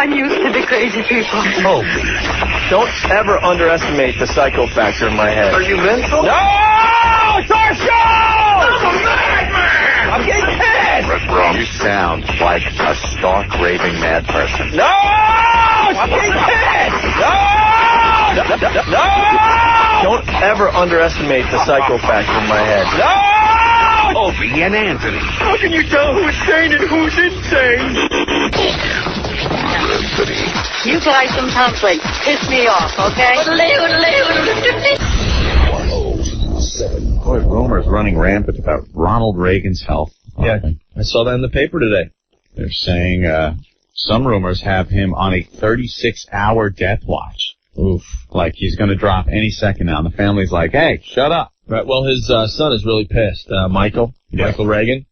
I'm used to the crazy people. Opie, don't ever underestimate the psycho factor in my head. Are you mental? No! It's our show! I'm a madman! I'm getting pissed! You sound like a stark, raving mad person. No! I'm getting pissed! No! No! Don't ever underestimate the psycho factor in my head. No! Opie and Anthony. How can you tell who's sane and who's insane? You guys sometimes like piss me off, okay? Boy, rumors running rampant about Ronald Reagan's health. Yeah, I saw that in the paper today. They're saying some rumors have him on a 36-hour death watch. Oof. Like he's going to drop any second now. And the family's like, hey, shut up. Right, well, his son is really pissed. Michael Reagan.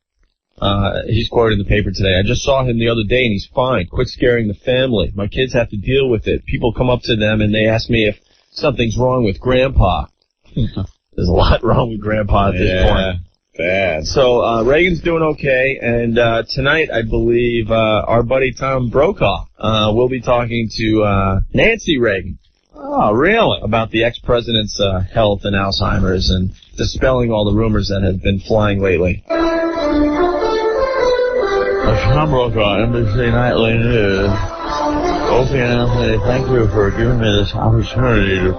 He's quoted in the paper today. I just saw him the other day, and he's fine. Quit scaring the family. My kids have to deal with it. People come up to them, and they ask me if something's wrong with Grandpa. There's a lot wrong with Grandpa at this point. Bad. So Reagan's doing okay, and tonight, I believe, our buddy Tom Brokaw will be talking to Nancy Reagan. Oh, really? About the ex-president's health and Alzheimer's and dispelling all the rumors that have been flying lately. Tom Brokaw, NBC Nightly News. Opie and Anthony, thank you for giving me this opportunity to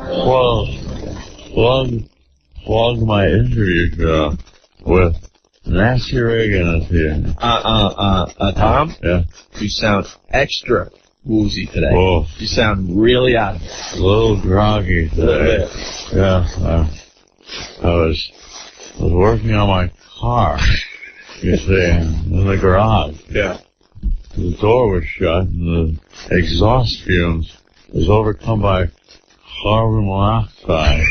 plug my interview show with Nancy Reagan this year. Tom? Yeah? You sound extra woozy today. Oh. You sound really out of it. A little groggy today. Yeah, I was working on my car, you see, in the garage. Yeah. The door was shut, and the exhaust fumes was overcome by carbon monoxide.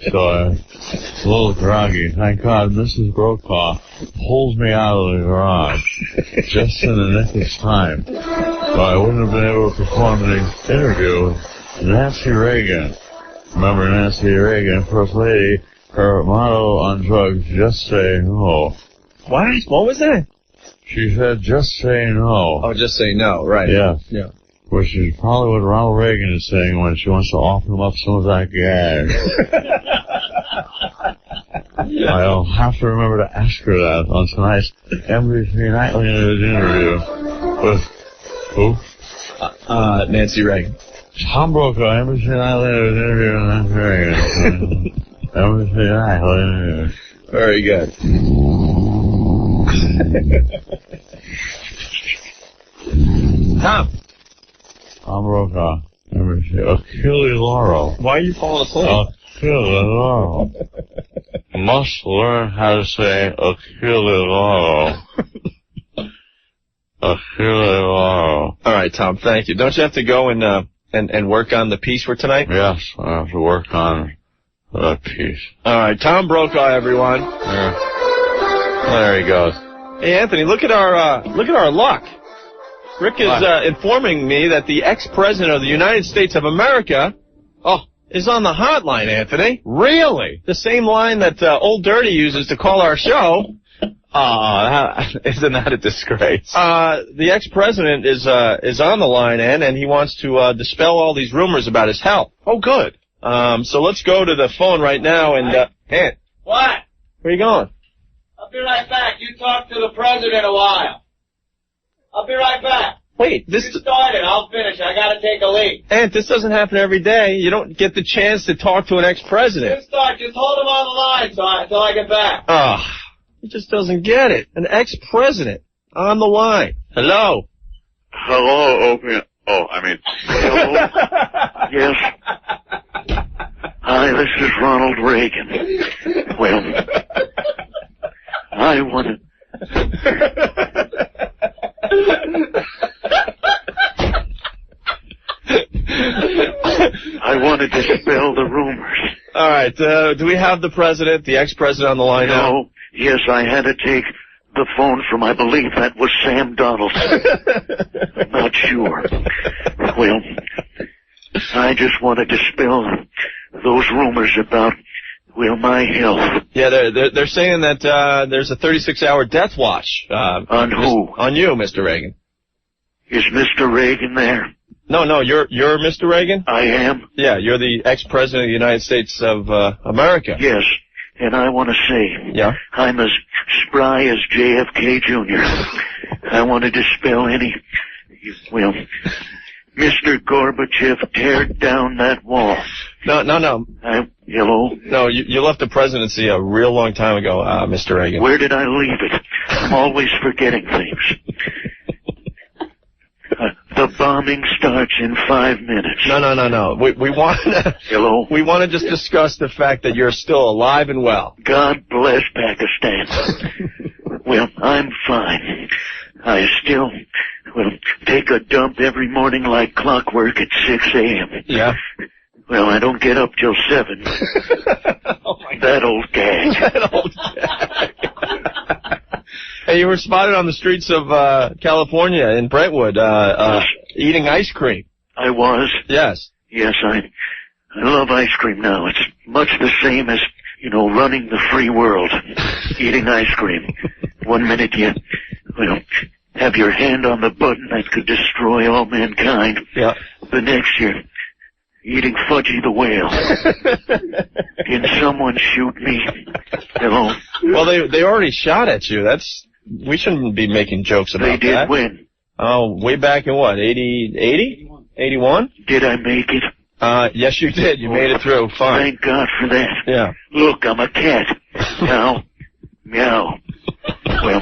So I was a little groggy. Thank God Mrs. Brokaw pulls me out of the garage just in the nick of time. So I wouldn't have been able to perform the interview with Nancy Reagan. Remember Nancy Reagan, First Lady, her motto on drugs, just say no. What? What was that? She said, just say no. Oh, just say no, right. Yeah. Yeah. Which is probably what Ronald Reagan is saying when she wants to offer him up some of that gas. I'll have to remember to ask her that on tonight's NBC Nightly News interview with who? Nancy Reagan. Tom Brokaw, NBC Nightly News interview with Nancy Reagan. NBC Nightly News. Very good. Tom Brokaw, Achille Lauro. Why are you falling asleep? Achille Lauro. Must learn how to say Achille Lauro. Achille Lauro. All right, Tom, thank you. Don't you have to go and work on the piece for tonight? Yes, I have to work on that piece. All right, Tom Brokaw, everyone. Yeah. There he goes. Hey, Anthony, look at our luck. Rick is informing me that the ex-president of the United States of America is on the hotline, Anthony. Really? The same line that Old Dirty uses to call our show. Isn't that a disgrace? The ex-president is on the line, and he wants to dispel all these rumors about his health. Oh, good. So let's go to the phone right now and Ant. What? Where you going? I'll be right back. You talk to the president a while. I'll be right back. Wait, You started. I'll finish. I gotta take a leak. Ant, this doesn't happen every day. You don't get the chance to talk to an ex-president. You start. Just hold him on the line until I get back. He just doesn't get it. An ex-president on the line. Hello. Hello, Opie. Hello? Yes. Hi, this is Ronald Reagan. Well, I wanted... I wanted to dispel the rumors. All right, do we have the president, the ex-president on the line now? No. Yes, I had to take the phone from, I believe that was Sam Donaldson. Not sure. Well, I just want to dispel those rumors about, my health. Yeah, they're saying that there's a 36-hour death watch. On who? On you, Mr. Reagan. Is Mr. Mr. Reagan there? No, you're Mr. Reagan? I am. Yeah, you're the ex-president of the United States of America. Yes, and I want to say, Yeah? I'm as spry as JFK Jr. I want to dispel any, well, Mr. Gorbachev, tear down that wall. No. Hello? No, you left the presidency a real long time ago, Mr. Reagan. Where did I leave it? I'm always forgetting things. The bombing starts in 5 minutes. No. We want to... Hello? We want to just discuss the fact that you're still alive and well. God bless Pakistan. Well, I'm fine. I still, take a dump every morning like clockwork at 6 a.m. Yeah? Well, I don't get up till 7. Oh my God. That old gag. That old gag. Hey, you were spotted on the streets of California in Brentwood eating ice cream. I was? Yes. Yes, I love ice cream now. It's much the same as, running the free world. Eating ice cream. 1 minute you, have your hand on the button that could destroy all mankind. Yeah. The next you're eating Fudgy the Whale. Can someone shoot me? Hello? Well, they already shot at you. We shouldn't be making jokes about that. They did win. Oh, way back in what, 80? 81? Did I make it? Yes, you did. You made it through. Fine. Thank God for that. Yeah. Look, I'm a cat. Meow. Meow. Well,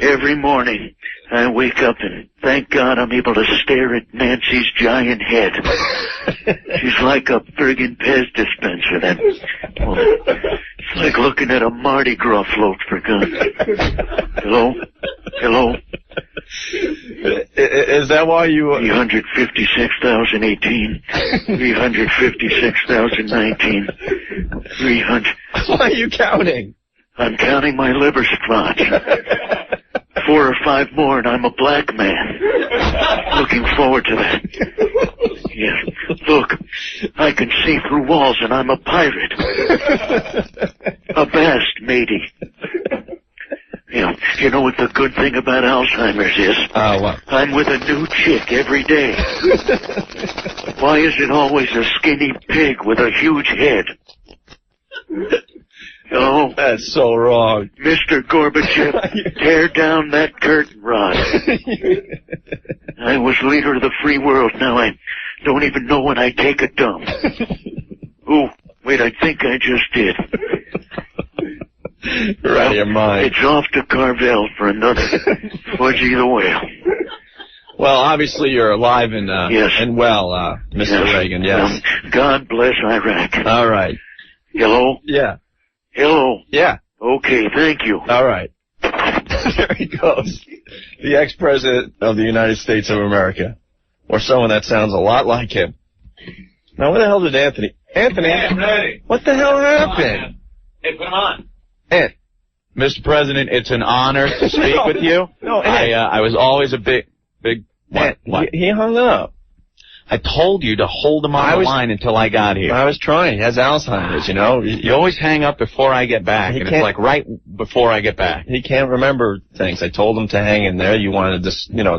every morning I wake up and thank God I'm able to stare at Nancy's giant head. She's like a friggin' Pez dispenser. It's like looking at a Mardi Gras float, for God. Hello? Hello? Is that why you... 356,018, 356,019, 300... Why are you counting? I'm counting my liver spots. 4 or 5 more and I'm a black man. Looking forward to that. Yeah. Look, I can see through walls and I'm a pirate. Avast, matey. You know what the good thing about Alzheimer's is? What? I'm with a new chick every day. Why is it always a skinny pig with a huge head? Oh, that's so wrong. Mr. Gorbachev, tear down that curtain rod. I was leader of the free world. Now I don't even know when I take a dump. Ooh, wait, I think I just did. You're out of your mind. It's off to Carvel for another Fudgy the Whale. Well, obviously you're alive and yes. and well, Mr. Reagan, yes. God bless Iraq. All right. Hello? Yeah. Hello? Yeah. Okay, thank you. All right. There he goes. The ex-president of the United States of America. Or someone that sounds a lot like him. Now, what the hell did Anthony... I'm ready. What the hell happened? Hey, put him on. Ant. Mr. President, it's an honor to speak with you. No, Ant. I was always a big... Ant, what? He hung up. I told you to hold him on the line until I got here. I was trying. He has Alzheimer's, you know. You always hang up before I get back, and it's like right before I get back. He can't remember things. I told him to hang in there. You wanted to,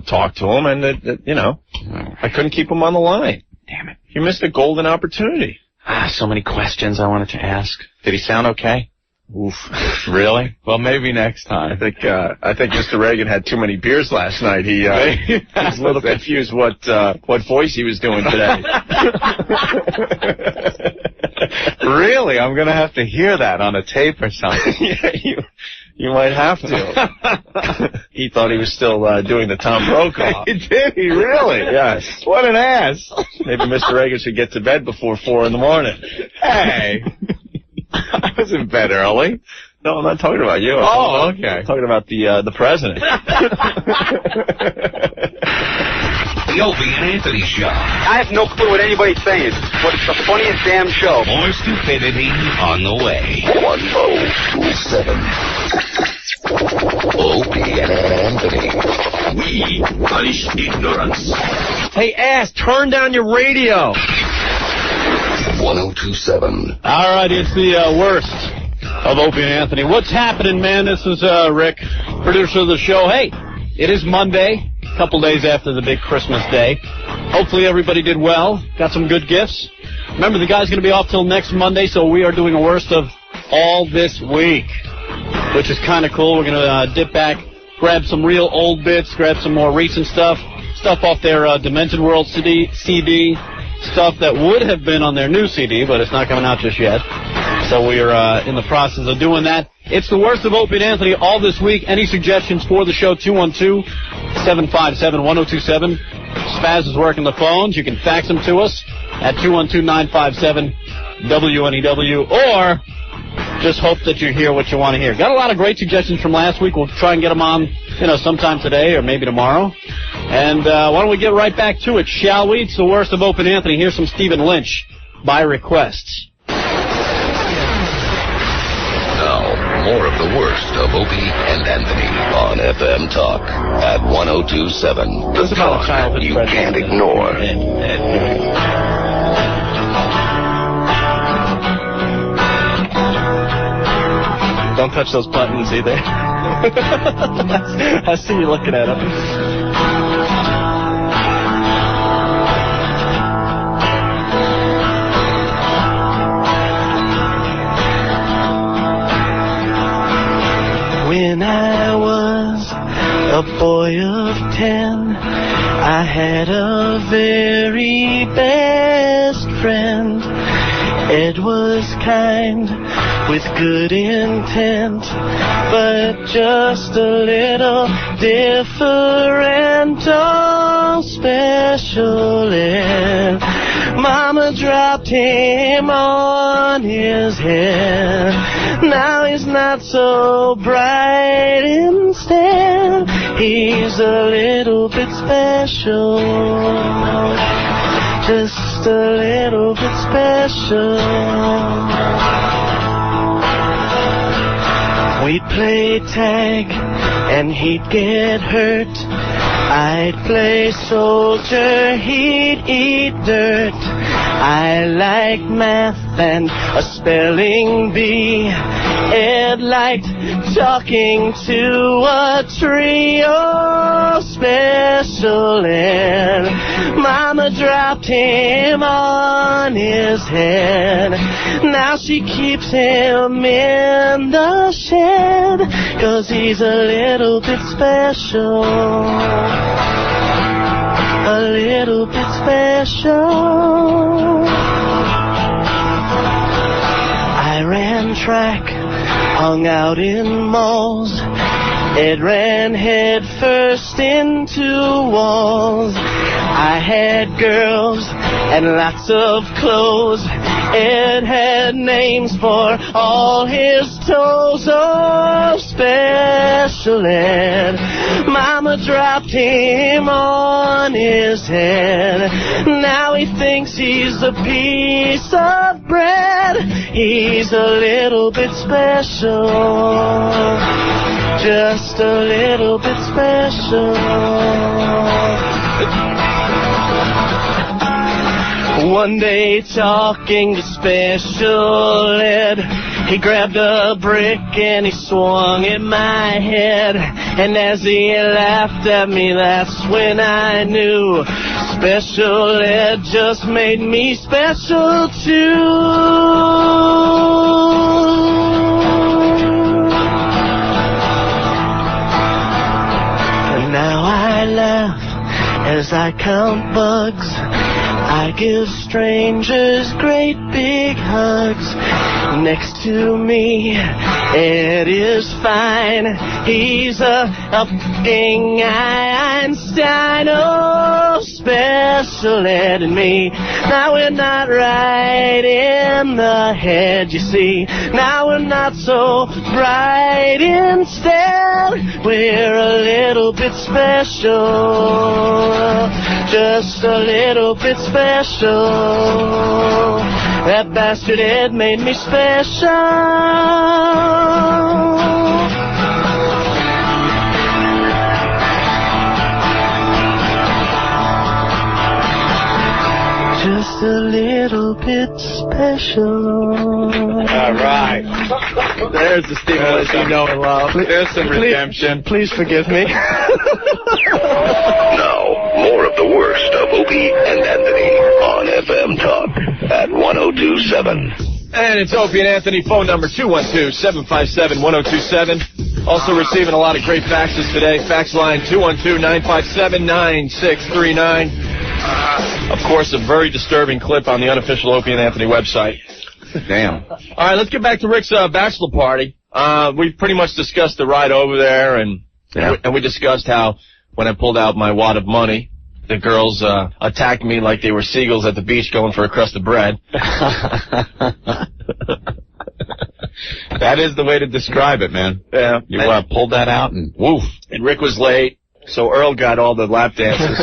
talk to him, and, I couldn't keep him on the line. Damn it. You missed a golden opportunity. So many questions I wanted to ask. Did he sound okay? Oof. Really? Well, maybe next time. I think Mr. Reagan had too many beers last night. He was a little confused what voice he was doing today. Really? I'm gonna have to hear that on a tape or something. Yeah, you might have to. He thought he was still doing the Tom Brokaw. Did he really? Yes. What an ass. Maybe Mr. Reagan should get to bed before 4 in the morning. Hey. I was in bed early. No, I'm not talking about you. Okay. I'm talking about the president. The Opie and Anthony Show. I have no clue what anybody's saying, but it's the funniest damn show. More stupidity on the way. 1027. Opie and Anthony. We punish ignorance. Hey, ass, turn down your radio. 1027. All right, it's the worst of Opie and Anthony. What's happening, man? This is Rick, producer of the show. Hey, it is Monday. a couple days after the big Christmas day. Hopefully everybody did well. Got some good gifts. Remember, the guy's going to be off till next Monday, so we are doing a worst of all this week, which is kind of cool. We're going to dip back, grab some real old bits, grab some more recent stuff off their Demented World CD, stuff that would have been on their new CD, but it's not coming out just yet. So we're in the process of doing that. It's the worst of Opie and Anthony all this week. Any suggestions for the show? 212-757-1027. Spaz is working the phones. You can fax them to us at 212-957-WNEW, or just hope that you hear what you want to hear. Got a lot of great suggestions from last week. We'll try and get them on, sometime today or maybe tomorrow. And why don't we get right back to it, shall we? It's the worst of Opie and Anthony. Here's some Stephen Lynch by request. Now, more of the worst of Opie and Anthony on FM Talk at 102.7. The talk you can't ignore. Don't touch those buttons either. I see you looking at them. When I was a boy of 10, I had a very best friend. Ed was kind, with good intent, but just a little different, oh, special ed. Mama dropped him on his head. Now he's not so bright instead. He's a little bit special. Just a little bit special. We'd play tag and he'd get hurt. I'd play soldier, he'd eat dirt. I liked math and a spelling bee. Ed liked talking to a tree. Oh, special ed. Mama dropped him on his head. Now she keeps him in the shed, 'cause he's a little bit special. A little bit special. I ran track, hung out in malls. It ran head first into walls. I had girls and lots of clothes. It had names for all his toes. Oh, special ed. Mama dropped him on his head. Now he thinks he's a piece of bread. He's a little bit special. Just a little bit special. One day talking to special ed, he grabbed a brick and he swung at my head. And as he laughed at me, that's when I knew special ed just made me special too. And now I laugh as I count bugs. I give strangers great big hugs. Next to me, it is fine. He's a fucking Einstein. Oh, special ed and me. Now we're not right in the head, you see. Now we're not so bright instead. We're a little bit special. Just a little bit special. That bastard Ed made me special. Just a little bit special. All right. There's the stimulus you know and love. There's some redemption. Please forgive me. Now, more of the worst of Opie and Anthony on FM Talk at 102.7. And it's Opie and Anthony, phone number 212-757-1027. Also receiving a lot of great faxes today. Fax line 212-957-9639. Of course, a very disturbing clip on the unofficial Opie and Anthony website. Damn. All right, let's get back to Rick's bachelor party. We've pretty much discussed the ride over there, and we discussed how when I pulled out my wad of money, the girls attacked me like they were seagulls at the beach going for a crust of bread. That is the way to describe it, man. Yeah. You pulled that out and woof. And Rick was late, so Earl got all the lap dances.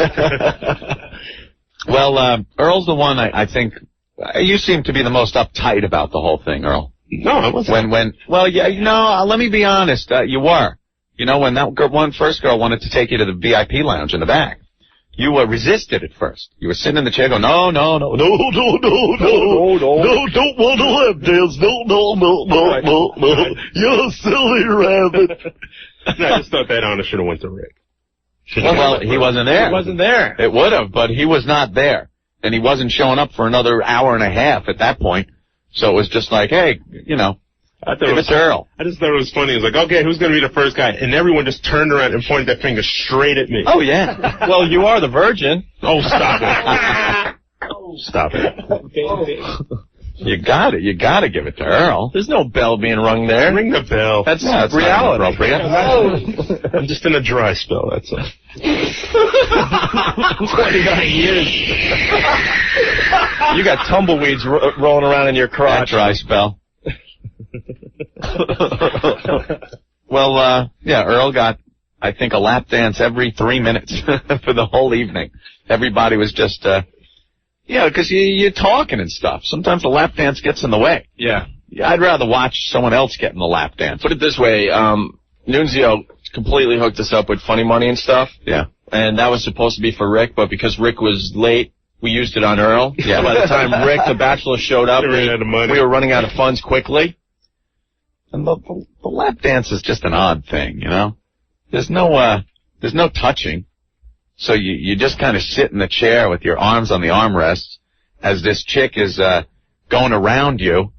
Well, Earl's the one I think... You seem to be the most uptight about the whole thing, Earl. No, I wasn't. Let me be honest. You were. You know, when that first girl wanted to take you to the VIP lounge in the back, you resisted at first. You were sitting in the chair going, no, don't want to lap dance. No. You're a silly rabbit. I just thought that honor should have went to Rick. Well, he wasn't there. He wasn't there. It would have, but he was not there. And he wasn't showing up for another hour and a half at that point. So it was just like, hey, you know, give it to Earl. I just thought it was funny. It was like, okay, who's going to be the first guy? And everyone just turned around and pointed their finger straight at me. Oh, yeah. Well, you are the virgin. Oh, stop it. Stop it. You got to give it to Earl. There's no bell being rung there. Ring the bell. That's reality. Not appropriate. I'm just in a dry spell, that's all. 29 years. You got tumbleweeds rolling around in your crotch. That dry spell. Well, Earl got, I think, a lap dance every 3 minutes for the whole evening. Everybody was just, because you're talking and stuff. Sometimes the lap dance gets in the way. Yeah. I'd rather watch someone else get in the lap dance. Put it this way, Nunzio completely hooked us up with funny money and stuff. Yeah. And that was supposed to be for Rick, but because Rick was late, we used it on Earl. Yeah. So by the time Rick, the bachelor, showed up, we were running out of funds quickly. And the lap dance is just an odd thing, you know? There's no touching. So you just kind of sit in the chair with your arms on the armrests as this chick is going around you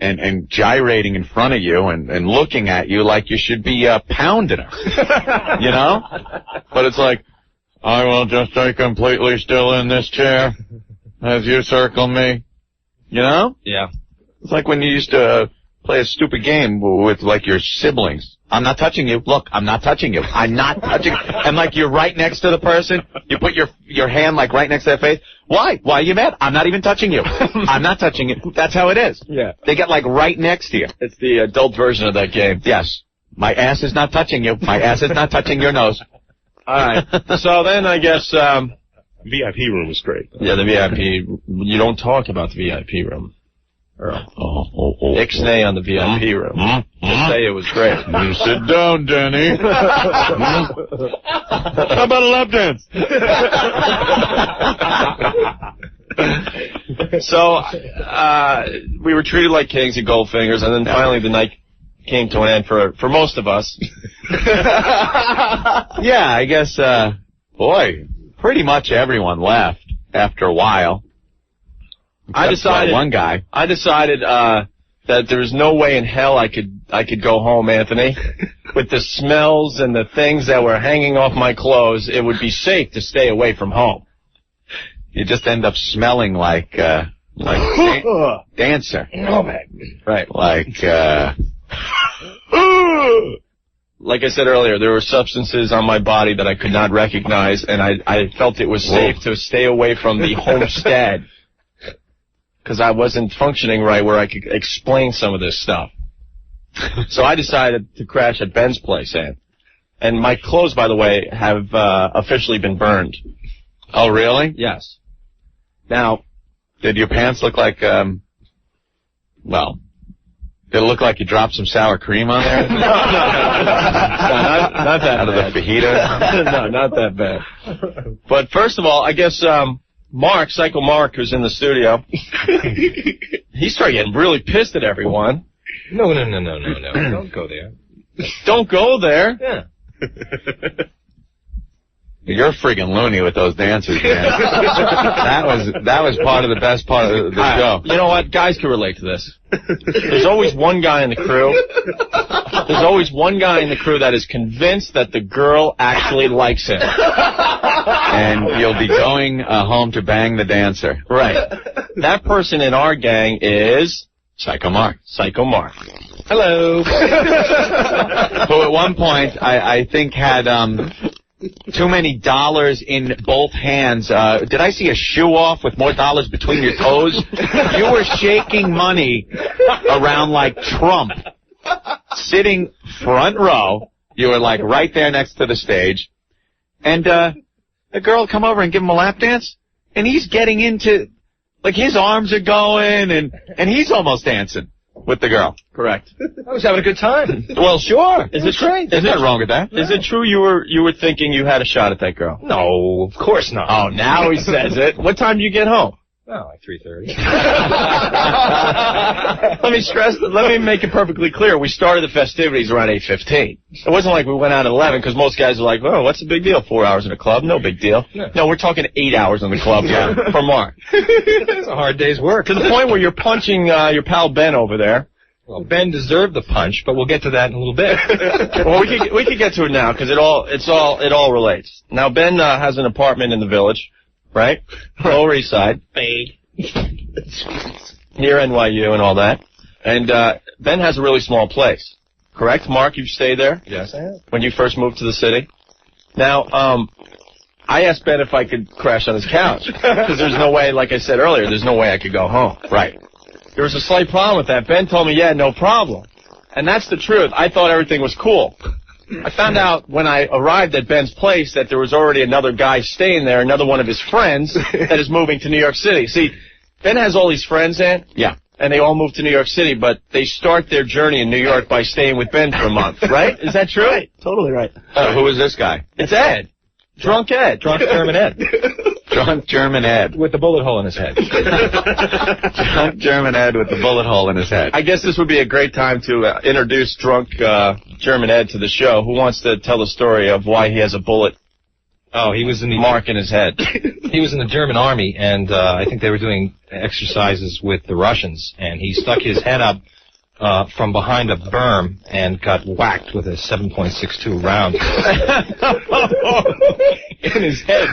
and gyrating in front of you and looking at you like you should be pounding her. You know? But it's like, I will just stay completely still in this chair as you circle me. You know? Yeah. It's like when you used to play a stupid game with, like, your siblings. I'm not touching you. Look, I'm not touching you. I'm not touching you. And, like, you're right next to the person. You put your hand, like, right next to their face. Why? Why are you mad? I'm not even touching you. I'm not touching you. That's how it is. Yeah. They get, like, right next to you. It's the adult version of that game. Yes. My ass is not touching you. My ass is not touching your nose. All right. So then I guess... VIP room was great. Yeah, the VIP. You don't talk about the VIP room. Earl. Ixnay on the VIP room. Just say it was great. You sit down, Danny. How about a lap dance? So, we were treated like kings at Goldfinger's, and then finally the night came to an end for most of us. Yeah, I guess, pretty much everyone left after a while. I decided that there was no way in hell I could go home, Anthony. With the smells and the things that were hanging off my clothes, it would be safe to stay away from home. You just end up smelling like dancer. Oh man. Right. Like I said earlier, there were substances on my body that I could not recognize, and I felt it was safe to stay away from the homestead. Because I wasn't functioning right where I could explain some of this stuff. So I decided to crash at Ben's place, and my clothes, by the way, have officially been burned. Oh, really? Yes. Now, did your pants look like, did it look like you dropped some sour cream on there? No, not that out bad. Of the fajita? No, not that bad. But first of all, I guess Mark, Psycho Mark, who's in the studio, he started getting really pissed at everyone. No. Don't go there. Don't go there? Yeah. You're friggin' loony with those dances, man. that was part of the best part of the show. You know what? Guys can relate to this. There's always one guy in the crew. There's always one guy in the crew that is convinced that the girl actually likes him. And you'll be going home to bang the dancer. Right. That person in our gang is Psycho Mark. Psycho Mark. Hello. Who at one point I think had too many dollars in both hands. Did I see a shoe off with more dollars between your toes? You were shaking money around like Trump. Sitting front row. You were like right there next to the stage. And the girl come over and give him a lap dance. And he's getting into, like his arms are going and he's almost dancing with the girl. Correct. I was having a good time. Well, sure. Is it great? There's nothing wrong with that. Is it true you were thinking you had a shot at that girl? No, of course not. Oh, now he says it. What time do you get home? Oh, like 3:30. Let me make it perfectly clear. We started the festivities around 8:15. It wasn't like we went out at 11 because most guys are like, oh, what's the big deal? 4 hours in a club? No big deal. No, we're talking 8 hours in the club for Mark. It's a hard day's work. To the point where you're punching your pal Ben over there. Well, Ben deserved the punch, but we'll get to that in a little bit. Well, we could get to it now because it all relates. Now Ben has an apartment in the Village, right? Lower East Side, near NYU and all that. And Ben has a really small place, correct? Mark, you've stayed there? Yes, I have. When you first moved to the city. Now, I asked Ben if I could crash on his couch because there's no way, like I said earlier, there's no way I could go home. Right. There was a slight problem with that. Ben told me, yeah, no problem. And that's the truth. I thought everything was cool. I found out when I arrived at Ben's place that there was already another guy staying there, another one of his friends that is moving to New York City. See, Ben has all these friends in. Yeah. And they all moved to New York City, but they start their journey in New York by staying with Ben for a month, right? Is that true? Right. Totally right. Who is this guy? It's Ed. Drunk Ed. Drunk German Ed. Drunk German Ed. With the bullet hole in his head. Drunk German Ed with the bullet hole in his head. I guess this would be a great time to introduce Drunk German Ed to the show. Who wants to tell the story of why he has a bullet he was in the mark in his head? He was in the German army, and I think they were doing exercises with the Russians, and he stuck his head up from behind a berm and got whacked with a 7.62 round in his head.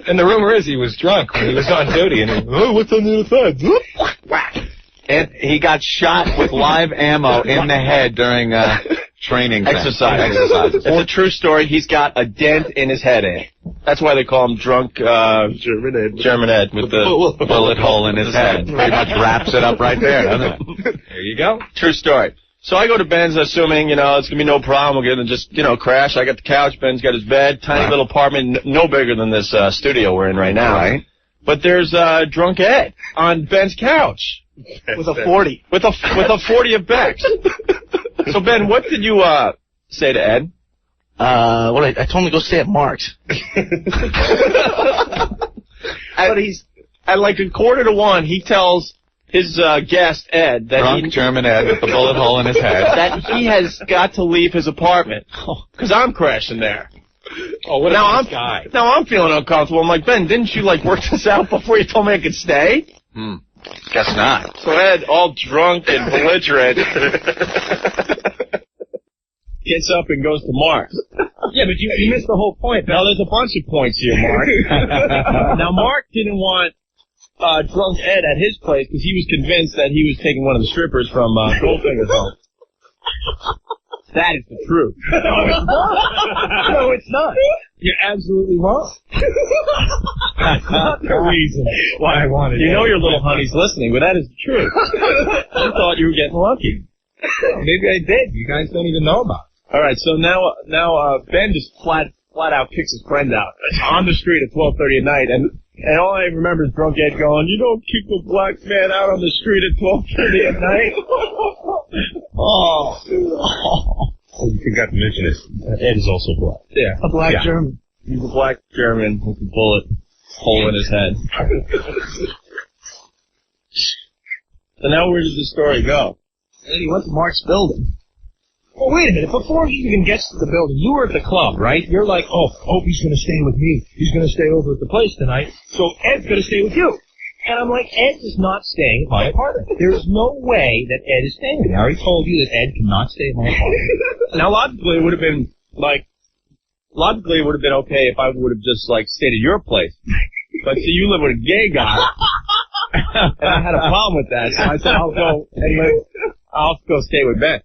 And the rumor is he was drunk when he was on duty, and what's on the other side? Whack. And he got shot with live ammo in the head during training exercises. It's a true story. He's got a dent in his head. That's why they call him Drunk German Ed with the bullet hole in his head. Pretty much wraps it up right there, doesn't it? There you go. True story. So I go to Ben's assuming, it's going to be no problem. We're going to just, crash. I got the couch. Ben's got his bed. Tiny little apartment, no bigger than this studio we're in right now. Right. But there's Drunk Ed on Ben's couch. With a 40. With a 40 of Beck's. So, Ben, what did you say to Ed? I told him to go stay at Mark's. But he's at like 1:45, he tells his guest, Ed, that Drunk German Ed with the bullet hole in his head, that he has got to leave his apartment because I'm crashing there. Oh, what a nice guy. Now I'm feeling uncomfortable. I'm like, Ben, didn't you work this out before you told me I could stay? Guess not. So Ed, all drunk and belligerent, gets up and goes to Mark. Yeah, but you missed the whole point. Now, there's a bunch of points here, Mark. Now, Mark didn't want Drunk Ed at his place because he was convinced that he was taking one of the strippers from Goldfinger's home. That is the truth. No, it's not. No, it's not. You're absolutely wrong. That's not the reason why I wanted You know your little honey's listening, but that is the truth. You thought you were getting lucky. Maybe I did. You guys don't even know about it. All right, so now Ben just flat out kicks his friend out on the street at 12:30 at night, and all I remember is Drunk Ed going, "You don't kick a black man out on the street at 12:30 at night." Oh, you forgot to mention this. Ed is also black. Yeah, a black German. He's a black German with a bullet. hole in his head. So now where does the story go? And then he went to Mark's building. Well, wait a minute. Before he even gets to the building, you were at the club, right? You're like, oh, Opie's going to stay with me. He's going to stay over at the place tonight. So Ed's going to stay with you. And I'm like, Ed is not staying at my apartment. There is no way that Ed is staying with me. I already told you that Ed cannot stay at my apartment. Now, logically, it would have been okay if I would have just, like, stayed at your place. But see, you live with a gay guy. And I had a problem with that, so I said, I'll go stay with Ben.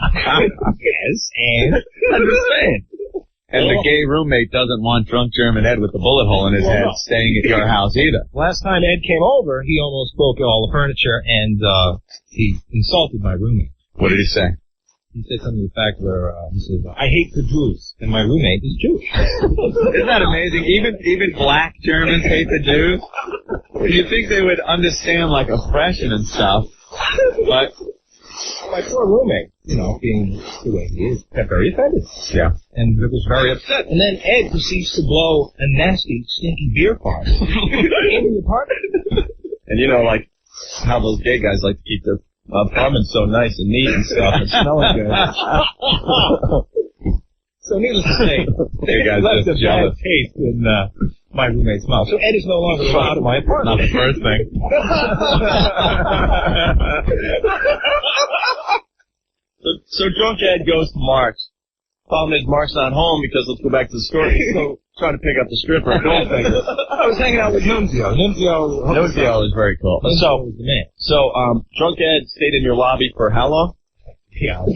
Yes, and I'm just saying. And the gay roommate doesn't want drunk German Ed with the bullet hole in his head staying at your house either. Last time Ed came over, he almost broke all the furniture, and he insulted my roommate. What did he say? He said something to the fact where he says, I hate the Jews, and my roommate is Jewish. Isn't that amazing? Even black Germans hate the Jews. You'd think they would understand, like, oppression and stuff, but... My poor roommate, being the way he is, got very offended. Yeah. And was very upset. And then Ed proceeds to blow a nasty, stinky beer fart in the apartment. And like how those gay guys like to keep their apartment so nice and neat and stuff and smelling good. So needless to say, they left a bad taste in my roommate's mouth. So Ed is no longer allowed in my apartment. Not the first thing. So drunk Ed goes to Mark's. Problem is Mark's not home because let's go back to the story. He's still trying to pick up the stripper at Goldfinger. I was hanging out with Nunzio. Nunzio is very cool. So was the man. So drunk Ed stayed in your lobby for how long? 3 hours.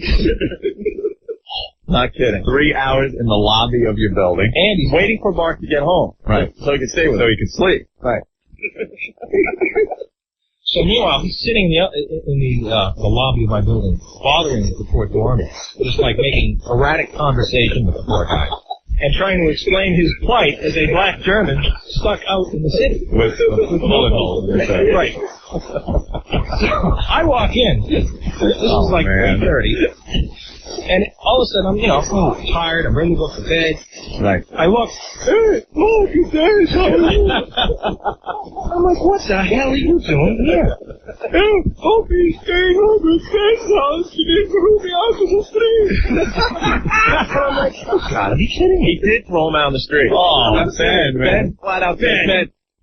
Not kidding. 3 hours in the lobby of your building. And he's waiting for Mark to get home. Right. So he can stay with him. So he can sleep. Right. So meanwhile, he's sitting in the lobby of my building, bothering the poor doorman, just like making erratic conversation with the poor guy, and trying to explain his plight as a black German stuck out in the city. With a bullet hole in his head. Right. So I walk in. This is like 3:30. And all of a sudden, I'm tired. I'm ready to go to bed. Right. I look. Hey, Mark, you guys, how are you? I'm like, what the hell are you doing here? Opie's staying over at Ben's house. He didn't throw me out to the street. I'm like, oh, God, are you kidding me? He did throw him out on the street. Oh, that's sad, man.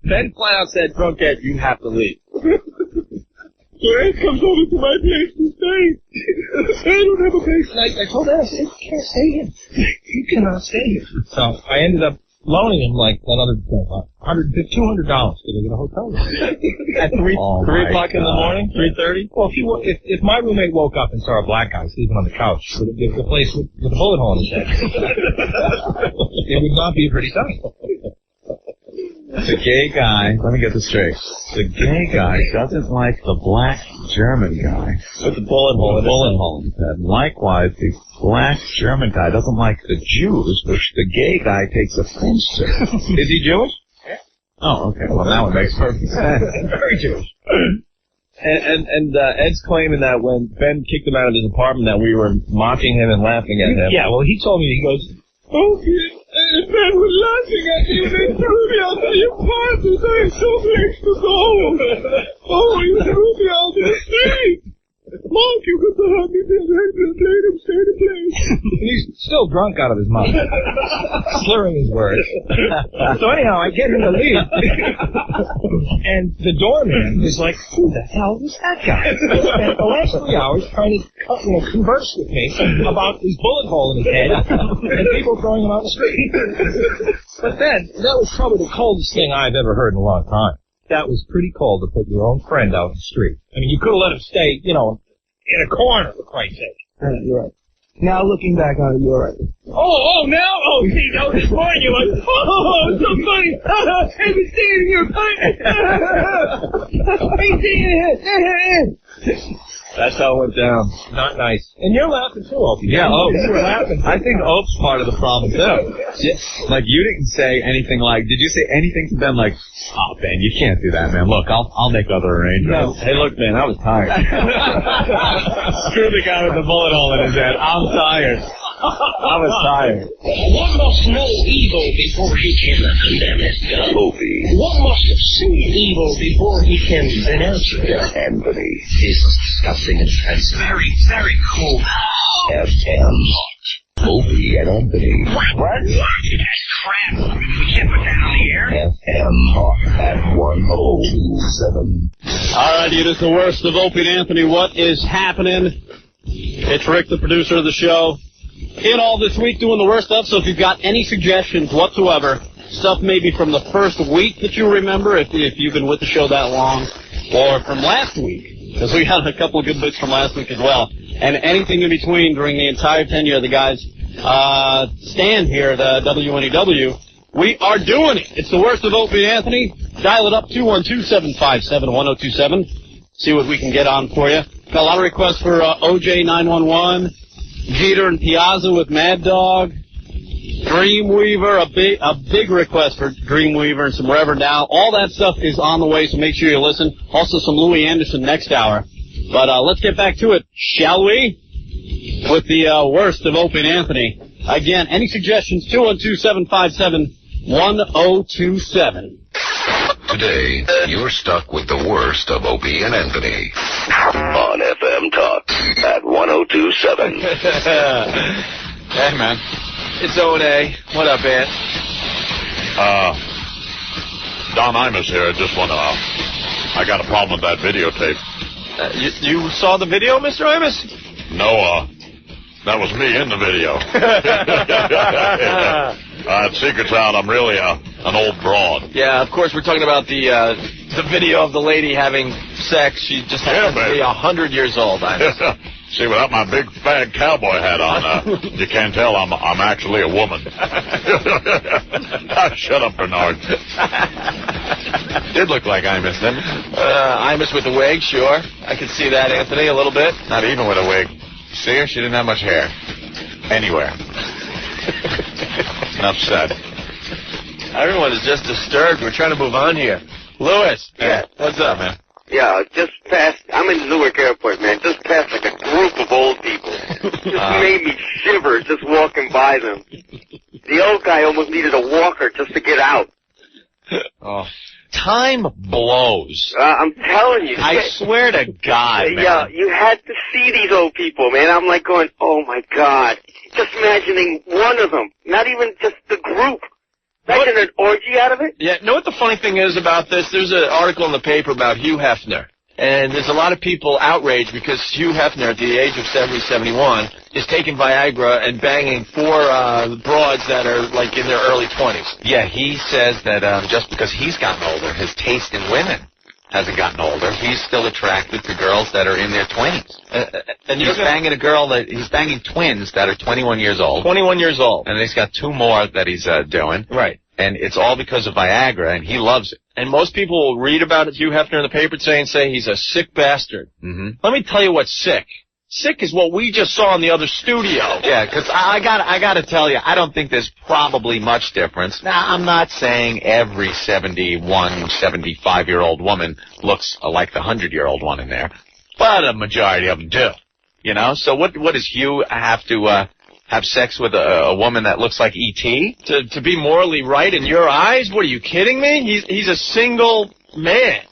Ben flat out said, drunk Ed, you have to leave. So Ed comes over to my place to stay. I don't have a place. And I told Ed, you can't stay here. You cannot stay here. So I ended up loaning him like another $200 to get a hotel room. At 3 o'clock in the morning? 3:30? Well, if my roommate woke up and saw a black guy sleeping on the couch with the place with a bullet hole in his head, it would not be a pretty sight. The gay guy, let me get this straight. The gay guy doesn't like the black German guy with the bullet hole in his head. Likewise, the black German guy doesn't like the Jews, which the gay guy takes offense to. Is he Jewish? Yeah. Oh, okay. Well, now it makes perfect sense. Very Jewish. And Ed's claiming that when Ben kicked him out of his apartment that we were mocking him and laughing at him. Yeah, well, he told me, he goes, okay. And Ben was laughing at me and they threw me out of the apartment. I had so place to go. Oh, you threw me out of the street. Mark, you could have had me played him stay to play. And he's still drunk out of his mouth, slurring his words. So anyhow, I get him to leave. And the doorman is like, who the hell is that guy? He spent the last 3 hours trying to converse with me about his bullet hole in his head and people throwing him out the street. But then, that was probably the coldest thing I've ever heard in a long time. That was pretty cold to put your own friend out in the street. I mean, you could have let him stay, in a corner, for Christ's sake. You're right. Now looking back on it, you're right. This morning you're like, it's so funny. I've been staying in your apartment. I've staying in here. That's how it went down. Not nice. And you're laughing too, Opie. Yeah, you were laughing. I think Ope's part of the problem too. Like, you didn't say anything like, did you say anything to Ben like, oh, Ben, you can't do that, man. Look, I'll make other arrangements. No. Hey, look, man, I was tired. Screw the guy with the bullet hole in his head. I'm tired. I was tired. One must know evil before he can condemn it. Opie. One must have seen evil before he can denounce it. Anthony. It's disgusting and very, very cool. FM. Opie and Anthony. What? That's crap. We can't put that on the air. FM Talk at 1027. All right, it is the worst of Opie and Anthony. What is happening? It's Rick, the producer of the show. In all this week doing the worst stuff, so if you've got any suggestions whatsoever, stuff maybe from the first week that you remember, if you've been with the show that long, or from last week, because we had a couple of good bits from last week as well, and anything in between during the entire tenure of the guys' stand here at WNEW, we are doing it. It's the worst of Opie and Anthony. Dial it up, 212-757-1027. See what we can get on for you. Got a lot of requests for OJ 911, Jeter and Piazza with Mad Dog, Dreamweaver, a big request for Dreamweaver and some Reverend now. All that stuff is on the way, so make sure you listen. Also some Louis Anderson next hour. But let's get back to it, shall we? With the worst of Opie and Anthony. Again, any suggestions, 212-757-1027. Today, you're stuck with the worst of Opie and Anthony. On FM Talk at 1027. Hey, man. It's O&A. What up, Ant? Don Imus here. I just want to, I got a problem with that videotape. You saw the video, Mr. Imus? No, that was me in the video. Secret's out. I'm really an old broad. Yeah, of course, we're talking about the video of the lady having sex. She just happens to be 100 years old, Imus. See, without my big fat cowboy hat on, you can't tell I'm actually a woman. Shut up, Bernard. Did look like Imus, didn't it? Imus with a wig, sure. I could see that, Anthony, a little bit. Not even with a wig. See her? She didn't have much hair. Anywhere. Enough said. Everyone is just disturbed. We're trying to move on here. Lewis. Yeah. What's up, man? Yeah, just past, I'm in Newark Airport, man, just past like a group of old people. Just made me shiver just walking by them. The old guy almost needed a walker just to get out. Oh. Time blows. I'm telling you. I swear to God, man. Yeah, you had to see these old people, man. I'm like going, oh my God. Just imagining one of them, not even just the group. Imagine an orgy out of it? Yeah, know what the funny thing is about this? There's an article in the paper about Hugh Hefner. And there's a lot of people outraged because Hugh Hefner, at the age of 70, 71, is taking Viagra and banging four broads that are, like, in their early 20s. Yeah, he says that just because he's gotten older, his taste in women hasn't gotten older. He's still attracted to girls that are in their 20s. And he's banging he's banging twins that are 21 years old. 21 years old. And he's got two more that he's doing. Right. And it's all because of Viagra, and he loves it. And most people will read about it, Hugh Hefner in the paper today, and say he's a sick bastard. Mm-hmm. Let me tell you what's sick. Sick is what we just saw in the other studio. Yeah, because I gotta tell you, I don't think there's probably much difference. Now, I'm not saying every 71, 75-year-old woman looks like the 100-year-old one in there, but a majority of them do. You know? So what does Hugh have to have sex with a woman that looks like E.T.? To be morally right in your eyes? What, are you kidding me? He's a single man.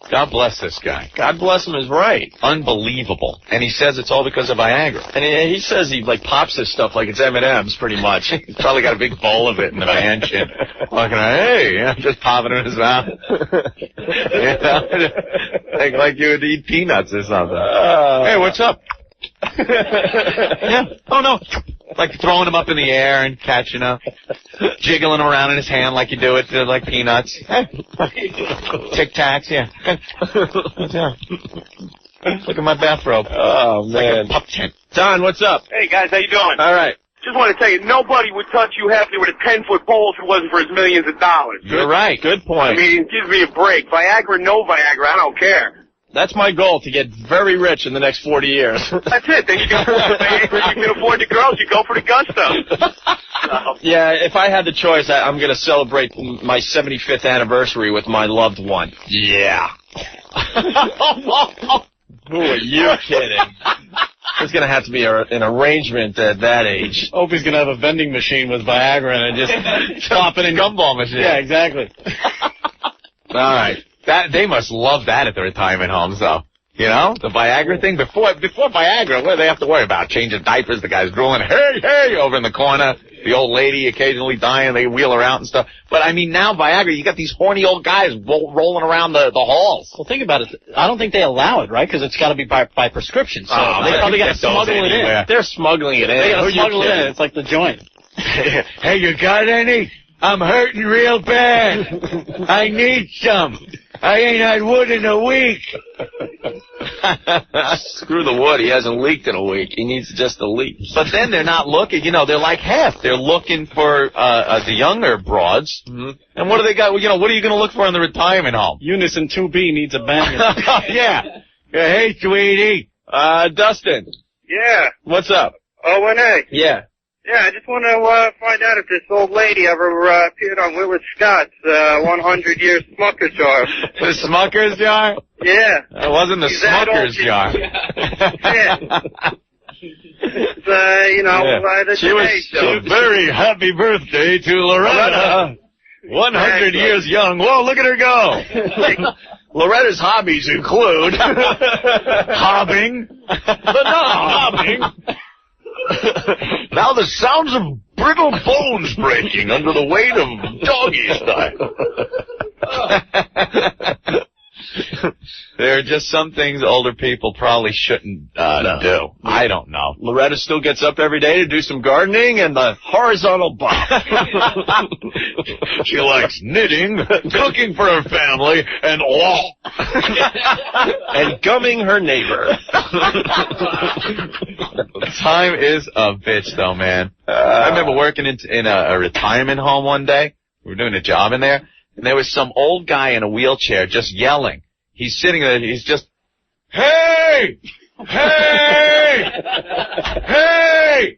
God bless this guy. God bless him is right. Unbelievable. And he says it's all because of Viagra. And he says he, like, pops this stuff like it's M&M's, pretty much. He's probably got a big bowl of it in the mansion. Walking around, hey, yeah, just popping it in his mouth. You know? like you would eat peanuts or something. Hey, what's up? Yeah. Oh, no. Like throwing them up in the air and catching them. Jiggling them around in his hand like you do it to, like, peanuts. Tic Tacs, yeah. Look at my bathrobe. Oh, man. Like a pup tent. Don, what's up? Hey, guys, how you doing? All right. Just want to tell you, nobody would touch Hugh Hefner with a 10-foot pole if it wasn't for his millions of dollars. You're right. Good point. I mean, give me a break. Viagra, no Viagra, I don't care. That's my goal, to get very rich in the next 40 years. That's it. Then you can afford the girls. You go for the gusto. Yeah, if I had the choice, I'm going to celebrate my 75th anniversary with my loved one. Yeah. Who are you kidding? There's going to have to be an arrangement at that age. Opie's going to have a vending machine with Viagra and just pop it in. Gumball machine. Yeah, exactly. All right. They must love that at the retirement homes, though. You know, the Viagra thing. Before Viagra, what do they have to worry about? Changing diapers, the guy's drooling, hey, over in the corner. The old lady occasionally dying, they wheel her out and stuff. But, I mean, now Viagra, you got these horny old guys rolling around the halls. Well, think about it. I don't think they allow it, right? Because it's got to be by prescription. So they probably got to smuggle it in. They're smuggling it in. They got to smuggle it in. It's like the joint. Hey, you got any? I'm hurting real bad. I need some. I ain't had wood in a week. Screw the wood. He hasn't leaked in a week. He needs just a leak. But then they're not looking. You know, they're like half. They're looking for the younger broads. Mm-hmm. And what do they got? You know, what are you going to look for in the retirement home? Unison 2B needs a banger. Yeah. Hey, sweetie. Dustin. Yeah. What's up? O&A. Yeah. Yeah, I just want to find out if this old lady ever appeared on Willard Scott's 100-year Smucker's jar. The Smucker's jar? Yeah. It wasn't the Smucker's jar. Yeah. It's, the She was a very happy birthday to Loretta. 100 years young. Whoa, look at her go. Loretta's hobbies include hobbing. Hobbing. Now the sounds of brittle bones breaking under the weight of doggy style. There are just some things older people probably shouldn't do. I don't know. Loretta still gets up every day to do some gardening and the horizontal bop. She likes knitting, cooking for her family, and and gumming her neighbor. Time is a bitch, though, man. I remember working in a retirement home one day. We were doing a job in there, and there was some old guy in a wheelchair just yelling. He's sitting there, he's just, hey! Hey! Hey!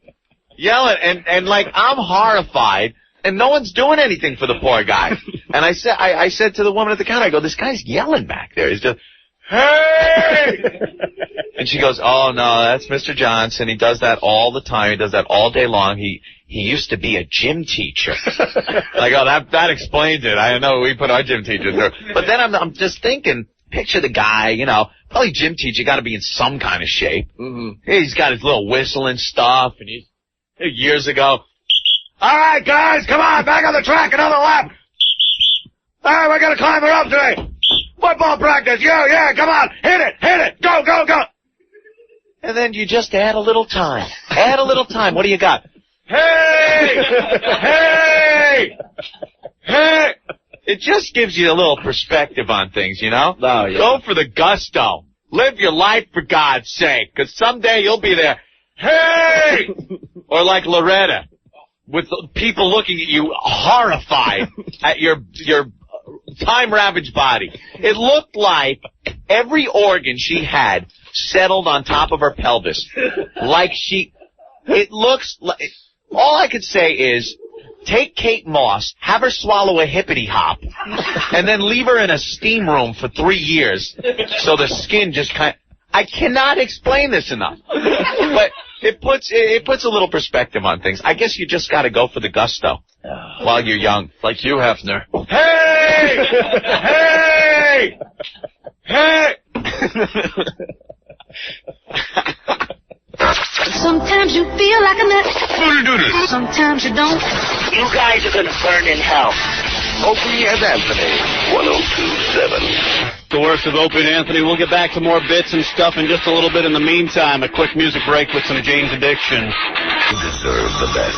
Yelling, and like, I'm horrified, and no one's doing anything for the poor guy. And I said to the woman at the counter, I go, this guy's yelling back there. He's just, hey! And she goes, oh, no, that's Mr. Johnson. He does that all the time. He does that all day long. He used to be a gym teacher. Like, oh, that explains it. I know we put our gym teacher through. But then I'm just thinking, picture the guy, you know, probably gym teacher, got to be in some kind of shape. Mm-hmm. He's got his little whistle and stuff, and he's years ago. All right, guys, come on, back on the track, another lap. All right, we're going to climb her up today. Football practice, yeah, come on, hit it, go. And then you just add a little time. What do you got? Hey! It just gives you a little perspective on things, you know? Oh, yeah. Go for the gusto. Live your life for God's sake, because someday you'll be there. Hey! Or like Loretta, with people looking at you horrified at your time-ravaged body. It looked like every organ she had settled on top of her pelvis. It looks like, all I could say is, take Kate Moss, have her swallow a hippity hop, and then leave her in a steam room for 3 years so the skin just I cannot explain this enough. But it puts a little perspective on things. I guess you just got to go for the gusto while you're young. Like you, Hefner. Hey! Sometimes you feel like a nut. Sometimes you don't. You guys are going to burn in hell. Opie and Anthony, 102.7. The worst of Opie and Anthony. We'll get back to more bits and stuff in just a little bit. In the meantime, a quick music break with some Jane's Addiction. You deserve the best,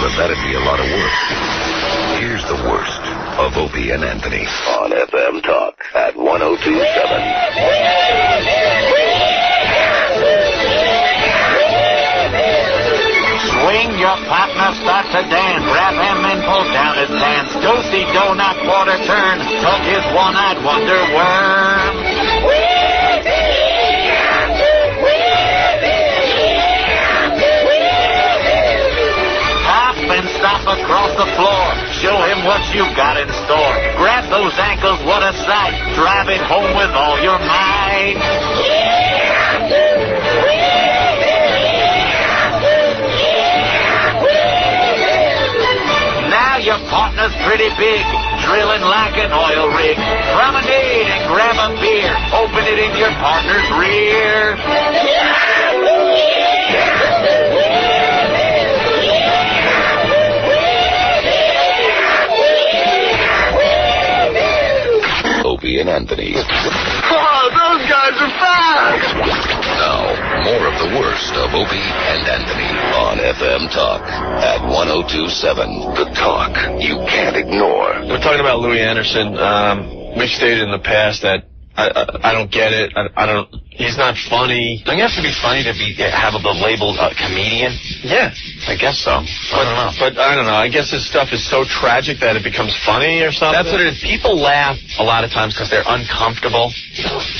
but that'd be a lot of work. Here's the worst of Opie and Anthony on FM Talk at 102.7. Swing your partner, start to dance. Grab him and pull down his pants. Do-see, do-not, quarter turn. Tug his one-eyed wonder worm. Hop and stop across the floor. Show him what you got in store. Grab those ankles, what a sight. Drive it home with all your might. partner's pretty big, drilling like an oil rig. Promenade and grab a beer, open it in your partner's rear. Opie and Anthony. Oh, those guys are fast! Now, more of the worst of Opie and Anthony on FM Talk at 102.7. The Talk you can't ignore. We're talking about Louis Anderson. We've stated in the past that I don't get it. I don't. He's not funny. Don't you have to be funny to have the label comedian? Yeah, I guess so. I don't know. But I don't know. I guess his stuff is so tragic that it becomes funny or something. That's what it is. People laugh a lot of times because they're uncomfortable.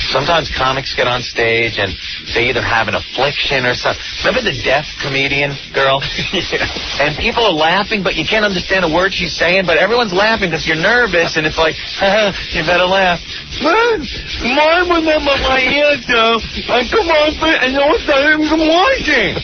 Sometimes comics get on stage and they either have an affliction or something. Remember the deaf comedian girl? Yeah. And people are laughing, but you can't understand a word she's saying, but everyone's laughing because you're nervous, and it's like, you better laugh. Mine was in my ears, though. And come on, and no one's not even watching.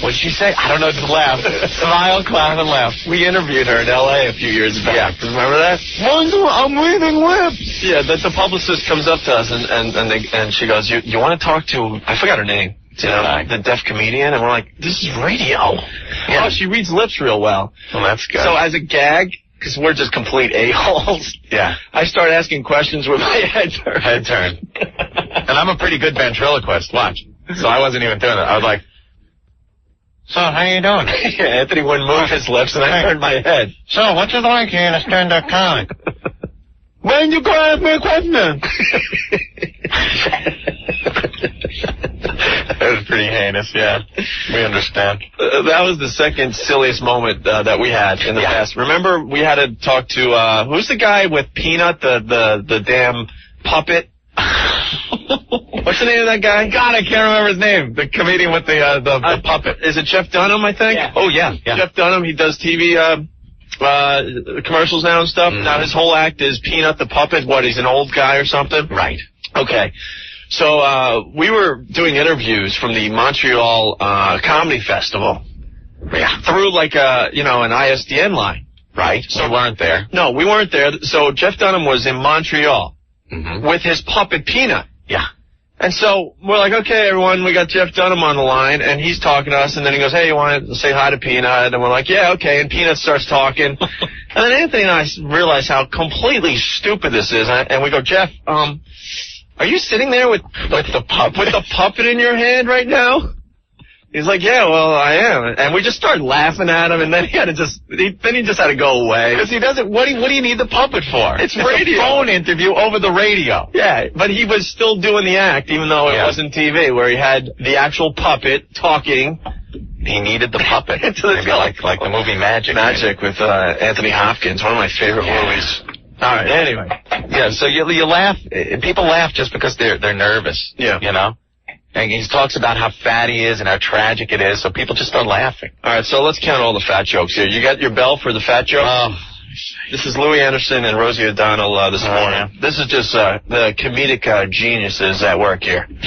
What'd she say? I don't know, just laugh. Smile, clap, and laugh. We interviewed her in L.A. a few years back. Yeah, remember that? I'm reading lips. Yeah, the publicist comes up to us and she goes, you want to talk to, I forgot her name, the deaf comedian? And we're like, this is radio. Yeah. Oh, she reads lips real well. Well, that's good. So as a gag, because we're just complete a-holes. Yeah. I start asking questions with my head turn. And I'm a pretty good ventriloquist. Watch. So I wasn't even doing it. I was like, so how you doing? Yeah, Anthony wouldn't move his lips, and I turned my head. So what's it like here in a stand-up comic? When you go ask me a question? That was pretty heinous, yeah. We understand. That was the second silliest moment that we had in the past. Remember, we had to talk to, who's the guy with Peanut, the damn puppet? What's the name of that guy? God, I can't remember his name. The comedian with the puppet. Is it Jeff Dunham, I think? Yeah. Oh, yeah. Jeff Dunham, he does TV commercials now and stuff. Mm-hmm. Now his whole act is Peanut the puppet. What, he's an old guy or something? Right. Okay. So we were doing interviews from the Montreal Comedy Festival. Yeah. Through like an ISDN line. Right. So we weren't there. No, we weren't there. So Jeff Dunham was in Montreal with his puppet Peanut. Yeah. And so we're like, okay, everyone, we got Jeff Dunham on the line, and he's talking to us, and then he goes, hey, you want to say hi to Peanut? And we're like, yeah, okay, and Peanut starts talking. And then Anthony and I realize how completely stupid this is, and we go, Jeff, are you sitting there with the puppet in your hand right now? He's like, yeah, well, I am. And we just started laughing at him, and then he just had to go away. Because he doesn't, what do you need the puppet for? It's radio. A phone interview over the radio. Yeah, but he was still doing the act, even though it wasn't TV, where he had the actual puppet talking. He needed the puppet. Maybe like the movie Magic. Magic with Anthony Hopkins, one of my favorite movies. All right, anyway. Yeah, so you laugh. People laugh just because they're nervous. Yeah. You know? And he talks about how fat he is and how tragic it is, so people just start laughing. All right, so let's count all the fat jokes here. You got your bell for the fat joke? This is Louis Anderson and Rosie O'Donnell this morning. Yeah. This is just the comedic geniuses at work here. Well,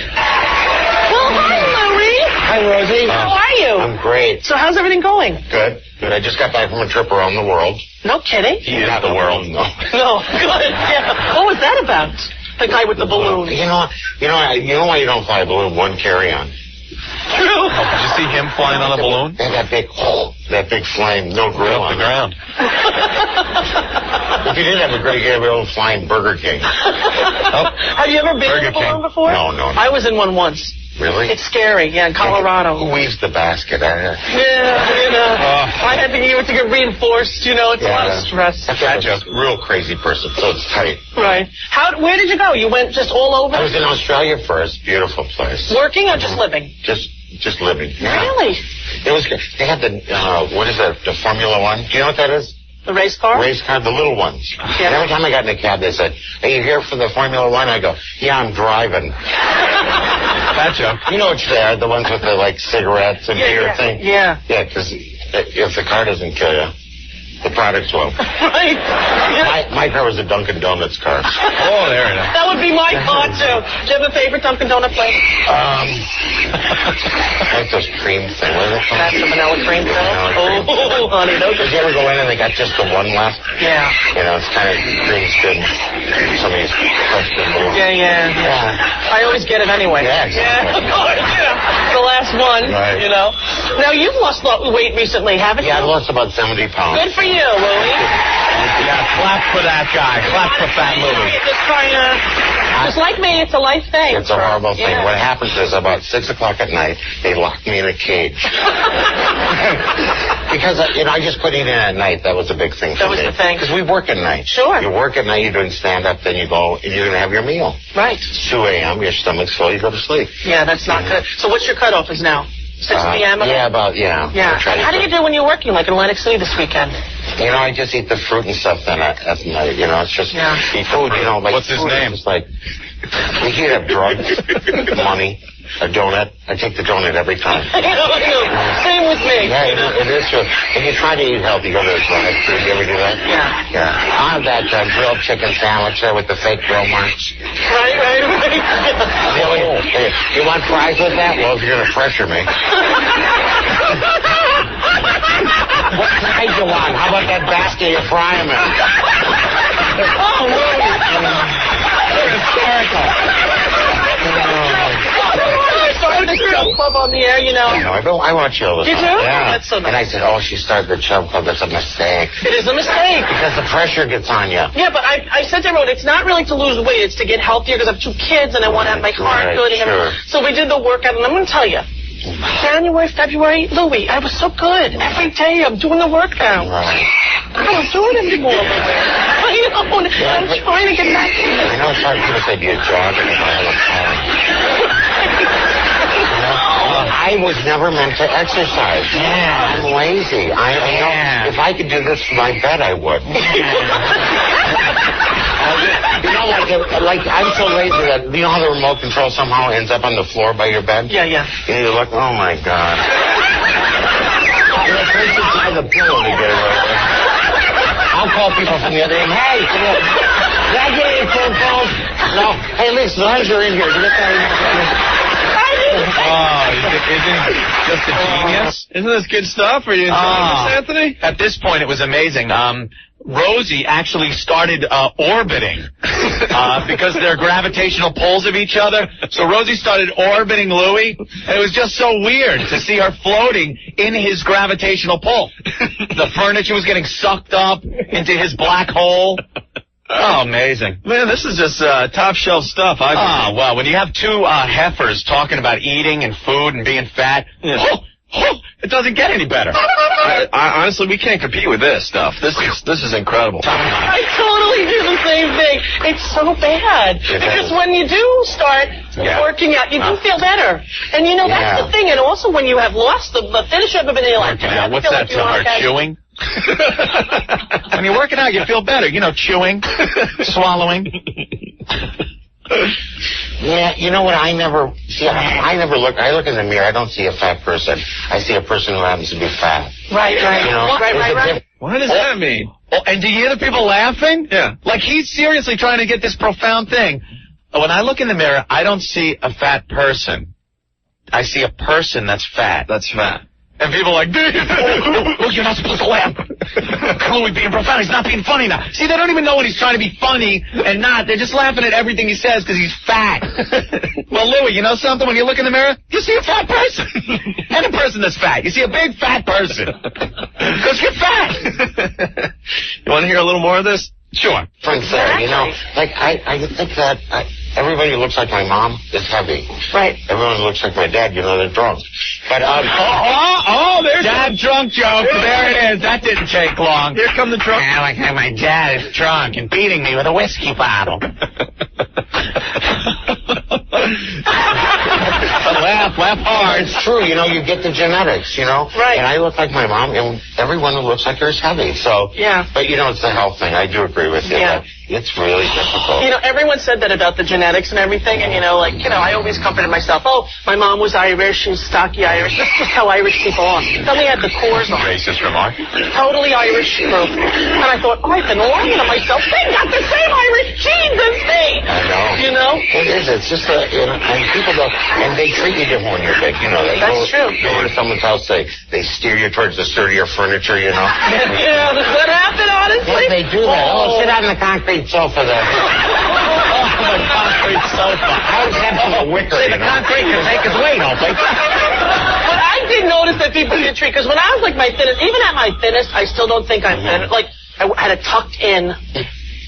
hi, Louis. Hi, Rosie. How are you? I'm great. So how's everything going? Good. I just got back from a trip around the world. No kidding. He is the world. No. No, good. Yeah. What was that about? The guy with the balloon. You know why you don't fly a balloon? One carry-on. True. Oh, did you see him flying on a balloon? And that big flame, no grill on the ground. If you did have a great old flying Burger King. Have you ever been in a balloon before? No. I was in one once. Really? It's scary, yeah, in Colorado. Who weaves the basket? Yeah, I had to get reinforced, it's a lot of stress. I'm just a real crazy person, so it's tight. Right. Where did you go? You went just all over? I was in Australia first. Beautiful place. Working or just living? Just living. Yeah. Really? It was good. They had the, what is that, the Formula One? Do you know what that is? The race car? Race car, the little ones. Yeah. And every time I got in the cab, they said, are you here for the Formula One? I go, yeah, I'm driving. That joke. You know which they are, the ones with the, cigarettes and beer thing? Yeah. Yeah, because if the car doesn't kill you. The products will. Right. My car was a Dunkin' Donuts car. Oh, there it is. That would be my car, too. Do you have a favorite Dunkin' Donut flavor? Like those cream things. What are they called? That's the vanilla cream thing? Oh, honey, those Did you ever go in and they got just the one left? Yeah. You know, it's kind of cream's good. Some of these question moves. Yeah. I always get it anyway. Yeah, exactly. The last one, Right. you know. Now, you've lost weight recently, haven't you? Yeah, I lost about 70 pounds. Good for you, Louie. Yeah, clap for that guy. Clap for Fat Louie. Just trying to... Just like me, it's a life thing. It's a horrible thing. What happens is about 6 o'clock at night, they lock me in a cage. Because, I just couldn't eat in at night. That was a big thing for me. That was the thing. Because we work at night. Sure. You work at night, you're doing stand-up, then you go, and you're going to have your meal. Right. It's 2 a.m., your stomach's full, you go to sleep. Yeah, that's not good. So what's your cutoff is now? 6 p.m.? Yeah, Yeah. How do you do when you're working, like in Atlantic City this weekend? I just eat the fruit and stuff then at night. It's just eat food, like... What's his name? It's like, you can have drugs, money, a donut. I take the donut every time. I know. Same with me. Yeah, it is true. And you try to eat healthy. You go to the drive-thru. You ever do that? Yeah. I have that grilled chicken sandwich there with the fake grill marks. Right. Hey, you want fries with that? Well, if you're going to pressure me. What size you want? How about that basket you fry them in? Oh, really? You're hysterical. Started the Chub Club on the air, I watch you all the time. You do? Yeah. That's so nice. And I said, she started the Chub Club. That's a mistake. It is a mistake. Because the pressure gets on you. Yeah, but I said to everyone, it's not really to lose weight. It's to get healthier because I have 2 kids and I want to have my heart good. So we did the workout, and I'm going to tell you, January, February, Louie, I was so good. Every day I'm doing the workout. Right. I don't do it anymore. I'm trying to get back to it. I know it's hard people say, do you jog anymore? I was never meant to exercise. Yeah. I'm lazy. I know if I could do this from my bed, I would. Like I'm so lazy that how the remote control somehow ends up on the floor by your bed? Yeah. And you look, oh my God. At first you tie the pillow together. I'll call people from the other end. Hey, did I get any phone calls? No. Hey, listen, as long as you're in here, get that. Isn't he just a genius? Isn't this good stuff? Are you enjoying this, Anthony? At this point, it was amazing. Rosie actually started orbiting because they're gravitational pulls of each other. So Rosie started orbiting Louie, and it was just so weird to see her floating in his gravitational pull. The furniture was getting sucked up into his black hole. Oh, amazing. Man, this is just top shelf stuff. Well, when you have 2 heifers talking about eating and food and being fat, it doesn't get any better. I honestly, we can't compete with this stuff. This is incredible. I totally do the same thing. It's so bad. Because when you do start working out, you do feel better. And that's the thing. And also when you have lost the finish up of it, you're like, what's that to her? Chewing? When you're working out, you feel better. Chewing, swallowing. Yeah, you know what? I never look. I look in the mirror. I don't see a fat person. I see a person who happens to be fat. Right. Right. What does that mean? And do you hear the people laughing? Yeah. Like he's seriously trying to get this profound thing. When I look in the mirror, I don't see a fat person. I see a person that's fat. That's fat. And people are like, look, you're not supposed to laugh. Chloe being profound. He's not being funny now. See, they don't even know when he's trying to be funny and not. They're just laughing at everything he says because he's fat. Well, Louie, you know something? When you look in the mirror, you see a fat person. And a person that's fat. You see a big fat person. Because you're fat. You want to hear a little more of this? Sure. Friends there, I think that everybody who looks like my mom is heavy. Right. Everyone who looks like my dad, they're drunk. But, there's Dad drunk joke. There it is. That didn't take long. Here come the drunk. I like how my dad is drunk and beating me with a whiskey bottle. Laugh hard. It's true, you know, you get the genetics, you know? Right. And I look like my mom, and everyone who looks like her is heavy, so. Yeah. But, you know, it's the health thing. I do agree with you. Yeah. It's really difficult. You know, everyone said that about the genetics and everything, and, you know, like, you know, I always comforted myself, oh, my mom was Irish, she's stocky Irish. That's just how Irish people are. Then we had the cores on. Racist remark. Totally Irish group. And I thought, oh, I've been lying to myself. They got the same Irish genes as me. I know. You know? It is. It's just, you know, and people go, and they treat you different when you're big, you know. That's true. You go to someone's house, they steer you towards the sturdier furniture, you know. Yeah, does that happen, honestly? Yeah, they do that. Oh, sit on the concrete sofa there. The concrete sofa. How does that from a wicker? See, the concrete can take its weight, Opie. But I did notice that people did treat, because when I was like my thinnest, even at my thinnest, I still don't think I'm thin. Like, I had a tucked in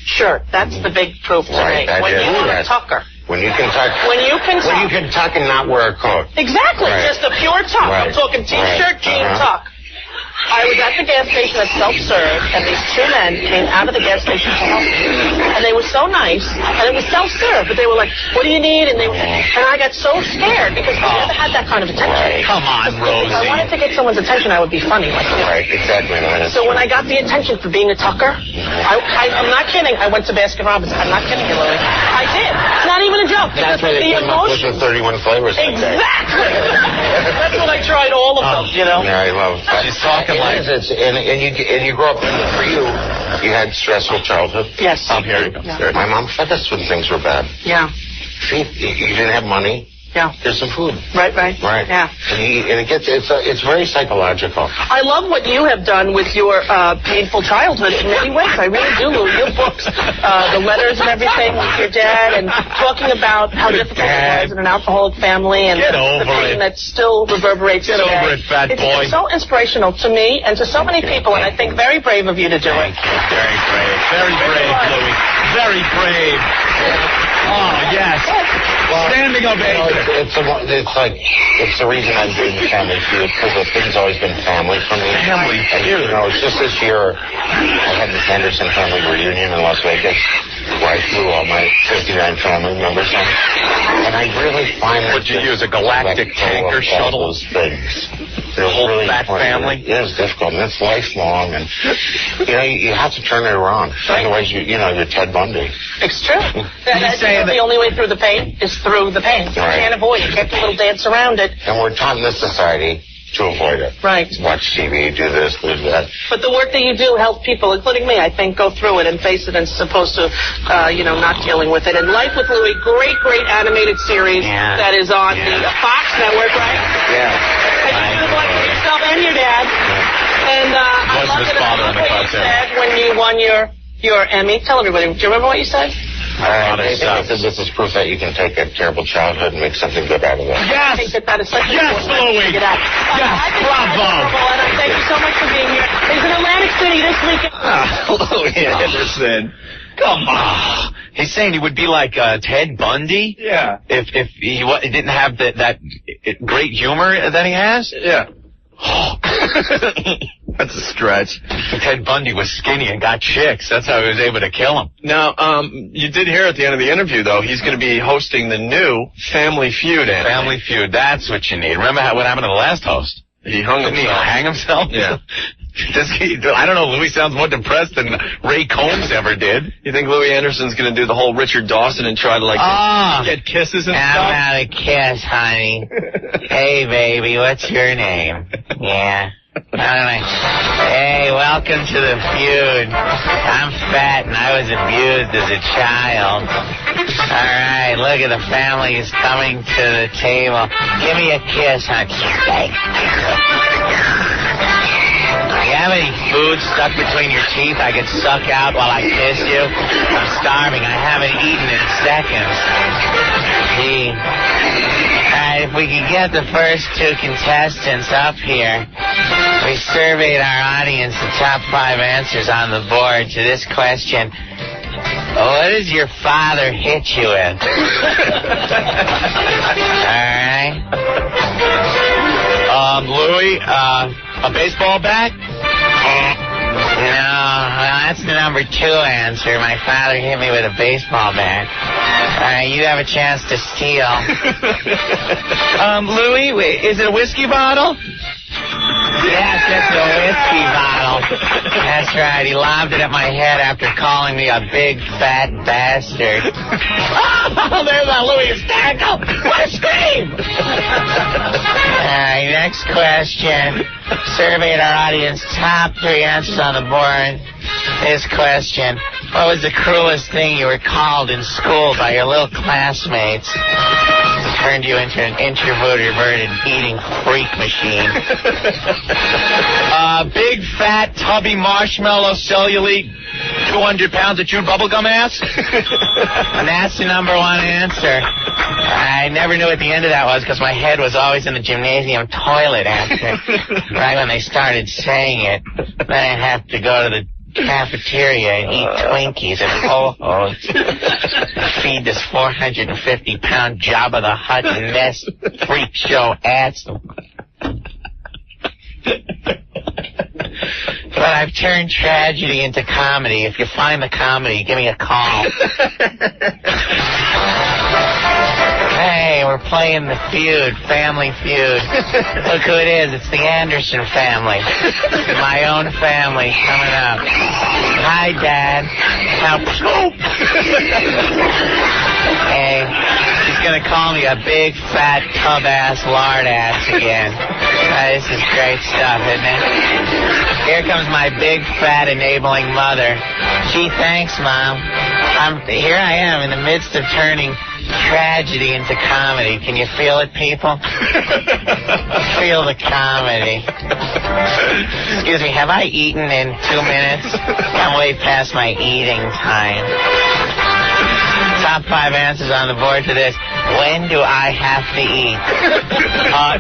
shirt. That's the big proof to me. When you want a tucker. When you can tuck. When you can tuck and not wear a coat. Exactly. Right. Just a pure tuck. Right. I'm talking t-shirt, jean tuck. I was at the gas station at self-serve, and these two men came out of the gas station to help me. And they were so nice, and it was self-serve, but they were like, what do you need? And I got so scared, because I never had that kind of attention. Right. Come on, Rosie. If I wanted to get someo's attention, I would be funny. Like, right, exactly. So when I got the attention for being a tucker, I'm not kidding, I went to Baskin-Robbins. I'm not kidding you, Louie. I did. Not even a joke. That's why they came up with the 31 flavors. Exactly. That's what I tried all of them, you know? Yeah, I love that. She's talking like... And you grow up, for you had stressful childhood. Yes. Here you go. Yeah. My mom fed us when things were bad. Yeah. You didn't have money. Yeah. There's some food. Right. Yeah. And it's very psychological. I love what you have done with your painful childhood in many ways. I really do, Lou. Your books, the letters and everything with your dad, and talking about how difficult it was in an alcoholic family, and the pain that still reverberates today. Get over it, fat boy. It's so inspirational to me and to so many people, and I think very brave of you to do it. Very brave. Very brave, Louie. Very brave. Oh, yes. Well, standing ovation. It's the reason I'm doing the Family Feud, because the thing's always been family for me. Family Feud. You know, it's just this year, I had the Henderson family reunion in Las Vegas, where I flew all my 59 family members in. And I really find Would you use a galactic tanker shuttle? Those things. The whole really fat family? It is difficult, and it's lifelong, and, you know, you have to turn it around. Otherwise, you're Ted Bundy. It's true. The only way through the pain is through the pain. You can't avoid it. You have to little dance around it. And we're taught in this society to avoid it. Right. Watch TV, do this, do that. But the work that you do helps people, including me, I think, go through it and face it, as opposed to, not dealing with it. And Life with Louie, great animated series that is on the Fox Network, right? Yeah. And you do the one for yourself and your dad. And I love it. What you said when you won your Emmy. Tell everybody. Do you remember what you said? This is proof that you can take a terrible childhood and make something good out of it. Yes! I think that is such a Louie! Yes, bravo! And I thank you so much for being here. He's in Atlantic City this weekend. Louie Anderson. Come on. He's saying he would be like Ted Bundy? Yeah. If he didn't have that great humor that he has? Yeah. That's a stretch. Ted Bundy was skinny and got chicks. That's how he was able to kill him. Now, you did hear at the end of the interview, though, he's going to be hosting the new Family Feud anime. Family Feud, that's what you need. Remember what happened to the last host? He hung himself. Didn't he hang himself? Yeah. I don't know, Louis sounds more depressed than Ray Combs ever did. You think Louis Anderson's going to do the whole Richard Dawson and try to, get kisses and stuff? I'm out of kiss, honey. Hey, baby, what's your name? Yeah. Hey, welcome to the Feud. I'm fat and I was abused as a child. All right, look at the families coming to the table. Give me a kiss, honey. You have any food stuck between your teeth I could suck out while I kiss you? I'm starving. I haven't eaten in seconds. Gee. All right, if we could get the first two contestants up here. We surveyed our audience, the top 5 answers on the board to this question. What does your father hit you with? All right. Louis, a baseball bat? No, I that's the number 2 answer. My father hit me with a baseball bat. All right, you have a chance to steal. Louie, is it a whiskey bottle? Yes, it's a whiskey bottle. That's right. He lobbed it at my head after calling me a big fat bastard. Oh, there's that Louie hysterical. What a scream! All right, next question. Surveyed our audience. Top 3 answers on the board. This question. What was the cruelest thing you were called in school by your little classmates? Turned you into an introverted eating freak machine. Big, fat, tubby, marshmallow, cellulite, 200 pounds of chewed bubblegum ass? And that's the number 1 answer. I never knew what the end of that was because my head was always in the gymnasium toilet after, right when they started saying it. Then I'd have to go to the cafeteria and eat Twinkies and Ho-Hos. Feed this 450-pound Jabba the Hutt mess freak show ass. But I've turned tragedy into comedy. If you find the comedy, give me a call. Hey, we're playing the Feud, Family Feud. Look who it is. It's the Anderson family. My own family coming up. Hi, Dad. Now, hey, he's going to call me a big, fat, tub-ass, lard-ass again. This is great stuff, isn't it? Here comes my big, fat, enabling mother. Gee, thanks, Mom. Here I am in the midst of turning tragedy into comedy. Can you feel it, people? Feel the comedy. Excuse me, have I eaten in 2 minutes? I'm way past my eating time. Top 5 answers on the board to this. When do I have to eat?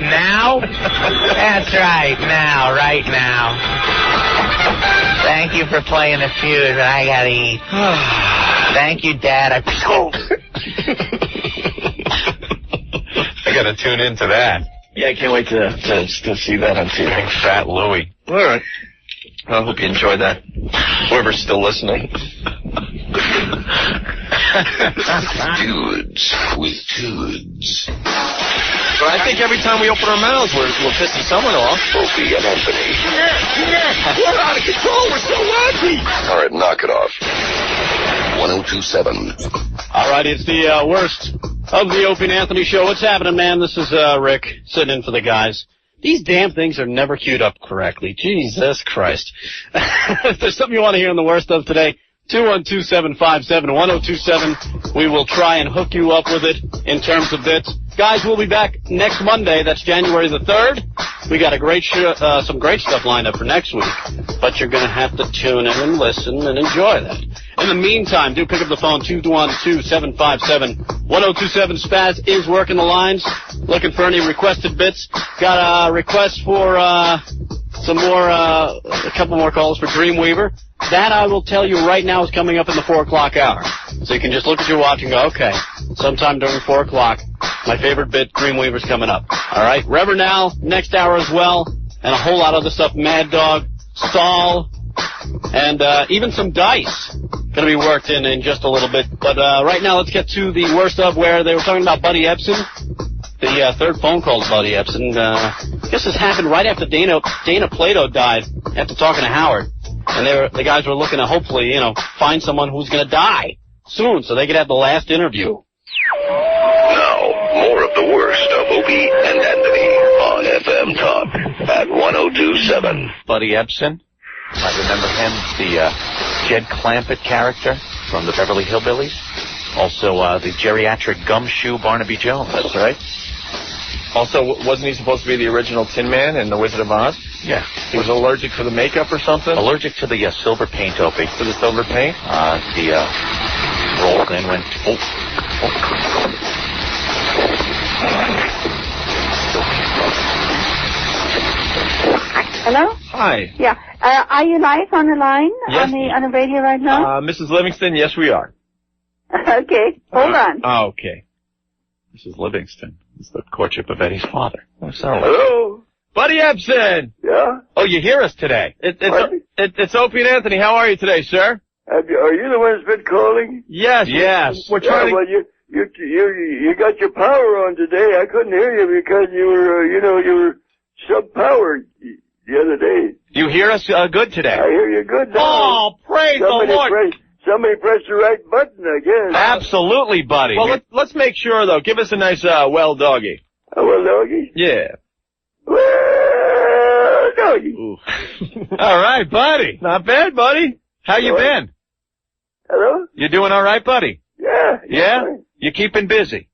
Now? That's right, now, right now. Thank you for playing the Feud, but I gotta eat. Thank you, Dad. I gotta tune into that. Yeah, I can't wait to see that on TV. Big fat Louie. All right. I hope you enjoyed that. Whoever's still listening. Dudes with tudes. Well, I think every time we open our mouths, we're pissing someone off. Opie and Anthony. We're out of control. We're so lucky. All right, knock it off. 1027. All right, it's the worst of the Opie and Anthony show. What's happening, man? This is Rick sitting in for the guys. These damn things are never queued up correctly. Jesus Christ. If there's something you want to hear in the worst of today, 212-757-1027. We will try and hook you up with it in terms of bits. Guys, we'll be back next Monday. That's January the 3rd. We got a great some great stuff lined up for next week. But you're going to have to tune in and listen and enjoy that. In the meantime, do pick up the phone, 212-757-1027. Spaz is working the lines, looking for any requested bits. Got a request for a couple more calls for Dreamweaver. That, I will tell you right now, is coming up in the 4 o'clock hour. So you can just look at your watch and go, okay, sometime during 4 o'clock, my favorite bit, Dreamweaver's coming up. All right, Reverend now, next hour as well, and a whole lot of other stuff, Mad Dog, Saul, and even some dice going to be worked in just a little bit. But right now, let's get to the worst of where they were talking about Buddy Ebsen. The third phone call to Buddy Ebsen. I guess this happened right after Dana Plato died, after talking to Howard. And the guys were looking to hopefully, find someone who's going to die soon so they could have the last interview. Now, more of the worst of Opie and Anthony on FM Talk at 1027. Buddy Ebsen. I remember him, the Jed Clampett character from the Beverly Hillbillies. Also, the geriatric gumshoe Barnaby Jones. That's right. Also, wasn't he supposed to be the original Tin Man in The Wizard of Oz? Yeah. He was allergic to the makeup or something? Allergic to the silver paint, Opie. To the silver paint? He rolled in, went, Hello? Hi. Yeah. Are you live on the line? Yes. On the radio right now? Mrs. Livingston, yes, we are. Okay. Hold on. Oh, okay. Mrs. Livingston. It's the courtship of Eddie's father. Hello? Buddy Ebsen! Yeah? Oh, you hear us today. It's Opie and Anthony. How are you today, sir? Are you the one that's been calling? Yes. We're trying to... Well, you got your power on today. I couldn't hear you because you were sub-powered the other day. You hear us good today? I hear you good now. Oh, praise the Lord. Somebody pressed the right button, I guess. Absolutely, buddy. Well, let's make sure, though. Give us a nice, well doggy. A well doggy? Yeah. Well doggy. All right, buddy. Not bad, buddy. How you been? Hello? You doing all right, buddy? Yeah. Yeah? You keeping busy?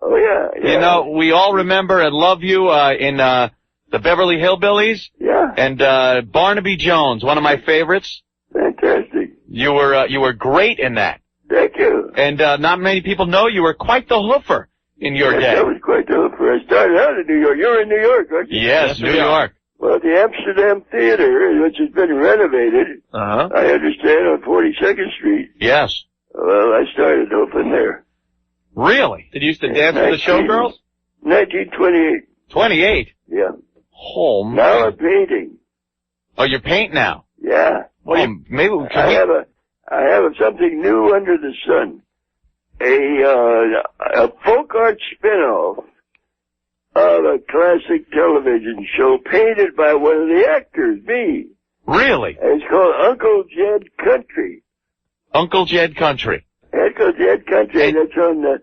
Oh, yeah. You know, we all remember and love you in the Beverly Hillbillies. Yeah. And Barnaby Jones, one of my favorites. Fantastic. You were great in that. Thank you. And not many people know you were quite the hoofer in your day. I was quite the hoofer. I started out in New York. You're in New York, aren't you? Yes, New York. Well, the Amsterdam Theater, which has been renovated, I understand, on 42nd Street. Yes. Well, I started open there. Really? Did you used to dance with the showgirls? 1928. 28? Yeah. Oh, man. Now I'm painting. Oh, you're painting now? Yeah. Well, maybe I have something new under the sun. A folk art spin-off of a classic television show painted by one of the actors, me. Really? And it's called Uncle Jed Country. Uncle Jed Country. Uncle Jed Country, and that's on the,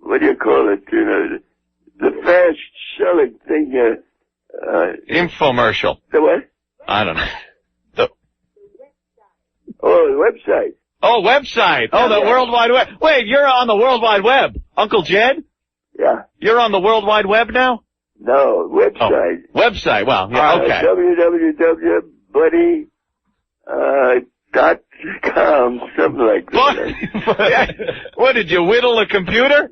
what do you call it, the fast-selling thing, infomercial. The what? I don't know. The website. Oh, website. Oh, the World Wide Web. Wait, you're on the World Wide Web. Uncle Jed? Yeah. You're on the World Wide Web now? No, website. Oh, website. Well, yeah, okay. www.buddy.com, something like that. What, did you whittle a computer?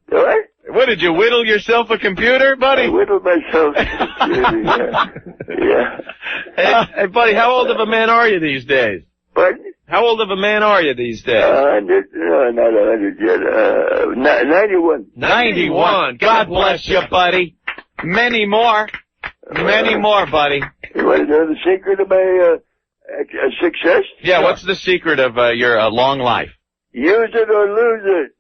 What? What, did you whittle yourself a computer, buddy? I whittled myself a computer, yeah. Hey, buddy, how old of a man are you these days? Pardon? How old of a man are you these days? 100, no, not 100 yet, 91. 91. God bless you, buddy. Many more. Many more, buddy. You want to know the secret of my success? Yeah, what's the secret of your long life? Use it or lose it.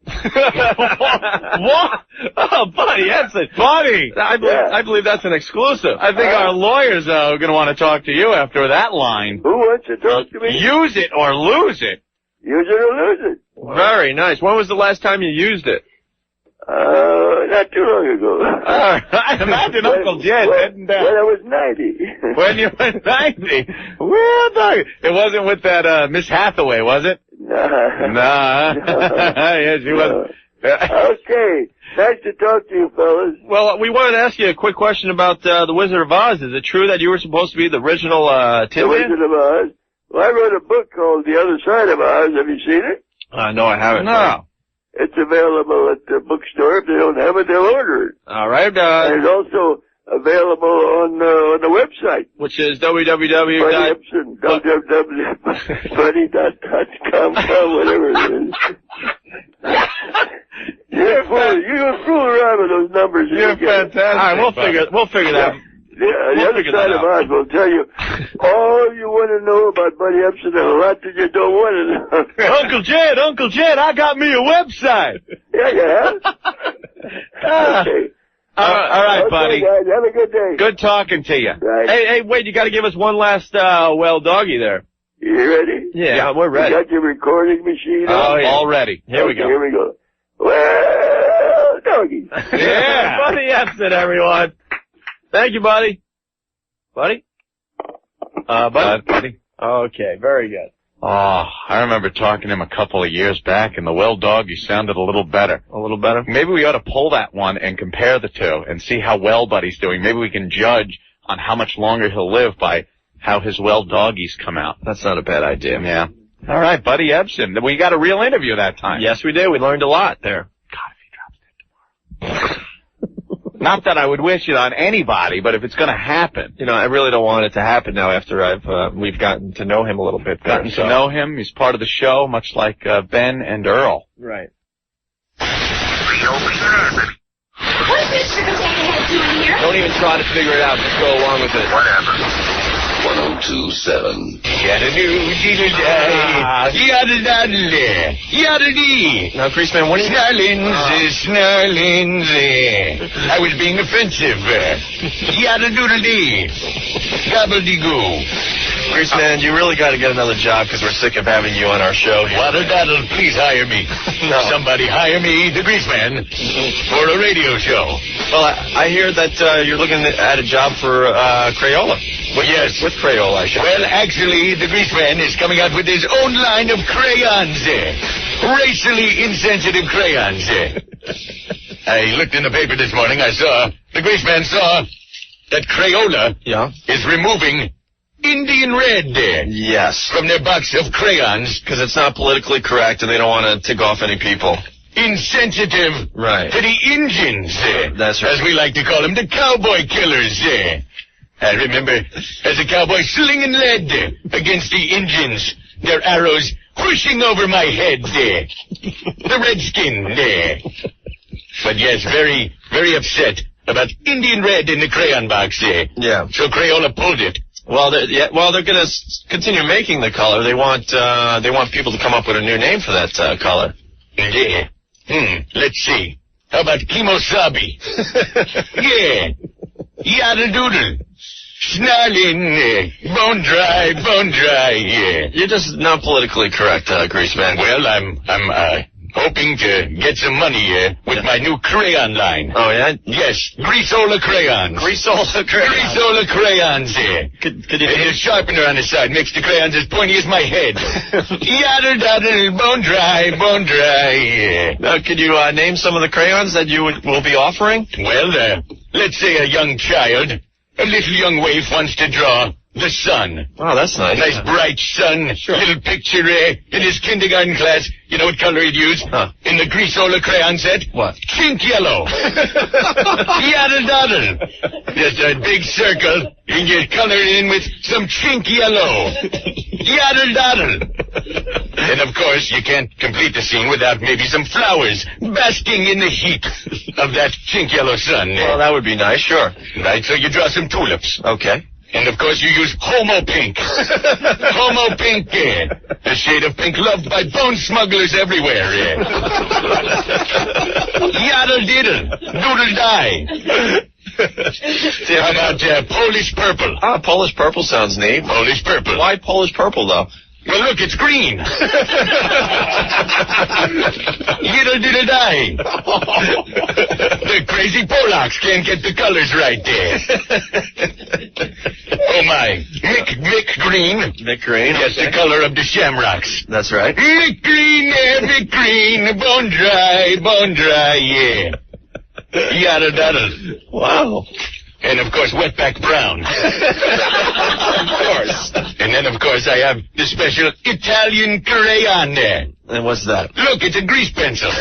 What? Oh, Buddy Ebsen. Buddy! I believe that's an exclusive. I think our lawyers are going to want to talk to you after that line. Who wants to talk to me? Use it or lose it. Use it or lose it. Very nice. When was the last time you used it? Not too long ago. I imagine Uncle Jed heading down. When I was 90. When you were 90? Well, dog. It wasn't with that Miss Hathaway, was it? Nah. Yes, she was. Okay. Nice to talk to you, fellas. Well, we wanted to ask you a quick question about The Wizard of Oz. Is it true that you were supposed to be the original Tin Man? The Wizard of Oz? Well, I wrote a book called The Other Side of Oz. Have you seen it? No, I haven't. No. It's available at the bookstore. If they don't have it, they'll order it. All right. And it's also available on the website. Which is www. Buddy Ebsen, www.buddy.com, whatever it is. You fool around with those numbers. You're fantastic. All right, we'll figure that. Yeah, the other side of Oz will tell you all you want to know about Buddy Ebsen and a lot that you don't want to know. Uncle Jed, I got me a website. Yeah, you have? Okay. All right, buddy. Guys, have a good day. Good talking to you. Right. Hey, wait, you got to give us one last well doggy there. You ready? Yeah, we're ready. You got your recording machine on? Yeah. All ready. Here we go. Here we go. Well, doggy. Yeah. Buddy Ebsen, everyone. Thank you, buddy. Buddy? Buddy. Okay, very good. Oh, I remember talking to him a couple of years back, and the well doggy sounded a little better. A little better? Maybe we ought to pull that one and compare the two and see how well Buddy's doing. Maybe we can judge on how much longer he'll live by how his well doggies come out. That's not a bad idea. Yeah. All right, Buddy Ebsen. We got a real interview that time. Yes, we did. We learned a lot there. God, if he drops dead tomorrow. Not that I would wish it on anybody, but if it's going to happen. You know, I really don't want it to happen now after we've gotten to know him a little bit better. Gotten to know him. He's part of the show, much like Ben and Earl. Right. What is Mr. Potato Head doing here? Don't even try to figure it out. Just go along with it. Whatever. 1027. Now, Greaseman, what are you... Snarlins. I was being offensive. Yada-doodle-dee. Gobble-de-goo. Greaseman, you really got to get another job because we're sick of having you on our show here. Waddle-daddle, please hire me. No. Somebody hire me, the Greaseman, for a radio show. Well, I hear that you're looking at a job for Crayola. Yes. With Crayola, I should Well, actually, the Greaseman is coming out with his own line of crayons. Racially insensitive crayons. I looked in the paper this morning. The Greaseman saw that Crayola is removing Indian red Yes. from their box of crayons. Because it's not politically correct and they don't want to tick off any people. Insensitive Right. to the Indians. That's right. As we like to call them, the cowboy killers. I remember as a cowboy slinging lead against the Indians, their arrows whooshing over my head. The redskin. But yes, very, very upset about Indian red in the crayon box. Yeah. So Crayola pulled it. Well, they're going to continue making the color. They want people to come up with a new name for that color. Yeah. Let's see. How about Kimosabi? Yeah. Yada-doodle. Snarling. Bone dry. Yeah. You're just not politically correct, Greaseman. Well, I'm hoping to get some money with my new crayon line. Oh, yeah? Yes, Greaseola crayons. Greaseola crayons. Greaseola crayons. Could you And a sharpener on the side makes the crayons as pointy as my head. Yaddle-daddle, bone dry. Yeah. Now, could you name some of the crayons that you will be offering? Well, let's say a young child, a little young waif wants to draw the sun. Oh, that's nice. Nice bright sun. Sure. Little picture in his kindergarten class. You know what color he'd use? In the Greaseola crayon set? What? Chink yellow. Yaddle-daddle. Just a big circle. You can get colored in with some chink yellow. Yaddle-daddle. And of course, you can't complete the scene without maybe some flowers basking in the heat of that chink yellow sun. Well, that would be nice, sure. Right, so you draw some tulips. Okay. And, of course, you use Homo Pink. Homo Pink, a shade of pink loved by bone smugglers everywhere. Yaddle-diddle, doodle-die. How about Polish Purple? Ah, Polish Purple sounds neat. Polish Purple. Why Polish Purple, though? Well, look, it's green. Yiddle-diddle-die. The crazy Polacks can't get the colors right there. Oh, my. Mick Green. Mick Green. Yes, okay. the color of the shamrocks. That's right. Mick Green, bone dry, yeah. Yaddle-daddle. Wow. And, of course, wetback brown. Of course. And then, of course, I have the special Italian crayon there. And what's that? Look, it's a grease pencil.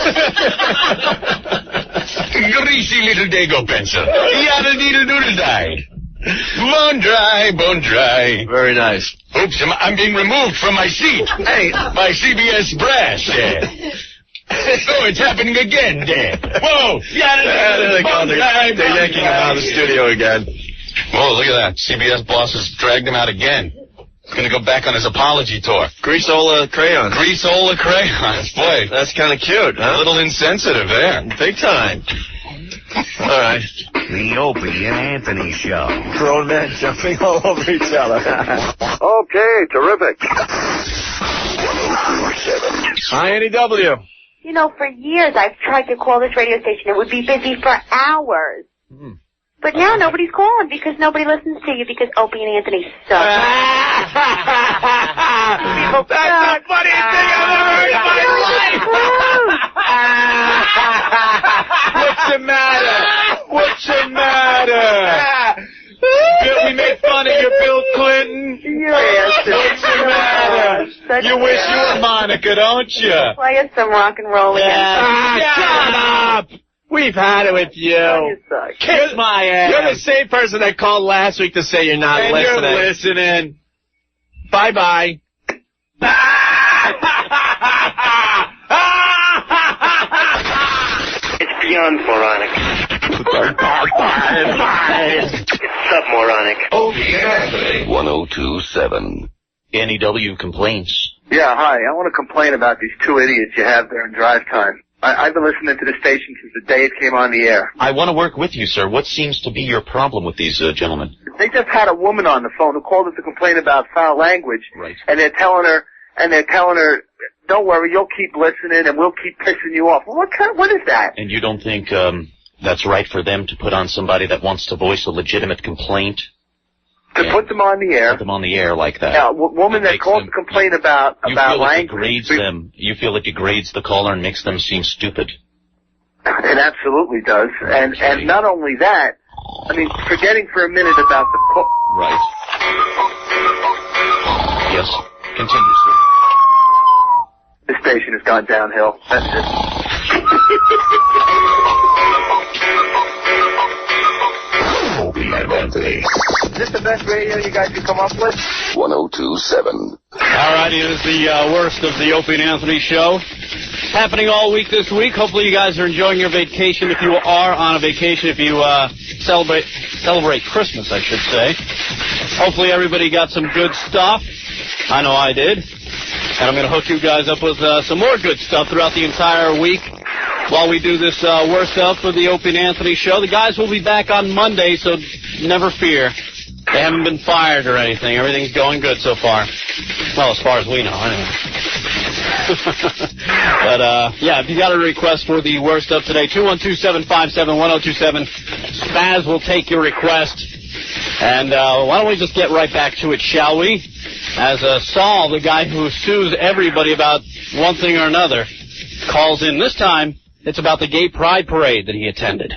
Greasy little Dago pencil. Yaddle-deedle-doodle-die. Bone dry. Very nice. Oops, I'm being removed from my seat. Hey. My CBS brass there. Oh, it's happening again there. Whoa! They're yanking him out of the studio again. Whoa, look at that. CBS boss has dragged him out again. He's going to go back on his apology tour. Greaseola crayons. Greaseola crayons. Boy, that's kind of cute, huh? A little insensitive there. Big time. All right. The Opie and Anthony Show. Grown men jumping all over each other. Okay, terrific. 1027. Hi, NEW. You know, for years I've tried to call this radio station. It would be busy for hours. But now nobody's calling because nobody listens to you because Opie and Anthony suck. People That's the funniest thing I've ever heard in my life! What's the matter? We make fun of you, Bill Clinton. Yes. What's the matter? You wish you were Monica, don't you? Play us some rock and roll again. Shut up! We've had it with you. Oh, you suck. Kiss my ass. You're the same person that called last week to say you're not listening. You're listening. Bye-bye. It's beyond moronic. It's submoronic. Opie and Anthony. 102.7. Annie W. complains. Yeah, hi. I want to complain about these two idiots you have there in drive time. I've been listening to the station since the day it came on the air. I want to work with you, sir. What seems to be your problem with these gentlemen? They just had a woman on the phone who called us to complain about foul language. Right. And they're telling her, don't worry, you'll keep listening and we'll keep pissing you off. Well, what is that? And you don't think that's right for them to put on somebody that wants to voice a legitimate complaint? To put them on the air. Put them on the air like that. Yeah, a woman that calls to complain about You language. feel it degrades the caller and makes them seem stupid. It absolutely does. And not only that, I mean, forgetting for a minute about the... Right. Yes. Continue, sir. The station has gone downhill. That's it. Opie and Anthony. Is this the best radio you guys could come up with? 102.7. All right, it is the worst of the Opie and Anthony show. Happening all week this week. Hopefully you guys are enjoying your vacation. If you are on a vacation, if you celebrate Christmas, I should say. Hopefully everybody got some good stuff. I know I did. And I'm going to hook you guys up with some more good stuff throughout the entire week while we do this worst of for the Opie and Anthony show. The guys will be back on Monday, so never fear. They haven't been fired or anything. Everything's going good so far. Well, as far as we know, anyway. But, yeah, if you got a request for the worst of today, 212-757-1027, Spaz will take your request. And why don't we just get right back to it, shall we? As Saul, the guy who sues everybody about one thing or another, calls in. This time, it's about the gay pride parade that he attended.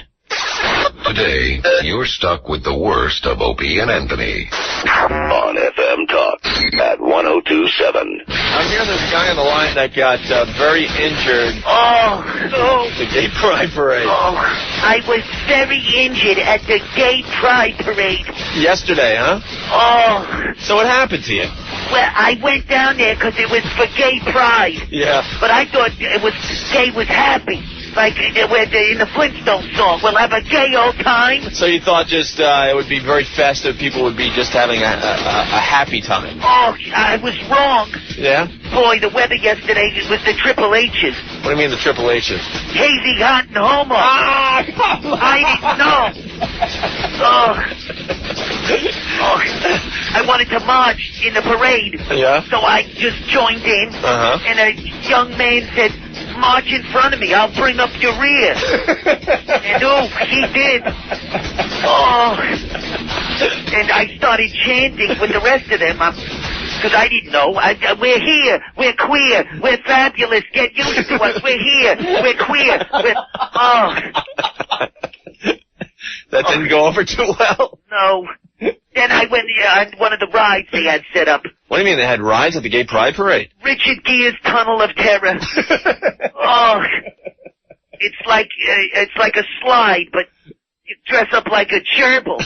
Today, you're stuck with the worst of Opie and Anthony. On FM Talk at 102.7. I hear this guy on the line that got very injured. Oh, no. The gay pride parade. Oh, I was very injured at the gay pride parade. Yesterday, huh? Oh. So what happened to you? Well, I went down there because it was for gay pride. Yeah. But I thought it was gay was happy. Like in the Flintstones song, we'll have a gay old time. So you thought just it would be very festive, people would be just having a happy time. Oh, I was wrong. Yeah? Boy, the weather yesterday was the Triple H's. What do you mean the Triple H's? Hazy, hot, and homo. Ah! I didn't know. Oh, I wanted to march in the parade. Yeah? So I just joined in. Uh-huh. And a young man said, march in front of me, I'll bring up your rear. And he did. Oh. And I started chanting with the rest of them. Because I didn't know. We're here. We're queer. We're fabulous. Get used to us. We're here. We're queer. That didn't go over too well. No. Then I went on one of the rides they had set up. What do you mean they had rides at the gay pride parade? Richard Gere's Tunnel of Terror. Oh. It's like a slide, but you dress up like a gerbil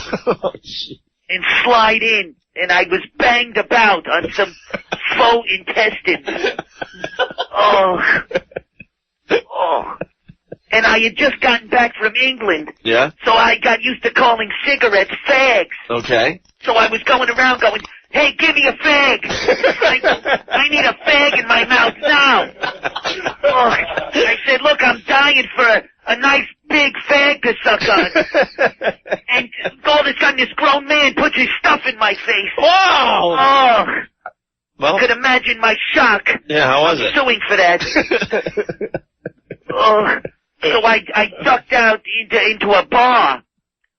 and slide in. And I was banged about on some faux intestines. Oh. And I had just gotten back from England. Yeah? So I got used to calling cigarettes fags. Okay. So I was going around going, hey, give me a fag. I need a fag in my mouth now. Oh. I said, look, I'm dying for a nice big fag to suck on. And all of a sudden this grown man puts his stuff in my face. Wow! Oh. Well, you could imagine my shock. Yeah, how was it? Suing for that. Oh. So I ducked out into a bar.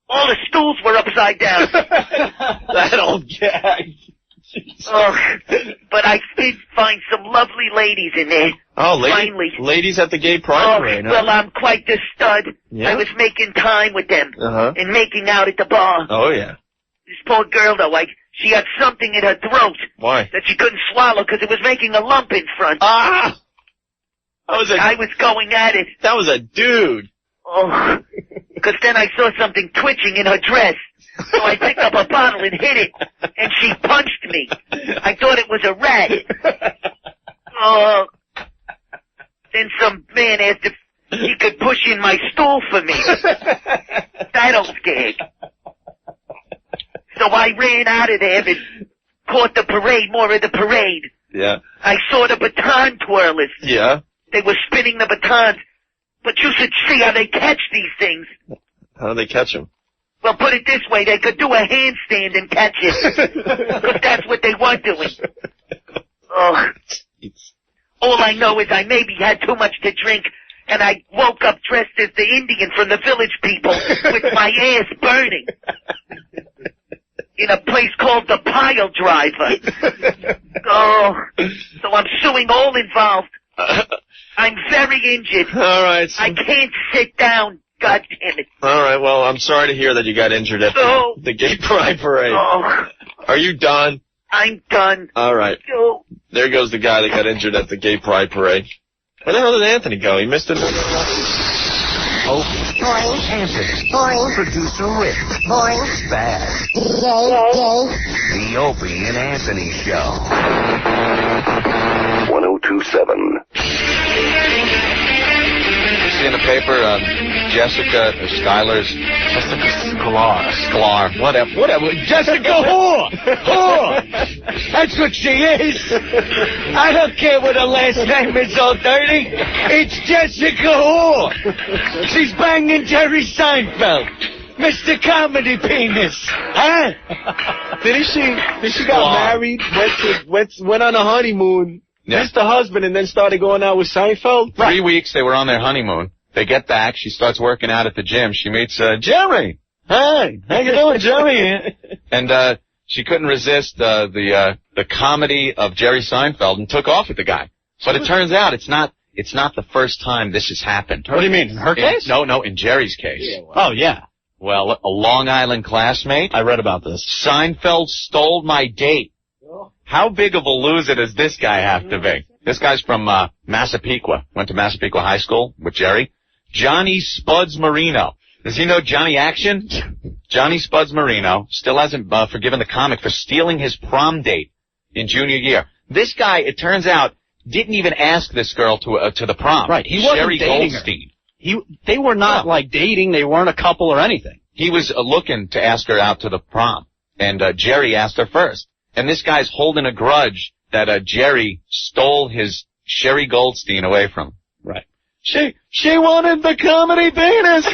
All the stools were upside down. That old gag. Oh, but I did find some lovely ladies in there. Oh, finally. Ladies at the gay pride parade, huh? Well, I'm quite the stud. Yeah? I was making time with them and making out at the bar. Oh, yeah. This poor girl, though, she had something in her throat. Why? That she couldn't swallow because it was making a lump in front. Ah! I was going at it. That was a dude. Oh, because then I saw something twitching in her dress. So I picked up a bottle and hit it, and she punched me. I thought it was a rat. Oh. Then some man asked if he could push pushing my stool for me. That old gag. So I ran out of there and caught the parade, more of the parade. Yeah. I saw the baton twirlers. Yeah. They were spinning the batons. But you should see how they catch these things. How do they catch them? Well, put it this way, they could do a handstand and catch it. Because that's what they were doing. Oh. All I know is I maybe had too much to drink, and I woke up dressed as the Indian from the Village People with my ass burning. In a place called the Pile Driver. Oh. So I'm suing all involved. I'm very injured. All right. I can't sit down. God damn it. All right, well, I'm sorry to hear that you got injured at the Gay Pride Parade. Oh. Are you done? I'm done. All right. Oh. There goes the guy that got injured at the Gay Pride Parade. Where the hell did Anthony go? He missed it. Opie, Anthony, producer Rick, Spaz, the Opie and Anthony Show. 1027. See in the paper, Jessica Sklar, whatever. Jessica whore! That's what she is! I don't care what her last name is, old dirty. It's Jessica whore! She's banging Jerry Seinfeld. Mr. Comedy Penis. Huh? Did she got married, went on a honeymoon, missed the husband, and then started going out with Seinfeld? 3 weeks, they were on their honeymoon. They get back, she starts working out at the gym. She meets, Jerry. Hi, how you doing, Jerry? And, she couldn't resist, the comedy of Jerry Seinfeld and took off with the guy. But it turns out it's not the first time this has happened. What do you mean, in her case? No, in Jerry's case. Yeah, well. Oh, yeah. Well, a Long Island classmate. I read about this. Seinfeld stole my date. How big of a loser does this guy have to be? This guy's from, Massapequa. Went to Massapequa High School with Jerry. Johnny Spuds Marino. Does he know Johnny Action? Johnny Spuds Marino still hasn't forgiven the comic for stealing his prom date in junior year. This guy, it turns out, didn't even ask this girl to the prom. Right, he wasn't Sherry dating Goldstein. her. They were not like dating. They weren't a couple or anything. He was looking to ask her out to the prom, and Jerry asked her first. And this guy's holding a grudge that Jerry stole his Sherry Goldstein away from him. Right. She wanted the comedy penis.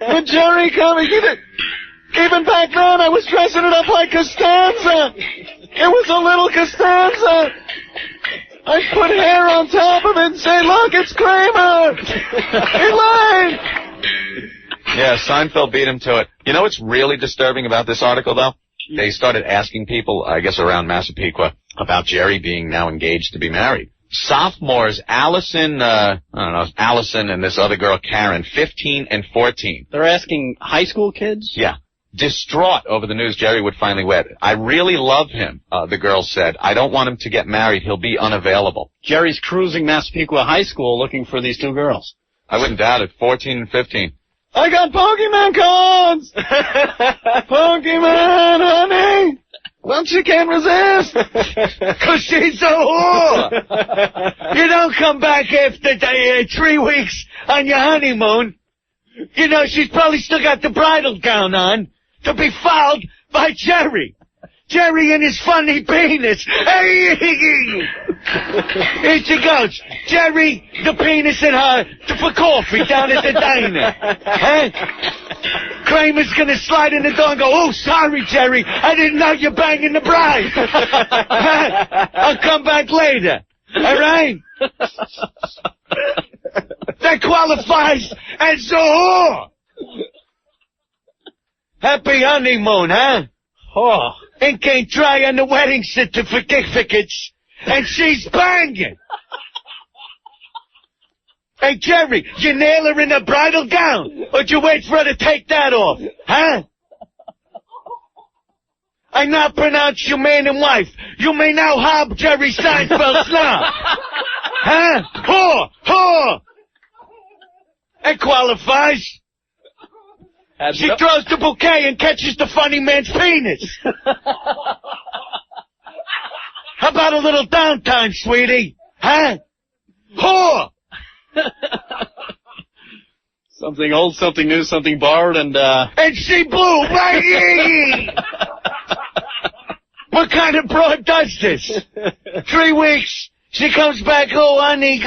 When Jerry even back then I was dressing it up like Costanza. It was a little Costanza. I put hair on top of it and say, look, it's Kramer. He lied. Yeah, Seinfeld beat him to it. You know what's really disturbing about this article, though? They started asking people, I guess around Massapequa, about Jerry being now engaged to be married. Sophomores, Allison and this other girl, Karen, 15 and 14. They're asking high school kids? Yeah. Distraught over the news Jerry would finally wed. I really love him, the girl said. I don't want him to get married. He'll be unavailable. Jerry's cruising Massapequa High School looking for these two girls. I wouldn't doubt it. 14 and 15. I got Pokemon cards! Pokemon, honey! Well, she can't resist. 'Cause she's a whore. You don't come back after 3 weeks on your honeymoon. You know, she's probably still got the bridal gown on to be fouled by Jerry. Jerry and his funny penis. Hey, here she goes. Jerry, the penis and her for coffee down at the diner. Huh? Kramer's gonna slide in the door and go, oh, sorry, Jerry. I didn't know you're banging the bride. I'll come back later. All right? That qualifies as a whore. Happy honeymoon, huh? Oh. Ink ain't dry on the wedding certificates, and she's banging. Hey, Jerry, you nail her in a bridal gown, or you wait for her to take that off, huh? I now pronounce you man and wife. You may now hob Jerry Seinfeld's knob. Huh? Whore! That qualifies. She throws the bouquet and catches the funny man's penis. How about a little downtime, sweetie? Huh? Whore! Something old, something new, something borrowed, and she blew my ear. What kind of broad does this? 3 weeks. She comes back, oh, honey,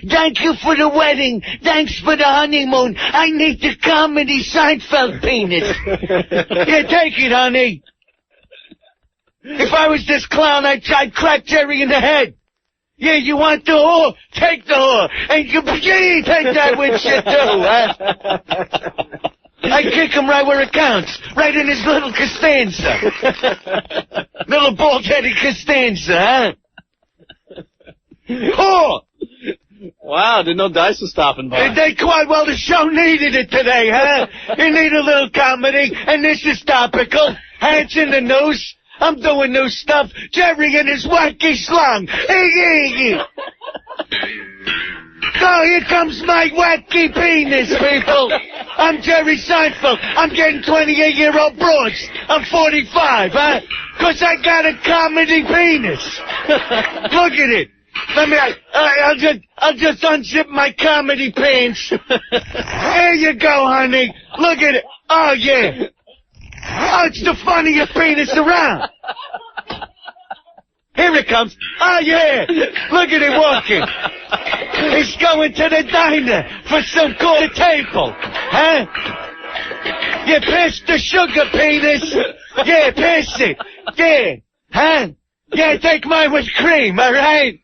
thank you for the wedding. Thanks for the honeymoon. I need the comedy Seinfeld penis. Yeah, take it, honey. If I was this clown, I'd crack Jerry in the head. Yeah, you want the whore? Take the whore. And you take that with shit, too, huh? I kick him right where it counts. Right in his little Costanza. Little bald-headed Costanza, huh? Oh! Wow, didn't know Dice was stopping by. They quite well, the show needed it today, huh? You need a little comedy, and this is topical. Hands in the news. I'm doing new stuff. Jerry and his wacky slung. Oh, here comes my wacky penis, people. I'm Jerry Seinfeld. I'm getting 28-year-old broads. I'm 45, huh? 'Cause I got a comedy penis. Look at it. Let me, I'll just unzip my comedy pants. There you go, honey. Look at it. Oh, yeah. Oh, it's the funniest penis around. Here it comes. Oh, yeah. Look at it walking. He's going to the diner for some quarter table. Huh? You pass the sugar, penis. Yeah, pass it. Yeah. Huh? Yeah, take mine with cream, all right?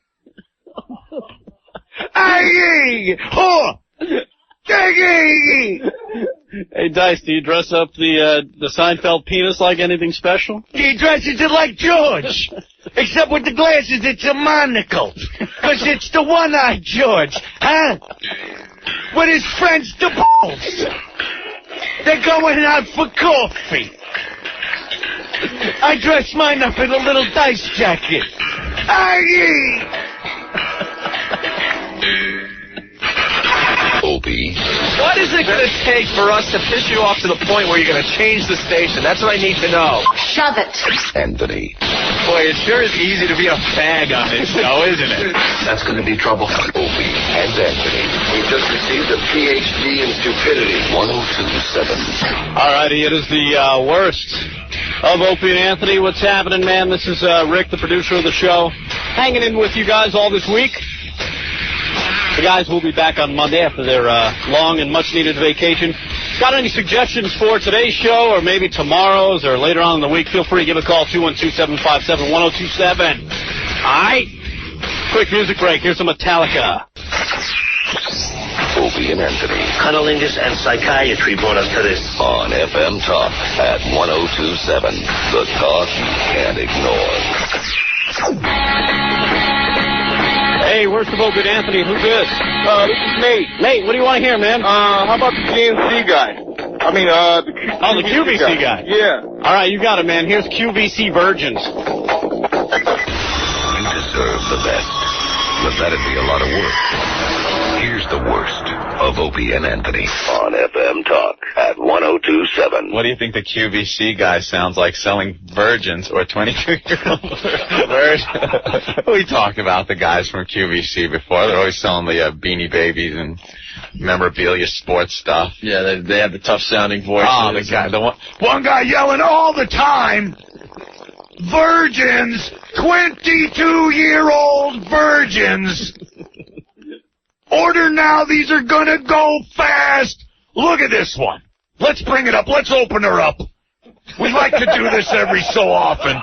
Aye! Whore! Hey, Dice, do you dress up the Seinfeld penis like anything special? He dresses it like George. Except with the glasses, it's a monocle. 'Cause it's the one-eyed George, huh? With his friends, the Bulls. They're going out for coffee. I dress mine up in a little Dice jacket. Aye! Opie. What is it going to take for us to piss you off to the point where you're going to change the station? That's what I need to know. Shove it. Anthony. Boy, it sure is easy to be a fag on this show, isn't it? That's going to be trouble. Opie and Anthony. We've just received a PhD in stupidity. 1027. All righty, it is the worst of Opie and Anthony. What's happening, man? This is Rick, the producer of the show, hanging in with you guys all this week. The guys will be back on Monday after their long and much-needed vacation. Got any suggestions for today's show or maybe tomorrow's or later on in the week, feel free to give a call, 212-757-1027. All right? Quick music break. Here's some Metallica. Opie and Anthony. Cunnilingus and psychiatry brought us to this. On FM Talk at 1027. The talk you can't ignore. Hey, where's the Opie and Anthony? Who's this? This is Nate. Nate, what do you want to hear, man? How about the GNC guy? I mean, the QVC guy. Yeah. All right, you got it, man. Here's QVC Virgins. You deserve the best, but that'd be a lot of work. Here's the worst of Opie and Anthony on FM Talk at 1027. What do you think the QVC guy sounds like selling virgins or 22-year-old virgins? We talked about the guys from QVC before. They're always selling the Beanie Babies and memorabilia sports stuff. Yeah, they have the tough-sounding voices. Oh, the one guy yelling all the time, virgins, 22-year-old virgins. Order now, these are gonna go fast. Look at this one. Let's bring it up. Let's open her up. We like to do this every so often.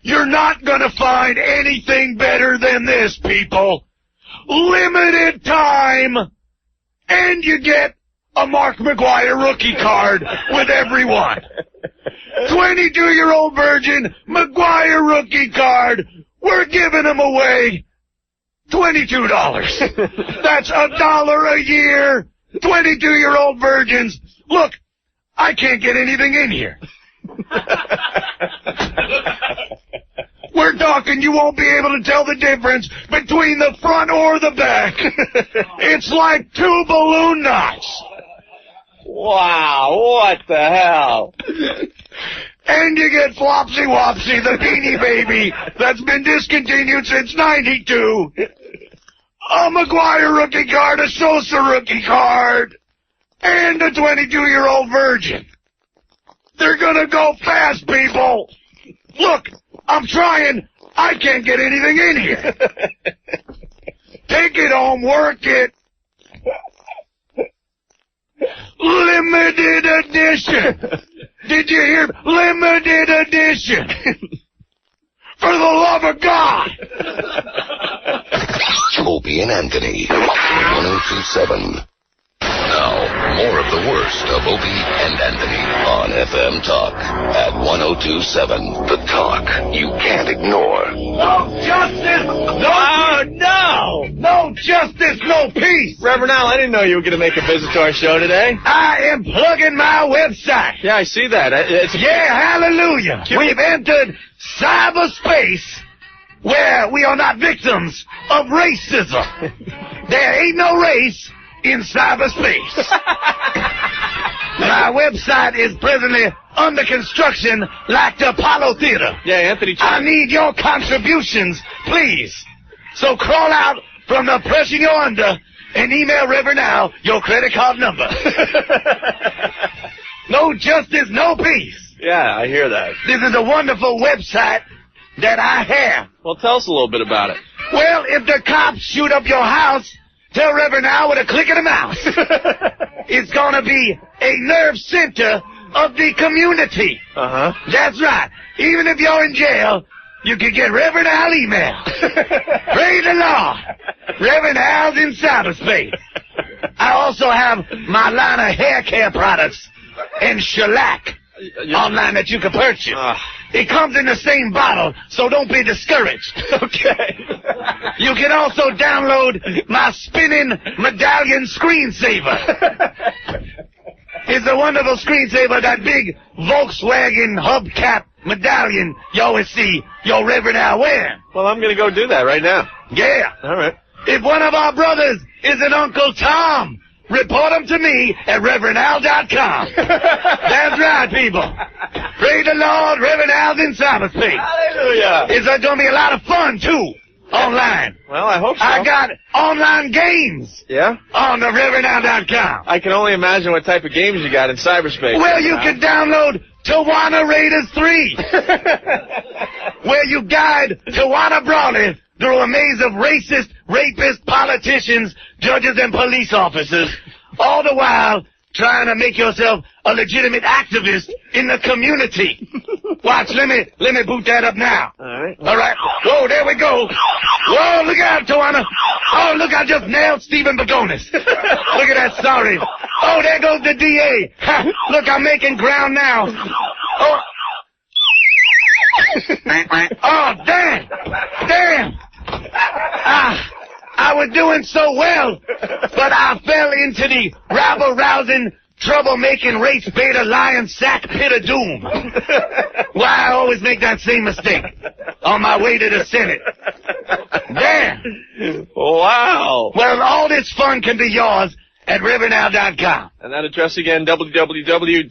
You're not gonna find anything better than this, people. Limited time. And you get a Mark McGuire rookie card with every one. 22-year-old virgin, McGuire rookie card. We're giving them away. $22. That's $1 a year. 22-year-old virgins. Look, I can't get anything in here. We're talking you won't be able to tell the difference between the front or the back. It's like 2 balloon knots. Wow, what the hell? And you get Flopsy Wopsy, the Beanie Baby, that's been discontinued since '92. a McGuire rookie card, a Sosa rookie card, and a 22-year-old virgin. They're gonna go fast, people. Look, I'm trying. I can't get anything in here. Take it home, work it. Limited edition. Did you hear? Limited edition. For the love of God. Opie and Anthony, 1027. Now, more of the worst of Opie and Anthony on FM Talk at 1027. The talk you can't ignore. No justice, no justice, no peace. Reverend Al, I didn't know you were going to make a visit to our show today. I am plugging my website. Yeah, I see that. Hallelujah. We've entered cyberspace where we are not victims of racism. There ain't no race in cyberspace. My website is presently under construction like the Apollo Theater. Yeah, Anthony. I need your contributions, please. So crawl out from the pressing you're under and email Reverend Al your credit card number. No justice, no peace. Yeah, I hear that. This is a wonderful website that I have. Well, tell us a little bit about it. Well, if the cops shoot up your house, tell Reverend Al with a click of the mouse. It's going to be a nerve center of the community. Uh-huh. That's right. Even if you're in jail, you can get Reverend Al email. Praise the Lord. Reverend Al's in cyberspace. I also have my line of hair care products and shellac online that you can purchase. It comes in the same bottle, so don't be discouraged. Okay. You can also download my spinning medallion screensaver. It's a wonderful screensaver, that big Volkswagen hubcap medallion you always see your Reverend Al wearing. Well, I'm going to go do that right now. Yeah. All right. If one of our brothers is an Uncle Tom, report him to me at ReverendAl.com. That's right, people. Praise the Lord, Reverend Al's in cyberspace. Hallelujah. It's going to be a lot of fun, too, online. Well, I hope so. I got online games. Yeah? On the ReverendAl.com. I can only imagine what type of games you got in cyberspace. Well, you can download Tawana Raiders 3, where you guide Tawana Brawley through a maze of racist, rapist politicians, judges, and police officers, all the while trying to make yourself a legitimate activist in the community. Watch, let me boot that up now. All right. Whoa, there we go. Whoa, look out, Tawana. Oh, look, I just nailed Stephen Bagonis. Look at that, sorry. Oh, there goes the DA. Ha, look, I'm making ground now. Oh. Oh, damn. I was doing so well, but I fell into the rabble-rousing, trouble-making, race-beta, lion sack pit of doom. Why I always make that same mistake on my way to the Senate. Damn. Wow. Well, all this fun can be yours at ReverendAl.com. And that address again, www.FYD.com.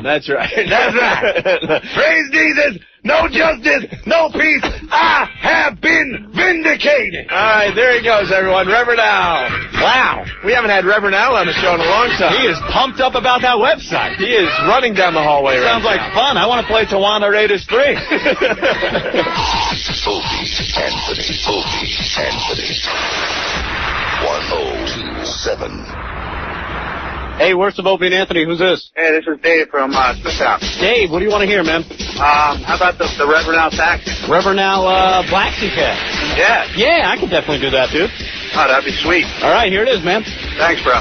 That's right. That's right. Praise Jesus. No justice, no peace. I have been vindicated. All right, there he goes, everyone. Reverend Al. Wow. We haven't had Reverend Al on the show in a long time. He is pumped up about that website. He is running down the hallway right Sounds like fun. I want to play Tawana Raiders 3. Opie Anthony. 1027. Hey, worst of Opie and Anthony, who's this? Hey, this is Dave from Smithtown. Dave, what do you want to hear, man? How about the Reverend Al taxi? Reverend Al Blacksy Cat. Yeah. Yeah, I can definitely do that, dude. Oh, that'd be sweet. All right, here it is, man. Thanks, bro.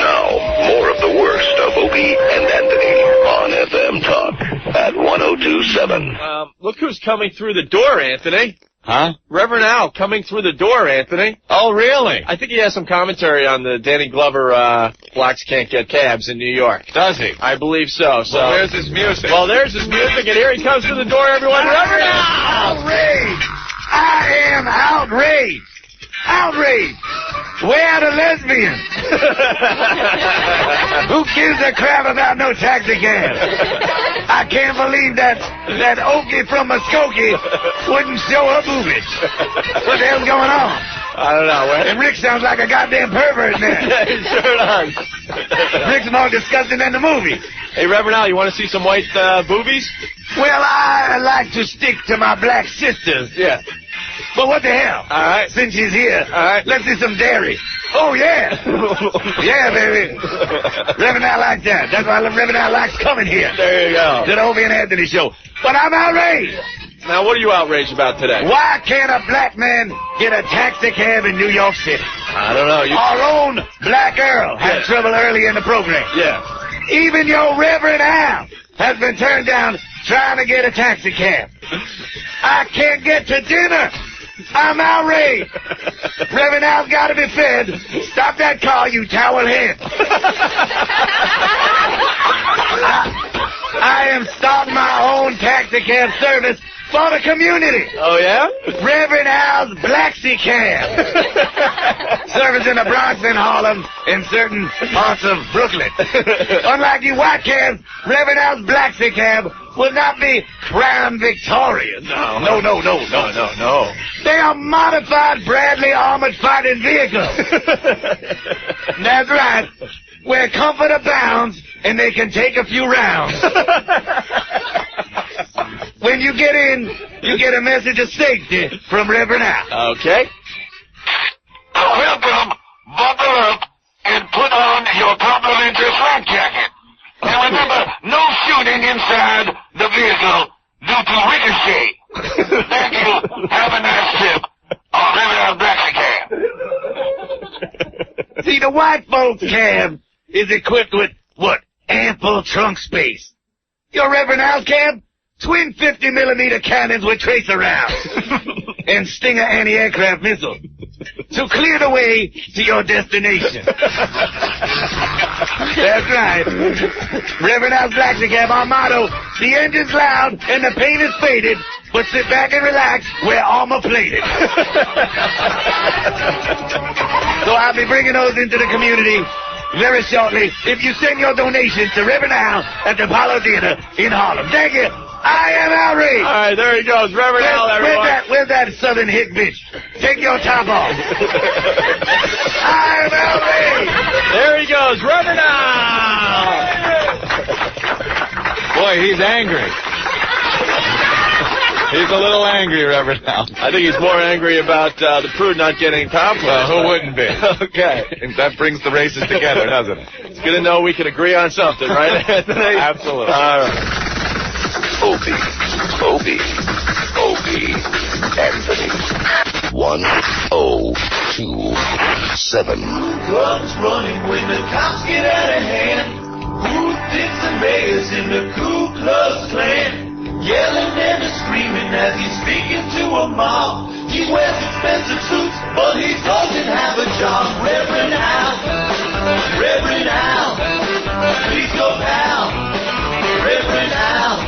Now, more of the worst of Opie and Anthony on FM Talk at 1027. Look who's coming through the door, Anthony. Huh? Reverend Al coming through the door, Anthony. Oh, really? I think he has some commentary on the Danny Glover, blacks can't get cabs in New York. Does he? I believe so. Well, there's his music. Well, there's his music, and here he comes through the door, everyone. Reverend Al! Outraged! I am outraged! Outraged! Where are the lesbians? Who gives a crap about no taxi cab? I can't believe that Opie from Muskogee wouldn't show her boobies. What the hell's going on? I don't know. And Rick sounds like a goddamn pervert now. Yeah, he sure does. Rick's more disgusting than the movie. Hey, Reverend Al, you want to see some white boobies? Well, I like to stick to my black sisters. Yeah. But what the hell? All right. Since she's here, all right, let's see some dairy. Oh, yeah. Yeah, baby. Reverend Al likes that. That's why Reverend Al likes coming here. There you go. To the Opie and Anthony show. But I'm outraged. Now, what are you outraged about today? Why can't a black man get a taxi cab in New York City? I don't know. Our own Black Earl had trouble early in the program. Yeah. Even your Reverend Al has been turned down trying to get a taxi cab. I can't get to dinner. I'm outraged. Reverend Al's got to be fed. Stop that car, you towel head. I am starting my own taxi cab service for the community. Oh, yeah? Reverend Al's Blacksy Cab. Service in the Bronx and Harlem and certain parts of Brooklyn. Unlike you white cabs, Reverend Al's Blacksy Cab will not be Crown Victorias. No. They are modified Bradley armored fighting vehicles. That's right. Where comfort abounds and they can take a few rounds. When you get in, you get a message of safety from Reverend Al. Okay. Welcome, buckle up, and put on your complimentary flak jacket. And remember, no shooting inside the vehicle due to ricochet. Thank you. Have a nice trip on Reverend Al's Blacksy Cab. See, the white folks cab is equipped with, what, ample trunk space. Your Reverend Al's cab? Twin 50mm cannons with tracer rounds and Stinger anti-aircraft missiles to clear the way to your destination. That's right. Reverend Al's Blacksy Cab, our motto, the engine's loud and the paint is faded, but sit back and relax, we're armor plated. So I'll be bringing those into the community very shortly if you send your donations to Reverend Al at the Apollo Theater in Harlem. Thank you. I am outraged. All right, there he goes. Reverend Al, everyone. Where's that southern hick bitch? Take your top off. I am outraged. There he goes. Reverend Al. Boy, he's angry. He's a little angry, Reverend Al. I think he's more angry about the prude not getting top. Who wouldn't be? Okay. And that brings the races together, doesn't it? It's good to know we can agree on something, right, Anthony? Absolutely. All right. Opie, Anthony, 1027. Guns running when the cops get out of hand. Who thinks the mayor's in the Ku Klux Klan? Yelling and screaming as he's speaking to a mob. He wears expensive suits, but he doesn't have a job. Reverend Al, please go pal. Reverend Al.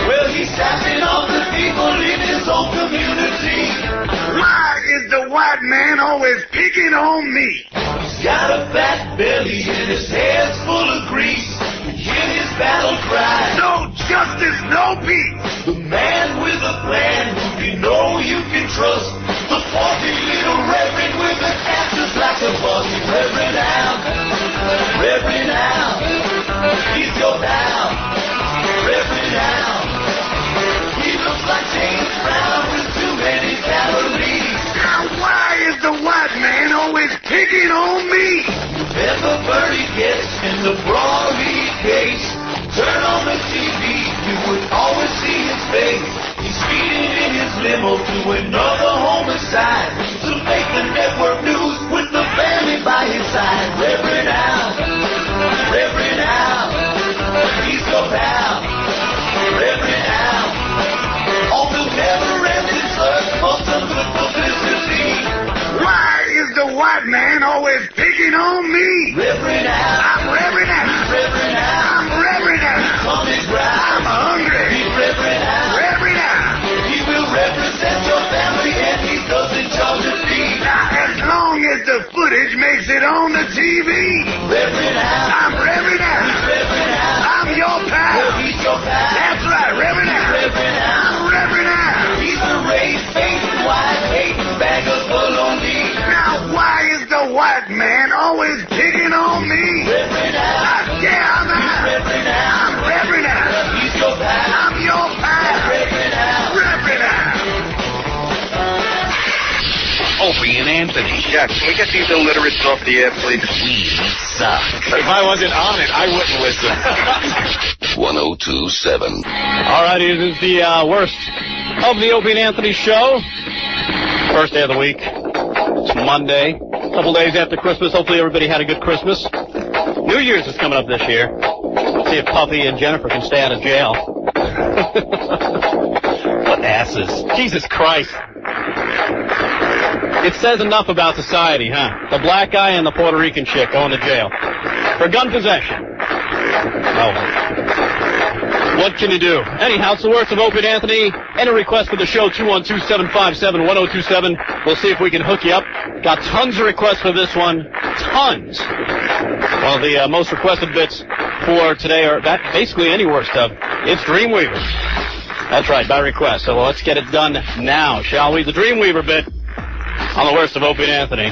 Well, he's tapping on the people in his own community. Why is the white man always picking on me? He's got a fat belly and his hair's full of grease. Hear his battle cry. No justice, no peace. The man with a plan who you know you can trust. The funky little reverend with the answers like a bus. Reverend Al, he's your pal. Reverend Al. Like James Brown with too many calories. Now why is the white man always picking on me? If a birdie gets in the Brokaw case, turn on the TV, you would always see his face. He's speeding in his limo to another homicide to make the network news with the family by his side. Reverend Al, he's your pal. Reverend Al. On the never-ending search for some good publicity. Why is the white man always picking on me? Reverend Al. I'm Reverend Al. Reverend Al. I'm Reverend Al. He's on his ground. I'm hungry. He's Reverend Al. Reverend Al. He will represent your family and he doesn't charge a fee. Now, as long as the makes it on the TV. Reverend Al. I'm Reverend Al. Reverend Al. I'm your pal. He's your pal. That's right, Reverend Al. Reverend Al. I'm Reverend Al. He's a race-faced white hate bag of baloney. Now, why is the white man always picking on me? Reverend Al. Yeah, I'm Al. Reverend Al. I'm Reverend Al. He's your pal. I'm your pal. Reverend Al. Reverend Al. Opie and Anthony. Yeah, can we get these illiterates off the air, please? We suck. If I wasn't on it, I wouldn't listen. 1027. All right, it is the worst of the Opie and Anthony show. First day of the week. It's Monday. A couple days after Christmas. Hopefully everybody had a good Christmas. New Year's is coming up this year. See if Puffy and Jennifer can stay out of jail. What asses. Jesus Christ. It says enough about society, huh? The black guy and the Puerto Rican chick going to jail for gun possession. Oh. What can you do? Anyhow, it's the worst of Opie and Anthony. Any request for the show, 212-757-1027. We'll see if we can hook you up. Got tons of requests for this one. Tons. One of the most requested bits for today are basically any worst of. It's Dreamweaver. That's right, by request. So let's get it done now, shall we? The Dreamweaver bit on the worst of Opie and Anthony.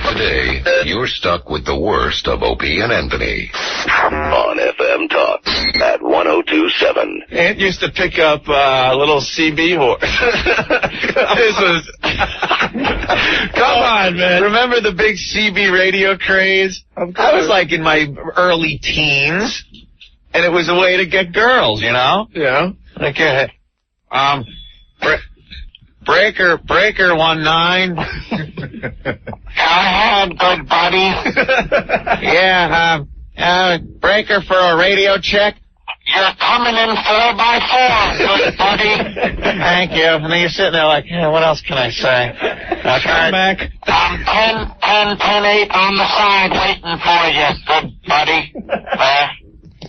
Today, you're stuck with the worst of Opie and Anthony. On FM Talk at 1027. Aunt used to pick up a little CB horse. This was... Come on, man. Remember the big CB radio craze? I was like in my early teens, and it was a way to get girls, you know? Yeah. Like, Breaker 19. Go ahead, good buddy. Yeah, Breaker for a radio check. You're coming in 4x4, good buddy. Thank you. And then you're sitting there like, yeah, what else can I say? Come back. 10-8 on the side waiting for you, good buddy.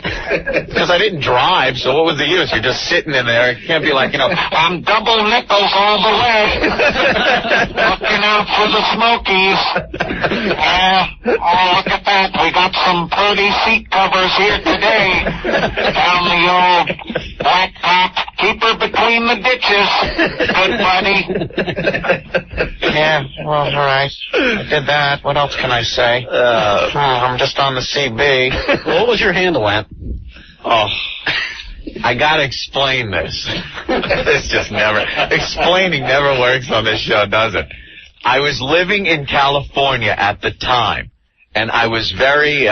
Because I didn't drive, so what was the use? You're just sitting in there. It can't be like, you know, I'm double nickels all the way. Looking out for the Smokies. Oh, look at that. We got some pretty seat covers here today. Down the old black top. Keep her between the ditches. Good buddy. Yeah, well, all right. I did that. What else can I say? I'm just on the CB. What was your handle at? Oh, I gotta explain this. This just never... Explaining never works on this show, does it? I was living in California at the time, and I was very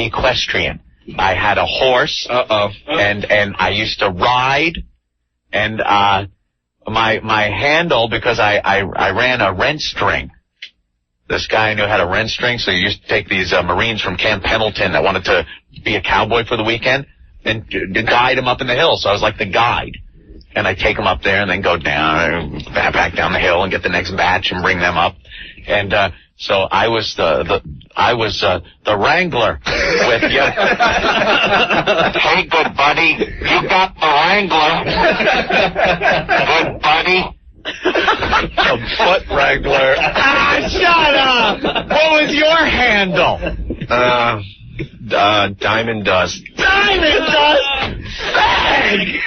equestrian. I had a horse, and I used to ride, and my handle, because I ran a rent string. This guy I knew had a rent string, so you used to take these Marines from Camp Pendleton that wanted to be a cowboy for the weekend and guide them up in the hill. So I was like the guide. And I take them up there and then go down, back down the hill and get the next batch and bring them up. And so I was the wrangler with you. Hey, good buddy, you got the wrangler. Good buddy. A butt wrangler. Shut up! What was your handle? Diamond Dust. Diamond Dust? Fag!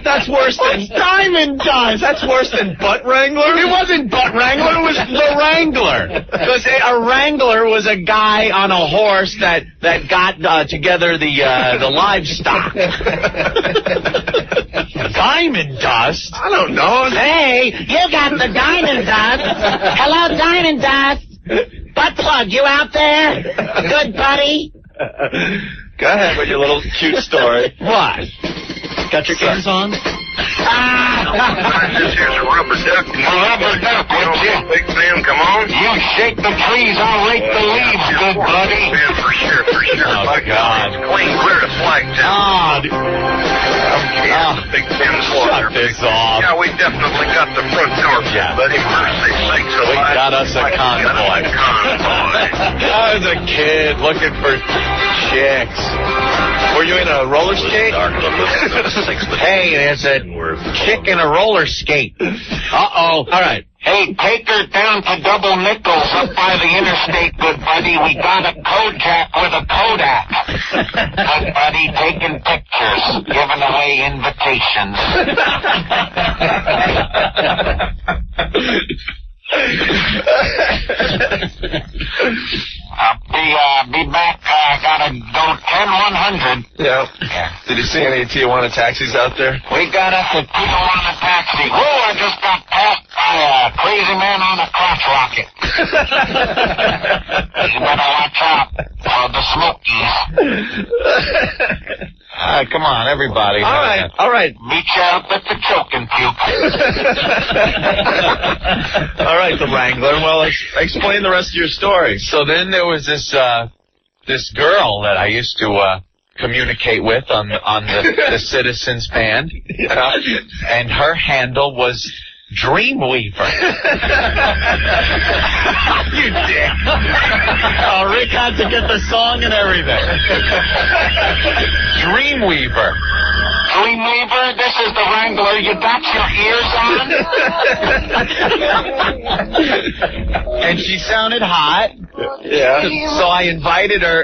That's worse than Diamond Dust. That's worse than Butt Wrangler? It wasn't Butt Wrangler, it was the Wrangler. Because a Wrangler was a guy on a horse that got together the livestock. Diamond Dust? I don't know. Hey, you got the Diamond Dust. Hello, Diamond Dust. Butt plug, you out there? Good buddy. Go ahead with your little cute story. What? Got your ears on? This here's a rubber duck. Rubber duck, would you? Big Sam, come on. You shake the trees, I'll rake the leaves, good buddy. Man, for sure. Oh, my God. Clean, clear to Flagtown. Big Sam's Shut this off. Yeah, we definitely got the front door, buddy. Mercy sakes alive. We got us a convoy. I was a kid looking for chicks. Were you in a roller skate? Hey, there's a chick in a roller skate. Uh-oh. All right. Hey, take her down to Double Nickels up by the interstate, good buddy. We got a Kojak with a Kodak. Good buddy, taking pictures, giving away invitations. I'll be back. I gotta go 10-100. Yeah. Did you see any Tijuana taxis out there? We got up to Tijuana taxi. Whoa, I just got passed by a crazy man on a crotch rocket. You better watch out for the Smokies. Come on, everybody. All right. Meet you up at the choking puke. All right, the Wrangler. Well, explain the rest of your story. So then there was this girl that I used to communicate with on the Citizens band, and her handle was Dreamweaver. You dick. Oh, Rick had to get the song and everything. Dreamweaver. Dreamweaver, this is the Wrangler. You got your ears on? And she sounded hot. Yeah. So I invited her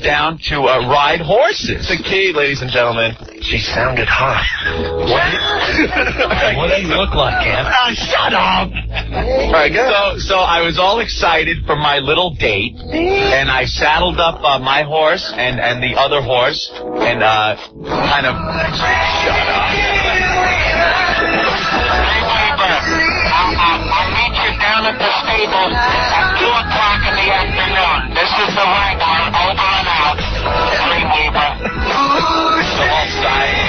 down to ride horses. The key, ladies and gentlemen. She sounded hot. What do you look like, Cam? Oh, shut up! All right, go. So I was all excited for my little date, and I saddled up my horse and the other horse, and kind of... Shut up. I'll meet you down at the stable at 2 o'clock in the afternoon. This is the Wrangler, over and out. Dreamweaver. The whole side.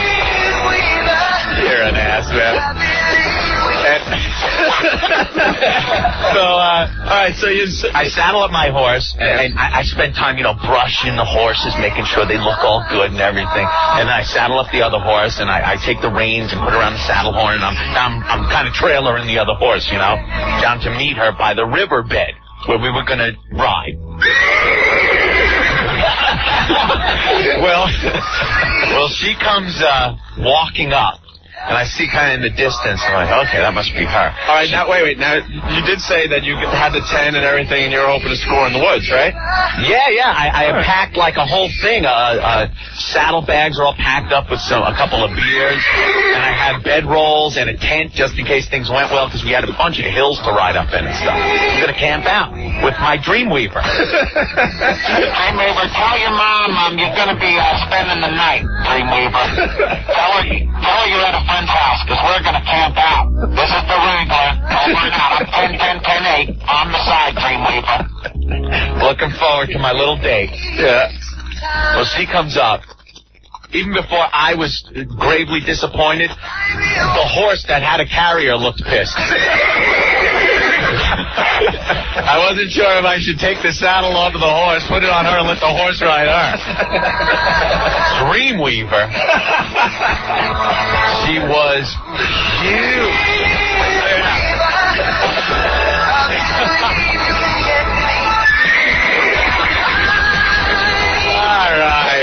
You're an ass, man. So, all right, so I saddle up my horse, and I spend time, brushing the horses, making sure they look all good and everything. And then I saddle up the other horse, and I take the reins and put around the saddle horn, and I'm kind of trailering the other horse, down to meet her by the riverbed where we were going to ride. Well, she comes walking up. And I see kind of in the distance, I'm like, okay, that must be her. All right, now, wait. Now, you did say that you had the 10 and everything, and you were hoping to score in the woods, right? Yeah. I packed like a whole thing. Saddlebags are all packed up with a couple of beers. And I had bedrolls and a tent just in case things went well, because we had a bunch of hills to ride up in and stuff. I'm going to camp out with my Dreamweaver. Dreamweaver, tell your mom you're going to be spending the night, Dreamweaver. Tell her you're at a friend's house, because we're going to camp out. This is the Wrangler, over and out. I'm 10-10-10-8 on the side, Dreamweaver. Looking forward to my little date. Yeah. Well, she comes up. Even before I was gravely disappointed, the horse that had a carrier looked pissed. I wasn't sure if I should take the saddle off of the horse, put it on her, and let the horse ride her. Dreamweaver. She was huge. All right.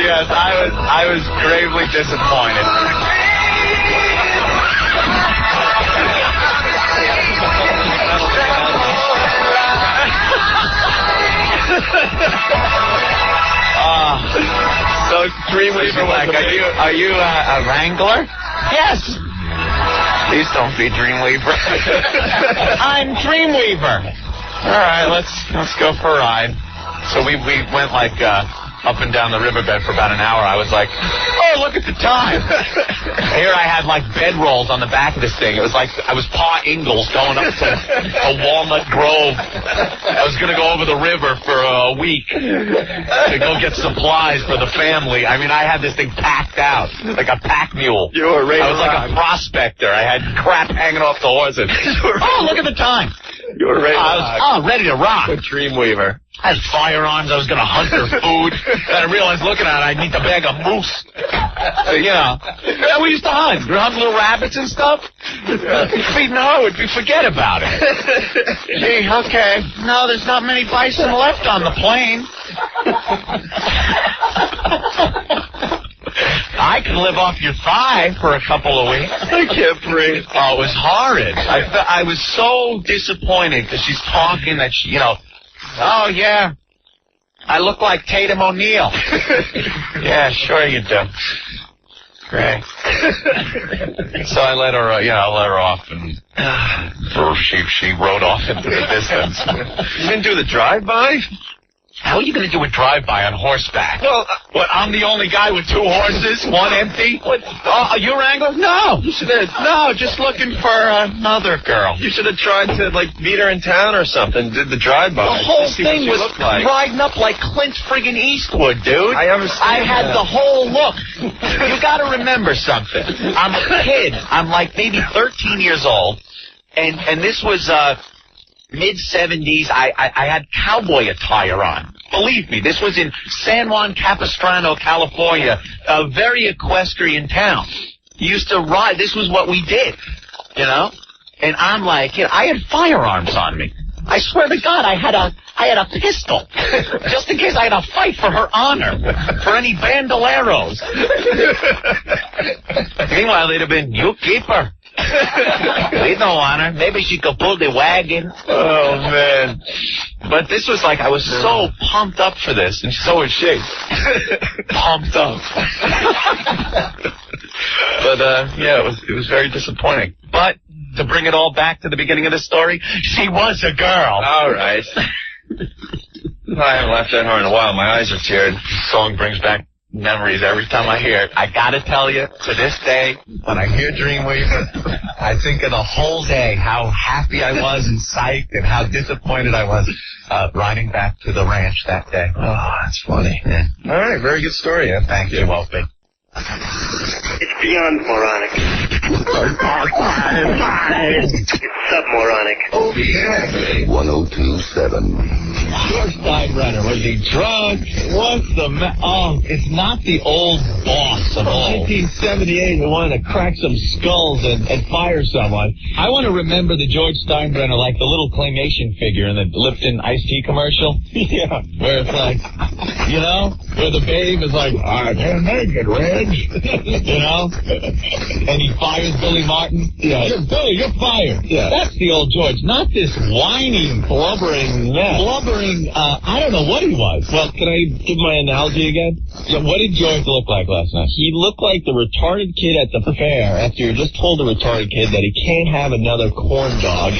Yes, I was gravely disappointed. So Dreamweaver, like, are you a Wrangler? Yes. Please don't be Dreamweaver. I'm Dreamweaver. All right, let's go for a ride. So we went like up and down the riverbed for about an hour. I was like, oh, look at the time. Here I had like bedrolls on the back of this thing. It was like I was Pa Ingalls going up to a Walnut Grove. I was going to go over the river for a week to go get supplies for the family. I mean, I had this thing packed out like a pack mule. You were ready. I was like a prospector. I had crap hanging off the horses. Oh, look at the time. You You were ready to rock. ready to rock. With Dreamweaver. I had firearms. I was going to hunt for food. Then I realized looking at it, I'd need to bag a moose. Yeah, we used to hunt. We hunt little rabbits and stuff. Feeding Howard, we forget about it. Gee, okay. No, there's not many bison left on the plane. I could live off your thigh for a couple of weeks. I can't breathe. Oh, it was horrid. I was so disappointed because she's talking that she, oh, yeah, I look like Tatum O'Neal. Yeah, sure you do. Great. So I let her, off, and she rode off into the distance. You didn't do the drive-by? How are you going to do a drive-by on horseback? Well, what, I'm the only guy with 2 horses, one empty? What? You wrangle? No. You should have. No, just looking for another girl. You should have tried to, meet her in town or something. Did the drive-by. The whole thing was riding up like Clint friggin' Eastwood, dude. I understand. I had the whole look. You got to remember something. I'm a kid. I'm like maybe 13 years old, and this was mid-70s. I had cowboy attire on. Believe me, this was in San Juan Capistrano, California, a very equestrian town. You used to ride. This was what we did, And I'm like, I had firearms on me. I swear to God, I had a pistol, just in case I had to fight for her honor, for any bandoleros. Meanwhile, they'd have been, you keep her. We don't want her. Maybe she could pull the wagon. Oh, man. But this was I was so pumped up for this, and so was she. Pumped up. But, it was very disappointing. But, to bring it all back to the beginning of the story, she was a girl. All right. I haven't laughed at her in a while. My eyes are teared. The song brings back memories every time I hear it. I gotta tell you, to this day, when I hear Dreamweaver, I think of the whole day, how happy I was and psyched and how disappointed I was riding back to the ranch that day. Oh, that's funny. Yeah. All right, very good story. Yeah. Thank you, Opie. It's beyond moronic. It's sub-moronic. 1027. George Steinbrenner, was he drunk? What's the it's not the old boss of old. 1978 who wanted to crack some skulls and fire someone. I want to remember the George Steinbrenner like the little claymation figure in the Lipton iced tea commercial. Yeah. Where it's like, where the babe is like, I can't make it, Reg. And he fires Billy Martin. Yeah. Billy, you're fired. Yeah. That's the old George, not this whining, blubbering mess. I don't know what he was. Well, can I give my analogy again? So what did George look like last night? He looked like the retarded kid at the fair after you just told the retarded kid that he can't have another corn dog.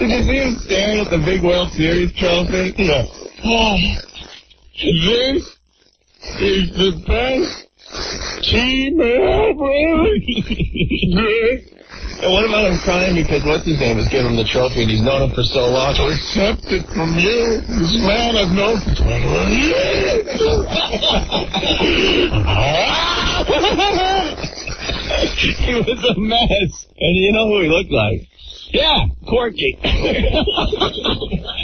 Did you see him staring at the big World Series trophy? Yeah. This is the best team ever. And what about him crying because what's his name is giving him the trophy and he's known him for so long? To accept it from you, this man I've known for 21 years. He was a mess. And you know who he looked like? Yeah, Corky.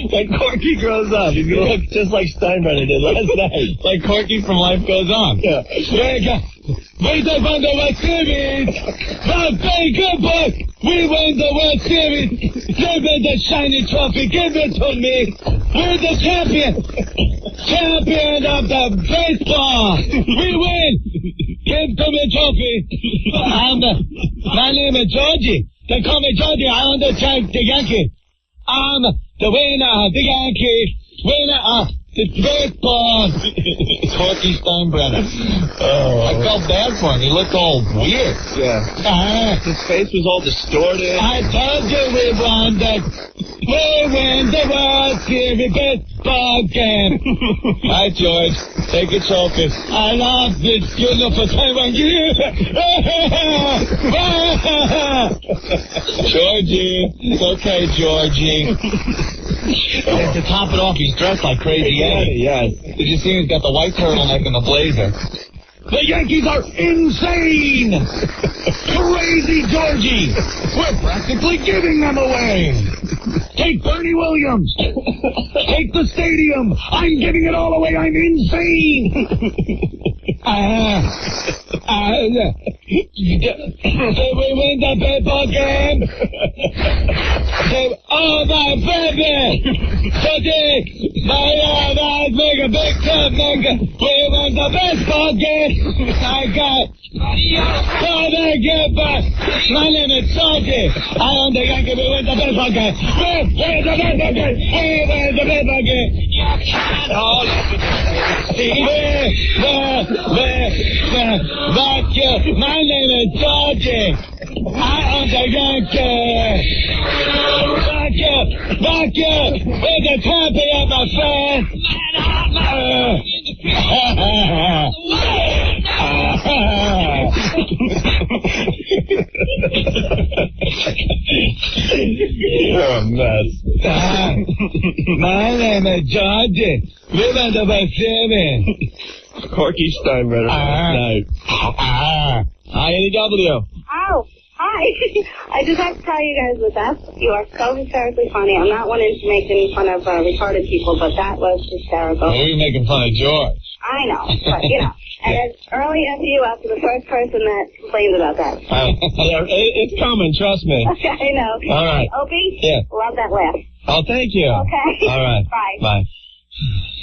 When Corky grows up, he's going to look just like Steinbrenner did last night. Like Corky from Life Goes On. Yeah. Wait up on the World Series! Very good, boys! We win the World Series! Give me the shiny trophy! Give it to me! We're the champion! Champion of the baseball! We win! Give to me trophy! My name is Georgie. They call me Georgie. I own the Yankee. I'm the winner, the Yankee. Winner of the baseball. Corky Steinbrenner. Oh, I felt bad for him. He looked all weird. Yeah. His face was all distorted. I told you we won the World Series baseball game. Hi, George. Take a trophy. I love this good for 21 years. Georgie. It's okay, Georgie. And to top it off, he's dressed like Crazy Eddie. Yes. Did you see him? He's got the white turtleneck and the blazer. The Yankees are insane! Crazy Georgie! We're practically giving them away! Take Bernie Williams! Take the stadium! I'm giving it all away! I'm insane! We win the baseball game! Oh, my baby! Make a big club, nigga! We won the baseball game! I got... My name is Georgie. I am the Yankee. We win the baseball game. We win the baseball game. We win the baseball game. My name is Georgie. I am the Yankee. Fuck you. We're the champion, my friend. You're a mess. My name is Georgie. Live on the Pacific. Corky Steinbrenner. Nice. Hi, NEW. Oh, hi. I just have to tell you guys the best. You are so hysterically funny. I'm not wanting to make any fun of retarded people, but that was hysterical. Well, we're making fun of George. I know, but you know. And it's early FU after the first person that complained about that. It's coming, trust me. Okay, I know. All right. Opie? Yeah. Love that laugh. Oh, thank you. Okay. All right. Bye. Bye.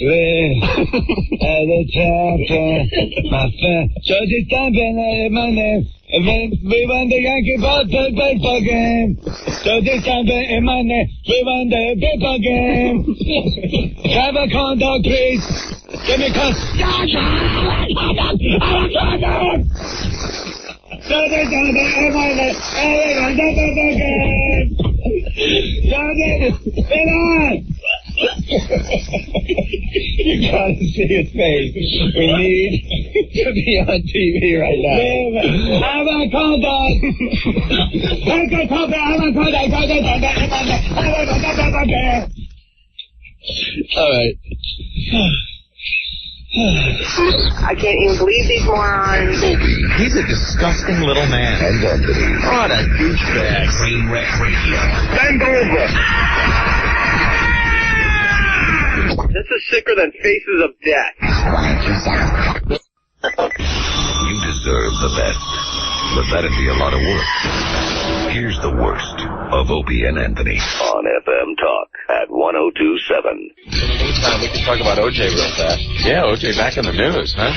The champion, my friend. Georgie Steinbrenner, my name. We won the Yankee baseball game. Georgie Steinbrenner, my name. We won the baseball game. Have a corn dog, please. Give me corn. You gotta see his face. We need to be on TV right now. Have a corn dog. All right. I can't even believe these morons. He's a disgusting little man. And Anthony. What a douchebag. Green Red Radio. Bend over. This is sicker than Faces of Death. You deserve the best, but that'd be a lot of work. Here's the worst of Opie and Anthony on FM Talk at 102.7. In the meantime, we can talk about OJ real fast. Yeah, OJ back in the news, huh?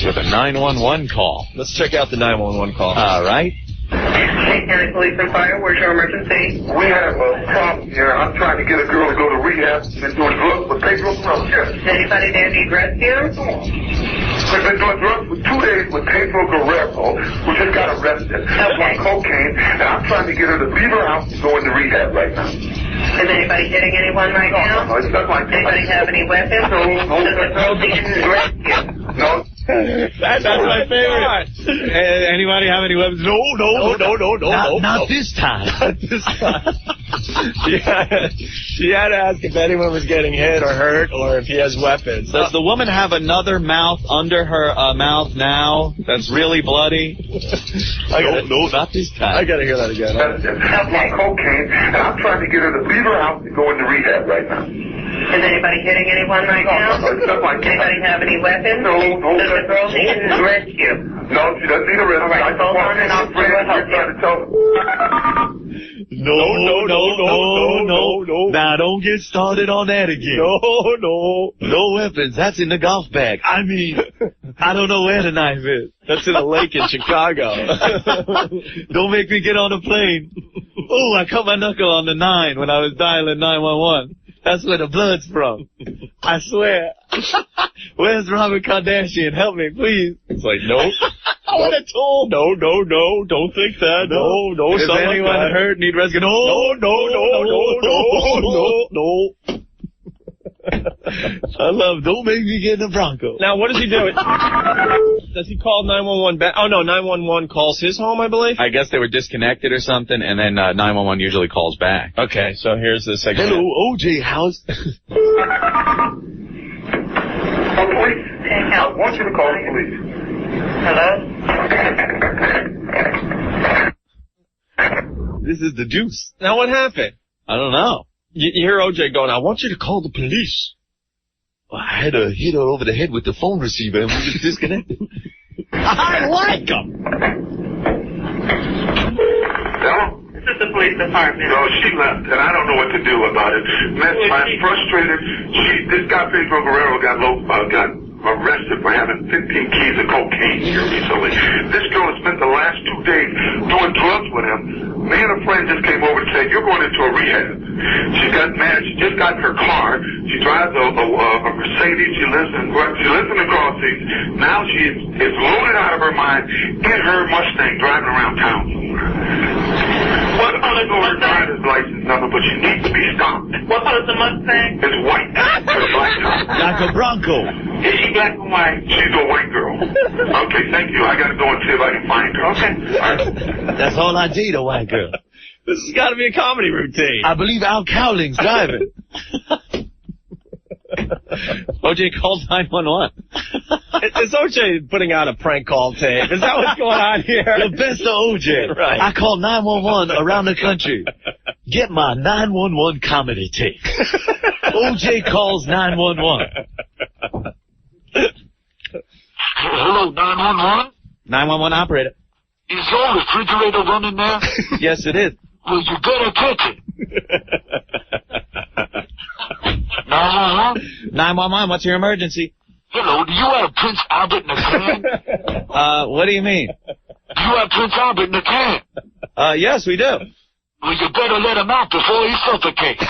with a 911 call. Let's check out the 911 call. All right. County Police and Fire, where's your emergency? We have a problem here. I'm trying to get a girl to go to rehab. She's been doing drugs with Pedro Guerrero. Anybody there need rescue? We've been doing drugs for 2 days with Pedro Guerrero, who just got arrested. Okay. On cocaine, and I'm trying to get her to leave her house and go into rehab right now. Is anybody hitting anyone right now? No, it's not like Anybody have any weapons? No. Does the girl need rescue? No. That's my favorite. Anybody have any weapons? No. Not this time. Not this time. She had to ask if anyone was getting hit or hurt or if he has weapons. Does the woman have another mouth under her mouth now that's really bloody? No, not this time. I gotta hear that again. That's my cocaine, and I'm trying to get her to leave her house and go into rehab right now. Is anybody hitting anyone right now? No, it's not like Anybody have any weapons? No. Does the girl need rescue? No, she doesn't need a rescue. All right, hold on and I'll see what help you. No. Now don't get started on that again. No weapons. That's in the golf bag. I mean, I don't know where the knife is. That's in a lake in Chicago. Don't make me get on a plane. Oh, I cut my knuckle on the 9 when I was dialing 911. That's where the blood's from. I swear. Where's Robert Kardashian? Help me, please. It's like, nope. I would have told. No. Don't think that. No. Is anyone like hurt? Need rescue? No. I love, don't make me get in the Bronco. Now, what does he do? Does he call 911 back? Oh, no, 911 calls his home, I believe? I guess they were disconnected or something, and then 911 usually calls back. Okay, so here's the segment. Hello, OJ House. Police. I want you to call the police. Hello? This is the deuce. Now what happened? I don't know. You hear OJ going, I want you to call the police. Well, I had a hit over the head with the phone receiver and we just disconnected. I like him. Hello? This is the police department. No, she left, and I don't know what to do about it. Man, I'm frustrated. This guy, Pedro Guerrero, got arrested for having 15 keys of cocaine here recently. This girl has spent the last 2 days doing drugs with him. Me and a friend just came over and said, you're going into a rehab. She got mad. She just got in her car. She drives a Mercedes. She lives in the crossings. Now she is loaded out of her mind in her Mustang driving around town. What color is her driver's license number, but she needs to be stopped. What color is the Mustang? It's white. With a black top. Like a Bronco. Is she black or white? She's a white girl. Okay, thank you. I got to go and see if I can find her. Okay. All right. That's all I need, a white girl. This has got to be a comedy routine. I believe Al Cowling's driving. OJ called 911. Is OJ putting out a prank call tape? Is that what's going on here? The best of OJ. Right. I call 911 around the country. Get my 911 comedy tape. OJ calls 911. Hello, 911? 911 operator. Is your refrigerator running there? Yes, it is. Well, you better catch it. 911? 911, what's your emergency? Hello, do you have Prince Albert in a can? What do you mean? Do you have Prince Albert in a can? Yes, we do. Well, you better let him out before he suffocates.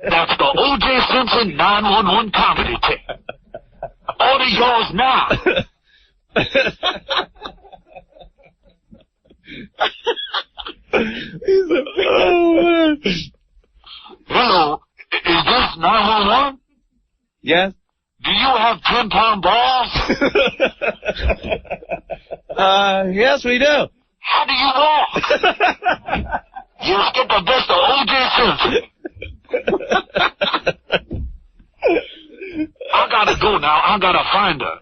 That's the O.J. Simpson 911 comedy tape. Order yours now. Hello, is this 911? Yes. Do you have 10-pound balls? Yes, we do. How do you walk? You get the best of O.J. Simpson. I gotta go now. I gotta find her.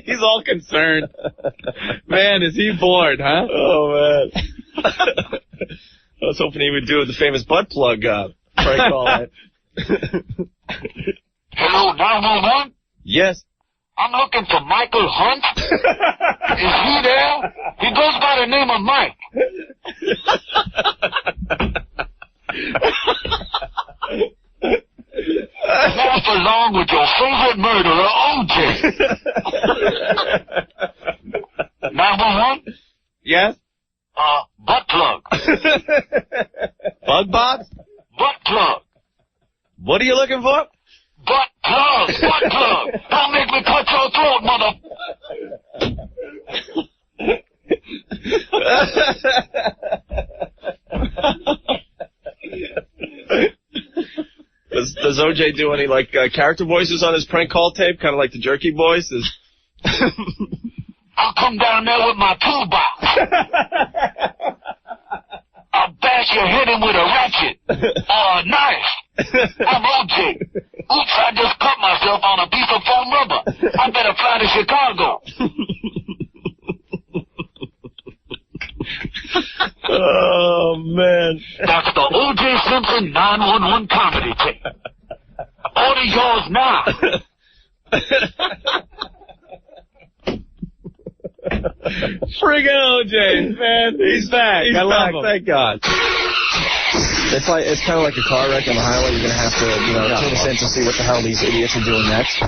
He's all concerned. Man, is he bored, huh? Oh, man. I was hoping he would do the famous butt plug prank call. Hello, 911? Yes. I'm looking for Michael Hunt. Is he there? He goes by the name of Mike. Laugh along with your favorite murderer, O.J. 911? Yes? Butt plug. Bug box? Butt plug. What are you looking for? Butt plug. Butt plug. Don't make me cut your throat, mother. Does OJ do any, like, character voices on his prank call tape? Kind of like the Jerky Boys? I'll come down there with my toolbox. I'll bash your head in with a ratchet or a knife. I'm OJ. Oops, I just cut myself on a piece of foam rubber. I better fly to Chicago. Oh, man. That's the O.J. Simpson 911 comedy tape. Order yours now. Friggin' OJ, man. He's back. I love him. Thank God. It's kind of like a car wreck on the highway. You're going to have to, tune us in to see what the hell these idiots are doing next.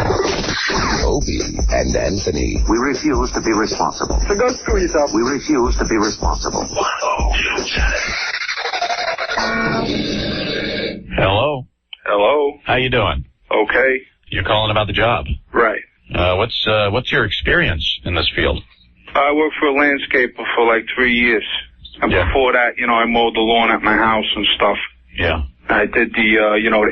Opie and Anthony. We refuse to be responsible. So go screw yourself. We refuse to be responsible. Hello. Hello. How you doing? Okay. You're calling about the job. Right. What's your experience in this field? I worked for a landscaper for like 3 years. And before that, I mowed the lawn at my house and stuff. Yeah. I did the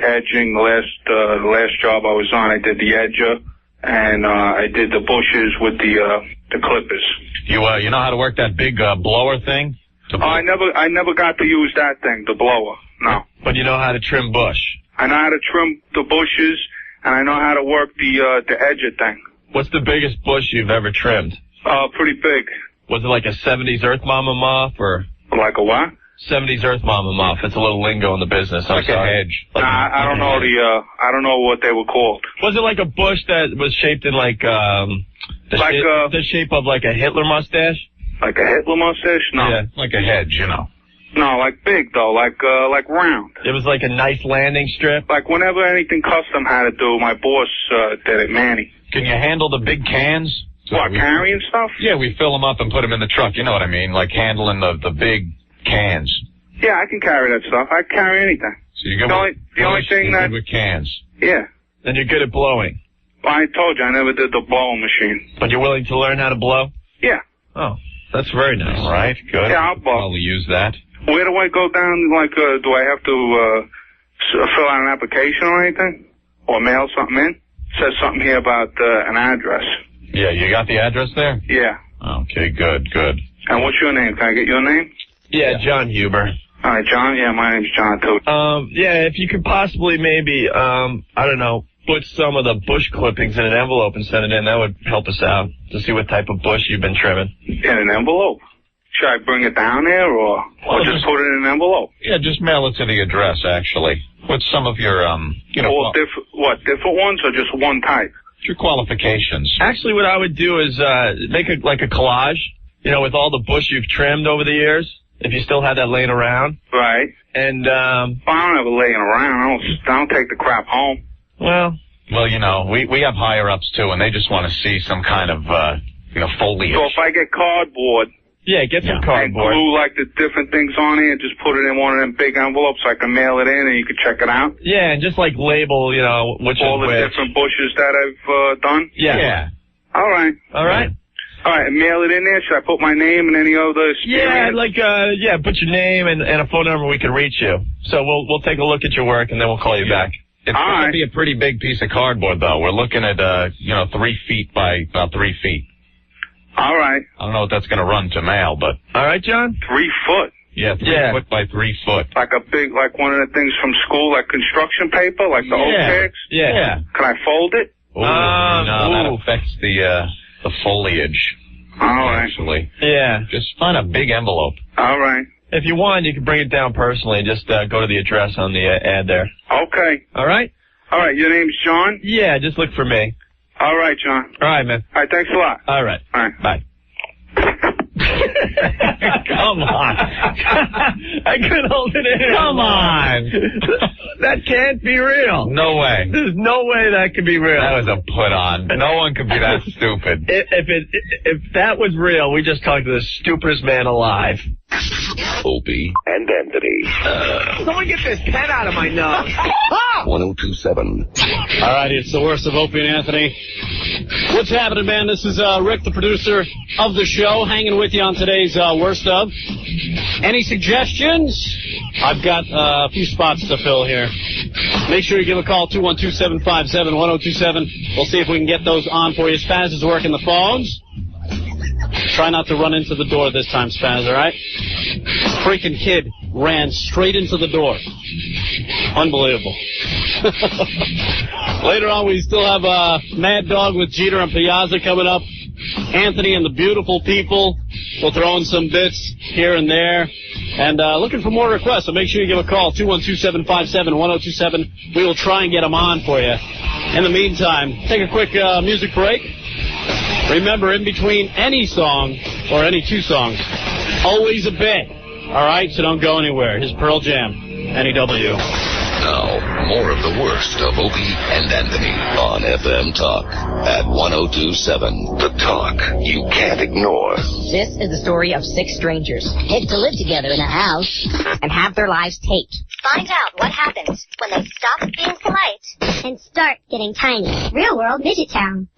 edging. The last job I was on, I did the edger, and I did the bushes with the clippers. You know how to work that big blower thing? I never got to use that thing, the blower. No. But you know how to trim bush. I know how to trim the bushes. and I know how to work the edger thing. What's the biggest bush you've ever trimmed? Pretty big. Was it like a 70s Earth Mama muff or? Like a what? 70s Earth Mama muff. It's a little lingo in the business. Like a hedge. I don't know I don't know what they were called. Was it like a bush that was shaped in like the shape of like a Hitler mustache? Like a Hitler mustache? No. Yeah, like a hedge, you know. No, like big though, like round. It was like a nice landing strip. Like whenever anything custom had to do, my boss did it, Manny. Can you handle the big cans? What, carrying stuff? Yeah, we fill them up and put them in the truck. You know what I mean? Like handling the big cans. Yeah, I can carry that stuff. I can carry anything. So you're good the only thing that with cans. Yeah. And you're good at blowing. Well, I told you I never did the blowing machine. But you're willing to learn how to blow? Yeah. Oh, that's very nice. All right, good. Yeah, I'll blow. Probably use that. Where do I go down? Like, do I have to fill out an application or anything, or mail something in? It says something here about an address. Yeah, you got the address there? Yeah. Okay, good. And what's your name? Can I get your name? Yeah, John Huber. All right, John. Yeah, my name's John too. Yeah, if you could possibly maybe, I don't know, put some of the bush clippings in an envelope and send it in, that would help us out to see what type of bush you've been trimming. In an envelope? Should I bring it down there or just put it in an envelope? Yeah, just mail it to the address, actually. With some of your, All different ones or just one type? Your qualifications. Actually, what I would do is make a collage, with all the bush you've trimmed over the years, if you still had that laying around. Right. And I don't have it laying around. I don't take the crap home. Well, we have higher-ups, too, and they just want to see some kind of, foliage. So if I get cardboard... Yeah, get some cardboard. And glue, like, the different things on it and just put it in one of them big envelopes so I can mail it in and you can check it out? Yeah, and just, like, label, which all is the which. different bushes that I've done? Yeah. All right. All right. All right, mail it in there. Should I put my name and any other experience? Yeah, put your name and a phone number we can reach you. So we'll take a look at your work and then we'll call you back. It's going to be a pretty big piece of cardboard, though. We're looking at, 3 feet by about 3 feet. All right. I don't know what that's going to run to mail, but... All right, John? 3 foot? Yeah, 3 foot by 3 foot. Like like one of the things from school, like construction paper, like the old tags? Yeah. Can I fold it? No, that affects the foliage. All right. Actually. Yeah. Just find a big envelope. All right. If you want, you can bring it down personally and just go to the address on the ad there. Okay. All right? All right, your name's John? Yeah, just look for me. All right, John. All right, man. All right, thanks a lot. All right. All right. Bye. Come on. I couldn't hold it in. Come on. That can't be real. No way. There's no way that could be real. That was a put on. No one could be that stupid. If that was real, we just talked to the stupidest man alive. Opie and Anthony. Someone get this pen out of my nose. 1027. All right, it's the worst of Opie and Anthony. What's happening, man? This is Rick, the producer of the show, hanging with you on today's worst of. Any suggestions? I've got a few spots to fill here. Make sure you give a call, 212-757-1027. We'll see if we can get those on for you. Spaz is working the phones. Try not to run into the door this time, Spaz, all right? Freaking kid ran straight into the door. Unbelievable. Later on, we still have Mad Dog with Jeter and Piazza coming up. Anthony and the Beautiful People. We'll throw in some bits here and there. And looking for more requests, so make sure you give a call, 212-757-1027. We will try and get them on for you. In the meantime, take a quick music break. Remember, in between any song, or any two songs, always a bit. All right, so don't go anywhere. Here's Pearl Jam, NEW. Now, more of the worst of Opie and Anthony on FM Talk at 1027. The talk you can't ignore. This is the story of 6 strangers hid to live together in a house and have their lives taped. Find out what happens when they stop being polite and start getting tiny. Real world Midget Town.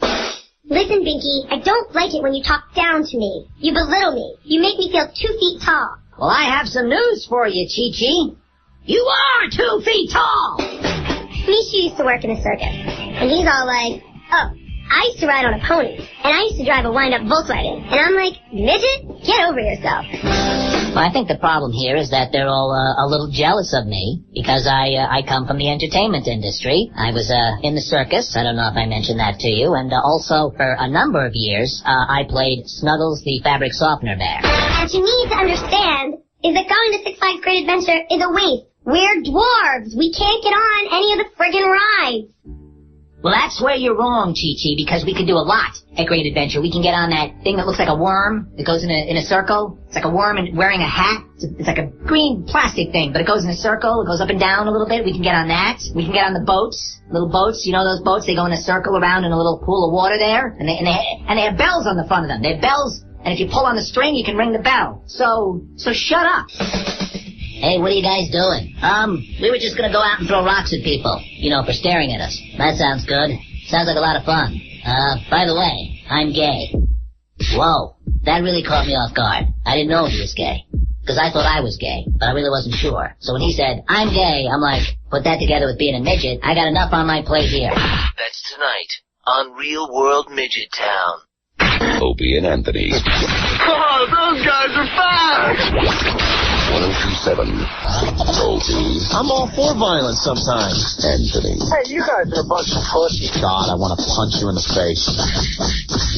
Listen, Binky, I don't like it when you talk down to me. You belittle me. You make me feel 2 feet tall. Well, I have some news for you, Chi-Chi. You are 2 feet tall! Misha used to work in a circus, and he's all like, oh, I used to ride on a pony, and I used to drive a wind-up Volkswagen. And I'm like, Midget, get over yourself. Well, I think the problem here is that they're all a little jealous of me because I come from the entertainment industry. I was in the circus. I don't know if I mentioned that to you. And also, for a number of years, I played Snuggles the Fabric Softener Bear. What you need to understand is that going to Six Flags Great Adventure is a waste. We're dwarves. We can't get on any of the friggin' rides. Well, that's where you're wrong, Chi-Chi, because we can do a lot at Great Adventure. We can get on that thing that looks like a worm that goes in a circle. It's like a worm and wearing a hat. It's like a green plastic thing, but it goes in a circle. It goes up and down a little bit. We can get on that. We can get on the boats, little boats. You know those boats? They go in a circle around in a little pool of water there, and they have bells on the front of them. They have bells, and if you pull on the string, you can ring the bell. So shut up. Hey, what are you guys doing? We were just gonna go out and throw rocks at people, for staring at us. That sounds good. Sounds like a lot of fun. By the way, I'm gay. Whoa, that really caught me off guard. I didn't know he was gay. Because I thought I was gay, but I really wasn't sure. So when he said, I'm gay, I'm like, put that together with being a midget, I got enough on my plate here. That's tonight on Real World Midget Town. Opie and Anthony. Oh, those guys are fast! 1027. I'm all for violence sometimes. Anthony. Hey, you guys are a bunch of pussies. God, I want to punch you in the face.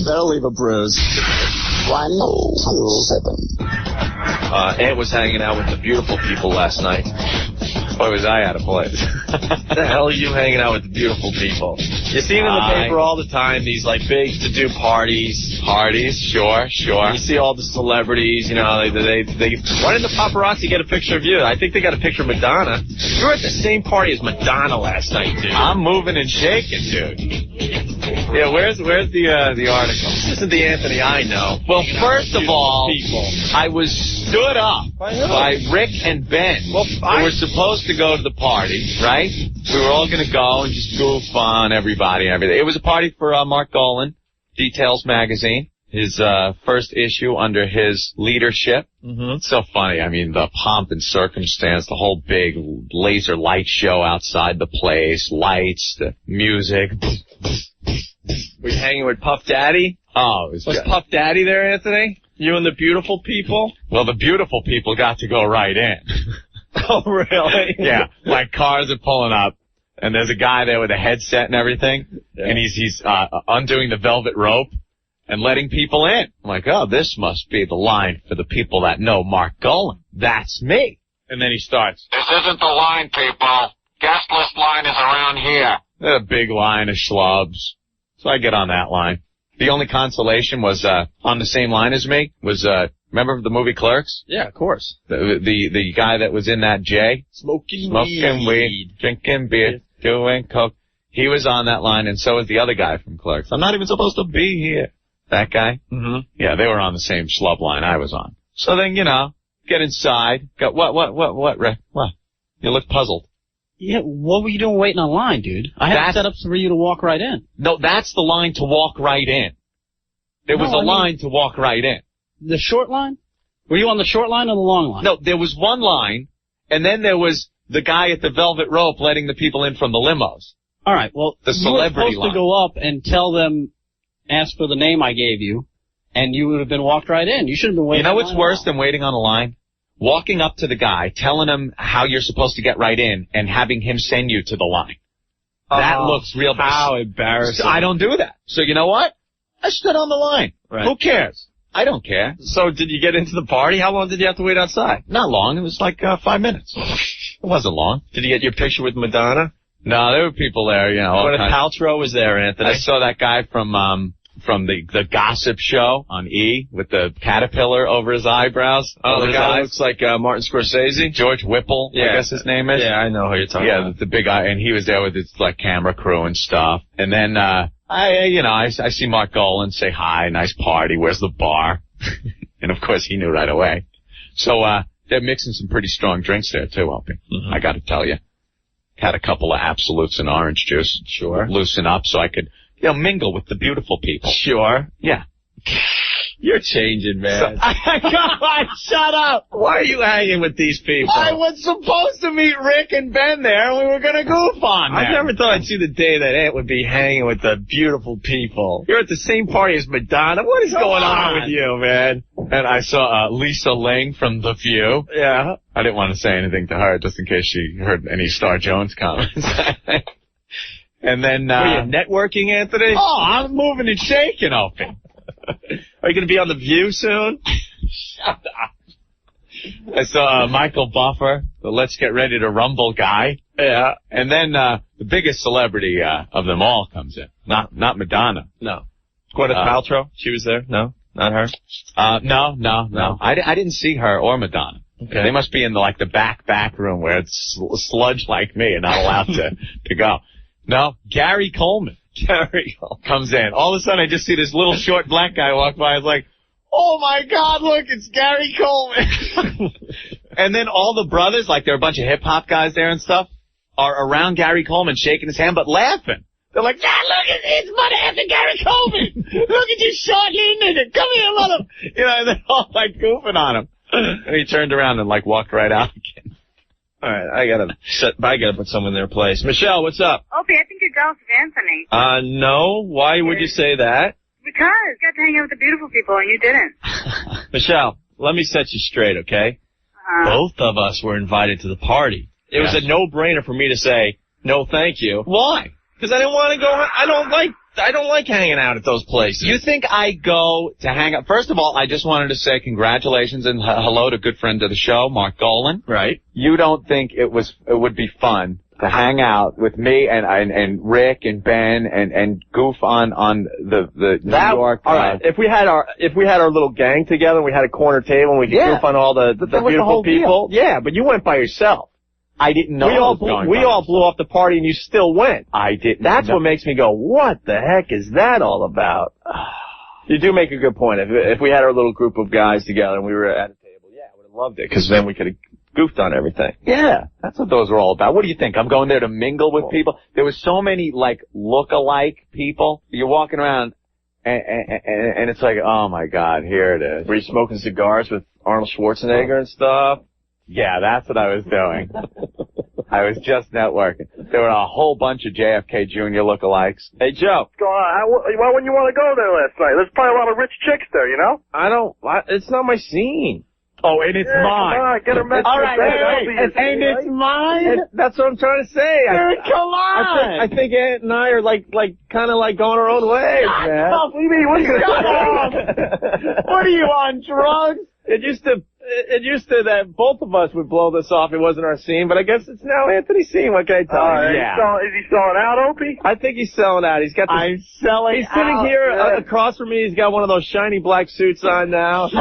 Better leave a bruise. 1027. Ant was hanging out with the beautiful people last night. Boy, was I out of place. The hell are you hanging out with the beautiful people? You see them in the paper all the time, these, big to-do parties. Parties, sure. You see all the celebrities, they why didn't the paparazzi get a picture of you? I think they got a picture of Madonna. You were at the same party as Madonna last night, dude. I'm moving and shaking, dude. Yeah, where's the article? This isn't the Anthony I know. Well, first of all, I was stood up by Rick and Ben. Well, we were supposed to go to the party, right? We were all going to go and just goof on everybody and everything. It was a party for Mark Golan, Details magazine, his first issue under his leadership. Mm-hmm. It's so funny. I mean, the pomp and circumstance, the whole big laser light show outside the place, lights, the music. Were you hanging with Puff Daddy? Oh, it was Puff Daddy there, Anthony? You and the beautiful people? Well, the beautiful people got to go right in. Oh, really? Yeah. Like cars are pulling up, and there's a guy there with a headset and everything, and he's undoing the velvet rope and letting people in. I'm like, oh, this must be the line for the people that know Mark Golan. That's me. And then he starts. This isn't the line, people. Guest list line is around here. A big line of schlubs. So I get on that line. The only consolation was on the same line as me was remember the movie Clerks? Yeah, of course. The guy that was in that J, smoking weed, drinking beer, doing coke. He was on that line, and so was the other guy from Clerks. I'm not even supposed to be here. That guy. Mm-hmm. Yeah, they were on the same schlub line I was on. So then get inside. Got what, Rick? What? You look puzzled. Yeah, what were you doing waiting on line, dude? I had it set up for you to walk right in. No, that's the line to walk right in. There was a line to walk right in. The short line? Were you on the short line or the long line? No, there was one line, and then there was the guy at the velvet rope letting the people in from the limos. All right, well, the celebrity you were supposed to go up and tell them, ask for the name I gave you, and you would have been walked right in. You should have been waiting. You know what's worse than waiting on a line? Walking up to the guy, telling him how you're supposed to get right in, and having him send you to the line. That looks real bad. How embarrassing. I don't do that. So you know what? I stood on the line. Right. Who cares? I don't care. So did you get into the party? How long did you have to wait outside? Not long. It was like 5 minutes. It wasn't long. Did you get your picture with Madonna? No, there were people there, Gwyneth Paltrow was there, Anthony. I saw that guy from the gossip show on E with the caterpillar over his eyebrows. Oh, the guy looks like Martin Scorsese? George Whipple, I guess his name is. Yeah, I know who you're talking about. Yeah, the big guy, and he was there with his camera crew and stuff. And then I see Mark Golan, say hi, nice party, where's the bar? And of course he knew right away. So they're mixing some pretty strong drinks there too, Opie. Mm-hmm. I got to tell you. Had a couple of Absolutes and orange juice. Sure. Loosen up so I could mingle with the beautiful people. Sure. Yeah. You're changing, man. Come on, shut up. Why are you hanging with these people? I was supposed to meet Rick and Ben there, and we were going to goof on them. I never thought I'd see the day that Aunt would be hanging with the beautiful people. You're at the same party as Madonna. What is going on with you, man? And I saw Lisa Ling from The Feud. Yeah. I didn't want to say anything to her just in case she heard any Star Jones comments. And then... Are you networking, Anthony? Oh, I'm moving and shaking, Opie. Are you going to be on The View soon? Shut up. I saw Michael Buffer, the Let's Get Ready to Rumble guy. Yeah. And then the biggest celebrity of them all comes in. Not Madonna. No. Gwyneth Paltrow? She was there? No? Not her? No. I didn't see her or Madonna. Okay. They must be in the back room where it's sludge like me and not allowed to go. No, Gary Coleman. Gary comes in. All of a sudden, I just see this little short black guy walk by. I was like, oh, my God, look, it's Gary Coleman. And then all the brothers, like there are a bunch of hip-hop guys there and stuff, are around Gary Coleman shaking his hand but laughing. They're like, yeah, look, it's Mother Effing Gary Coleman. Look at you short little nigga. Come here, mother. You know, and they're all like goofing on him. And he turned around and like walked right out again. All right, I gotta put someone in their place. Michelle, what's up? Opie, I think you're jealous of Anthony. No. Why would you say that? Because you got to hang out with the beautiful people and you didn't. Michelle, let me set you straight, okay? Both of us were invited to the party. It was a no-brainer for me to say, no thank you. Why? Because I didn't want to go. I don't like hanging out at those places. You think I go to hang out? First of all, I just wanted to say congratulations and hello to a good friend of the show, Mark Golan. Right. You don't think it would be fun to hang out with me and Rick and Ben and goof on the New York. All right. If we had our little gang together and we had a corner table and we could goof on all the beautiful people. Deal. Yeah, but you went by yourself. I didn't know we all blew off the party and you still went. I didn't. That's what makes me go, what the heck is that all about? You do make a good point. If we had our little group of guys together and we were at a table, yeah, I would have loved it because then we could have goofed on everything. Yeah, that's what those are all about. What do you think? I'm going there to mingle with people. There was so many like look-alike people. You're walking around and it's like, oh my God, here it is. Were you smoking cigars with Arnold Schwarzenegger and stuff? Yeah, that's what I was doing. I was just networking. There were a whole bunch of JFK Jr. lookalikes. Hey, Joe. What's going on? Why wouldn't you want to go there last night? There's probably a lot of rich chicks there, you know? It's not my scene. Oh, and it's mine. Come on, get her messed All right, and it's mine? That's what I'm trying to say. Dude, come on. I think Aunt and I are kind of going our own ways, man. What do you mean? What are you What are you on, drugs? It used to that both of us would blow this off. It wasn't our scene, but I guess it's now Anthony's scene. What can I tell you? Yeah. Is he selling out, Opie? I think he's selling out. He's got. I'm selling He's sitting out. here across from me. He's got one of those shiny black suits on now. His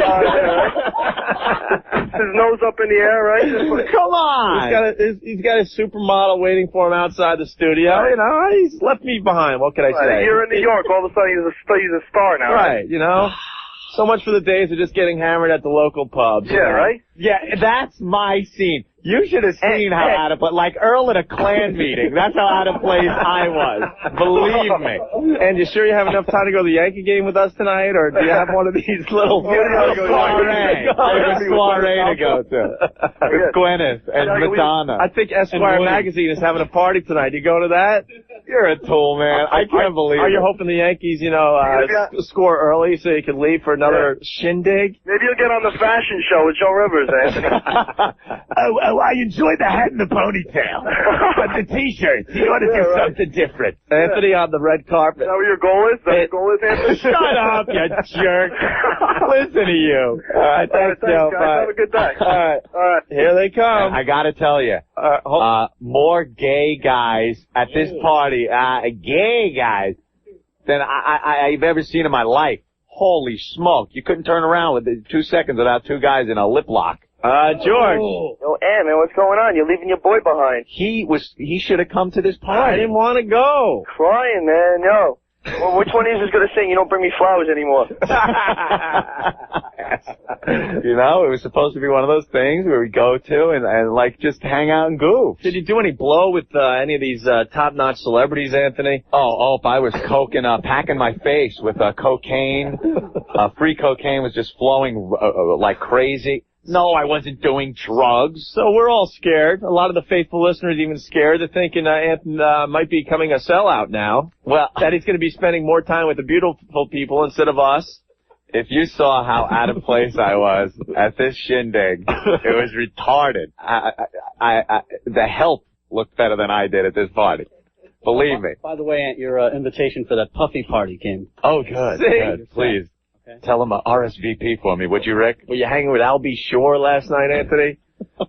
nose up in the air, right? Come on. He's got his supermodel waiting for him outside the studio. Right. You know, he's left me behind. What can I say? You're in New York. All of a sudden, he's a star now. Right. You know. So much for the days of just getting hammered at the local pubs. Yeah, right? Yeah, that's my scene. You should have seen how out of place, like Earl at a Klan meeting. That's how out of place I was. Believe me. And you sure you have enough time to go to the Yankee game with us tonight, or do you have one of these little soiree to go to with Gwyneth and Madonna? I think Esquire magazine is having a party tonight. You go to that? You're a tool, man. I can't believe it. Are you hoping the Yankees, score early so you can leave for another shindig? Maybe you'll get on the fashion show with Joe Rivers, Anthony. I enjoy the hat and the ponytail. But the T-shirts, you ought to do something different. Anthony on the red carpet. Is that what your goal is? Anthony? Shut up, you jerk. Listen to you. All right, thanks, Joe. Guys. Have a good day. All right. Here they come. I gotta tell you, more gay guys at this party, gay guys, than I've ever seen in my life. Holy smoke. You couldn't turn around with 2 seconds without two guys in a lip lock. George. Yo, Ann, man, what's going on? You're leaving your boy behind. He should have come to this party. I didn't want to go. Crying, man, yo. Well, which one of you is going to sing You Don't Bring Me Flowers Anymore? jackass. You know, it was supposed to be one of those things where we go to and like just hang out and goof. Did you do any blow with any of these top-notch celebrities, Anthony? Oh, I was packing my face with cocaine. Free cocaine was just flowing like crazy. No, I wasn't doing drugs. So we're all scared. A lot of the faithful listeners even scared. They're thinking Anthony might be becoming a sellout now. Well, that he's going to be spending more time with the beautiful people instead of us. If you saw how out of place I was at this shindig, it was retarded. The help looked better than I did at this party. Believe me. By the way, Aunt, your invitation for that puffy party came. Oh, good. Good. Please. Okay. Tell him RSVP for me, would you, Rick? Were you hanging with Albie Shore last night, Anthony?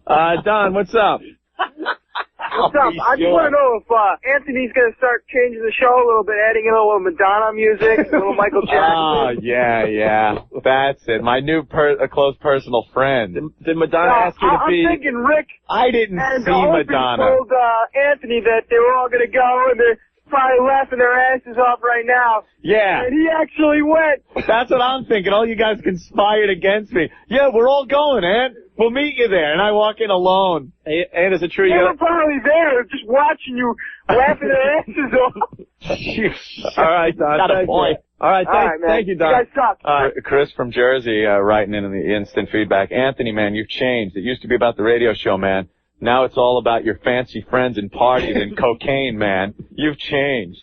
Don, what's up? What's up? I just want to know if Anthony's going to start changing the show a little bit, adding in a little Madonna music, a little Michael Jackson. Oh, yeah. That's it. My new close personal friend. Did Madonna ask you to be... I'm thinking Rick I didn't see Madonna. told Anthony that they were all going to go, and they're probably laughing their asses off right now. Yeah. And he actually went. That's what I'm thinking. All you guys conspired against me. Yeah, we're all going, Aunt. We'll meet you there. And I walk in alone. Hey, Aunt, is it true they were probably there just watching you laughing their asses off. All right, Don. Got a point. All right, thank you, Don. You guys suck. Chris from Jersey writing in the instant feedback. Anthony, man, you've changed. It used to be about the radio show, man. Now it's all about your fancy friends and parties and cocaine, man. You've changed.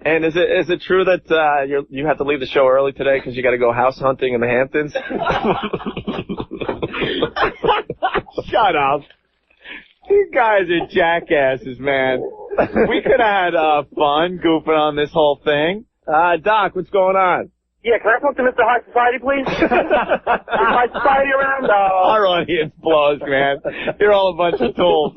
And is it true that you have to leave the show early today because you got to go house hunting in the Hamptons? Shut up. You guys are jackasses, man. We could have had fun goofing on this whole thing. Doc, what's going on? Yeah, can I talk to Mr. High Society, please? High Society around? Our audience blows, man. You're all a bunch of tools.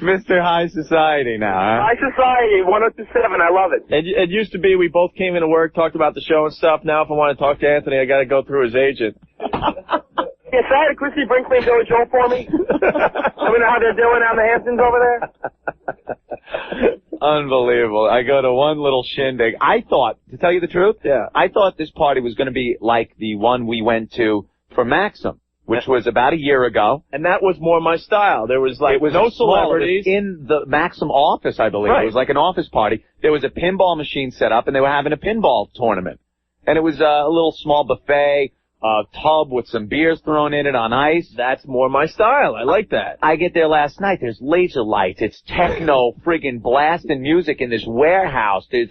Mr. High Society now, huh? High Society, 102.7, I love it. It used to be we both came into work, talked about the show and stuff. Now if I want to talk to Anthony, I got to go through his agent. Yeah, say hi to Chrissy Brinkley and Billy Joel for me. Let me know how they're doing out in the Hamptons over there. Unbelievable. I go to one little shindig. I thought, to tell you the truth, I thought this party was going to be like the one we went to for Maxim, which was about a year ago. And that was more my style. There was like no celebrities. In the Maxim office, I believe. Right. It was like an office party. There was a pinball machine set up, and they were having a pinball tournament. And it was a little small buffet. A tub with some beers thrown in it on ice. That's more my style. I like that. I get there last night. There's laser lights. It's techno friggin' blasting music in this warehouse. There's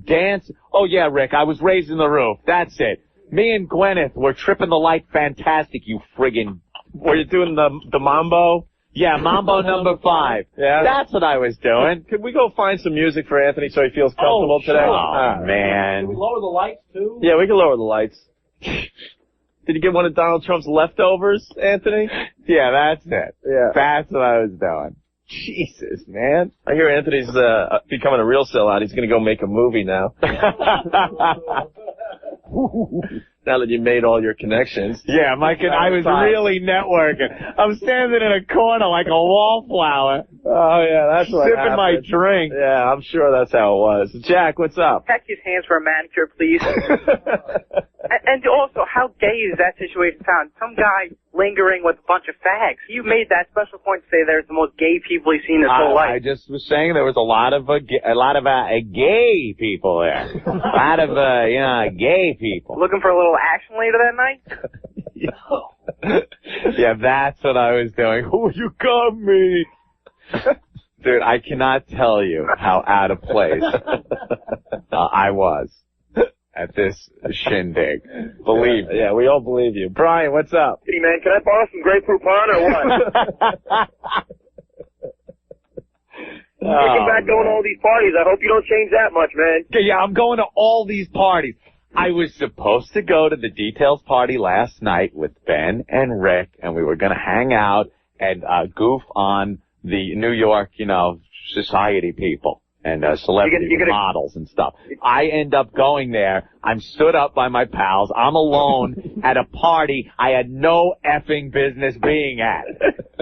dance. Oh, yeah, Rick, I was raising the roof. That's it. Me and Gwyneth were tripping the light fantastic, you friggin'... Were you doing the mambo? Yeah, Mambo number 5. Yeah. That's what I was doing. Could we go find some music for Anthony so he feels comfortable today? Oh, man. Can we lower the lights, too? Yeah, we can lower the lights. Did you get one of Donald Trump's leftovers, Anthony? Yeah, that's it. Yeah. That's what I was doing. Jesus, man. I hear Anthony's becoming a real sellout. He's going to go make a movie now. Now that you made all your connections. Yeah, Mike, I was really networking. I'm standing in a corner like a wallflower. Oh, yeah, that's what sipping happened. my drink. Yeah, I'm sure that's how it was. Jack, what's up? Check his hands for a manicure, please. And also, how gay is that situation sound? Some guy lingering with a bunch of fags. You made that special point to say there's the most gay people he's seen his whole life. I just was saying there was a lot of gay people there. A lot of gay people. Looking for a little action later that night? Yeah, that's what I was doing. Oh, you got me. Dude, I cannot tell you how out of place I was at this shindig. Believe me. Yeah, we all believe you. Brian, what's up? Hey, man, can I borrow some Grey Poupon or what? Looking back going to all these parties, I hope you don't change that much, man. Yeah, I'm going to all these parties. I was supposed to go to the Details party last night with Ben and Rick, and we were going to hang out and goof on the New York, society people and celebrities and models and stuff. I end up going there. I'm stood up by my pals. I'm alone at a party I had no effing business being at.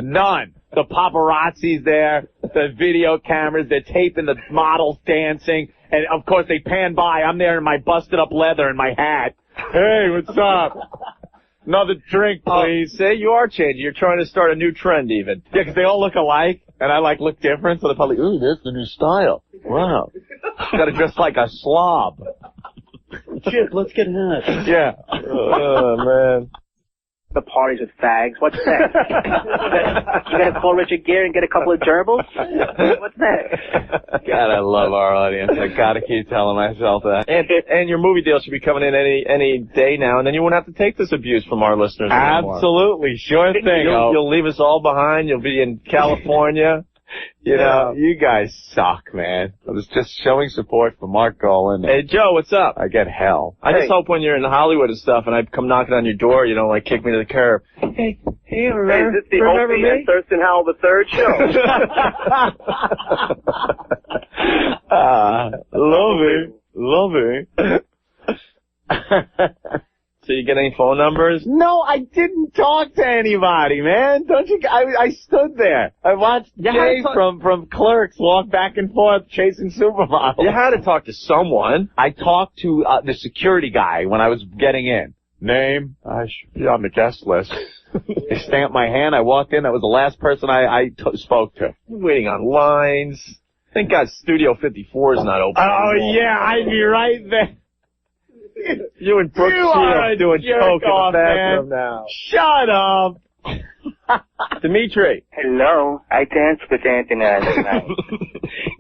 None. The paparazzi's there, the video cameras, they're taping the models dancing, and of course they pan by. I'm there in my busted up leather and my hat. Hey, what's up? Another drink, please. Say you are changing. You're trying to start a new trend, even. Yeah, 'cause they all look alike, and I look different, so they're probably, ooh, that's the new style. Wow. Gotta dress like a slob. Shit, let's get hot. Yeah. Oh, man. The parties with fags. What's that? You gotta call Richard Gere and get a couple of gerbils? What's that? God, I love our audience. I gotta keep telling myself that. And your movie deal should be coming in any day now, and then you won't have to take this abuse from our listeners anymore. Absolutely. Sure thing. You'll leave us all behind. You'll be in California. You know, you guys suck, man. I was just showing support for Mark Golan. Hey, Joe, what's up? I get hell. I just hope when you're in Hollywood and stuff and I come knocking on your door, you don't, like, kick me to the curb. Hey, remember, is this the remember Opie me? and Thurston Howell the Third show? Love it. So you get any phone numbers? No, I didn't talk to anybody, man. Don't you? I stood there. I watched Jay from Clerks walk back and forth chasing supermodels. You had to talk to someone. I talked to the security guy when I was getting in. Name? I should be on the guest list. They stamped my hand. I walked in. That was the last person I spoke to. Waiting on lines. Thank God Studio 54 is not open anymore. Yeah, I'd be right there. You and Brooke Shields doing coke in the bathroom now. Shut up. Dimitri. Hello. I danced with Anthony last night.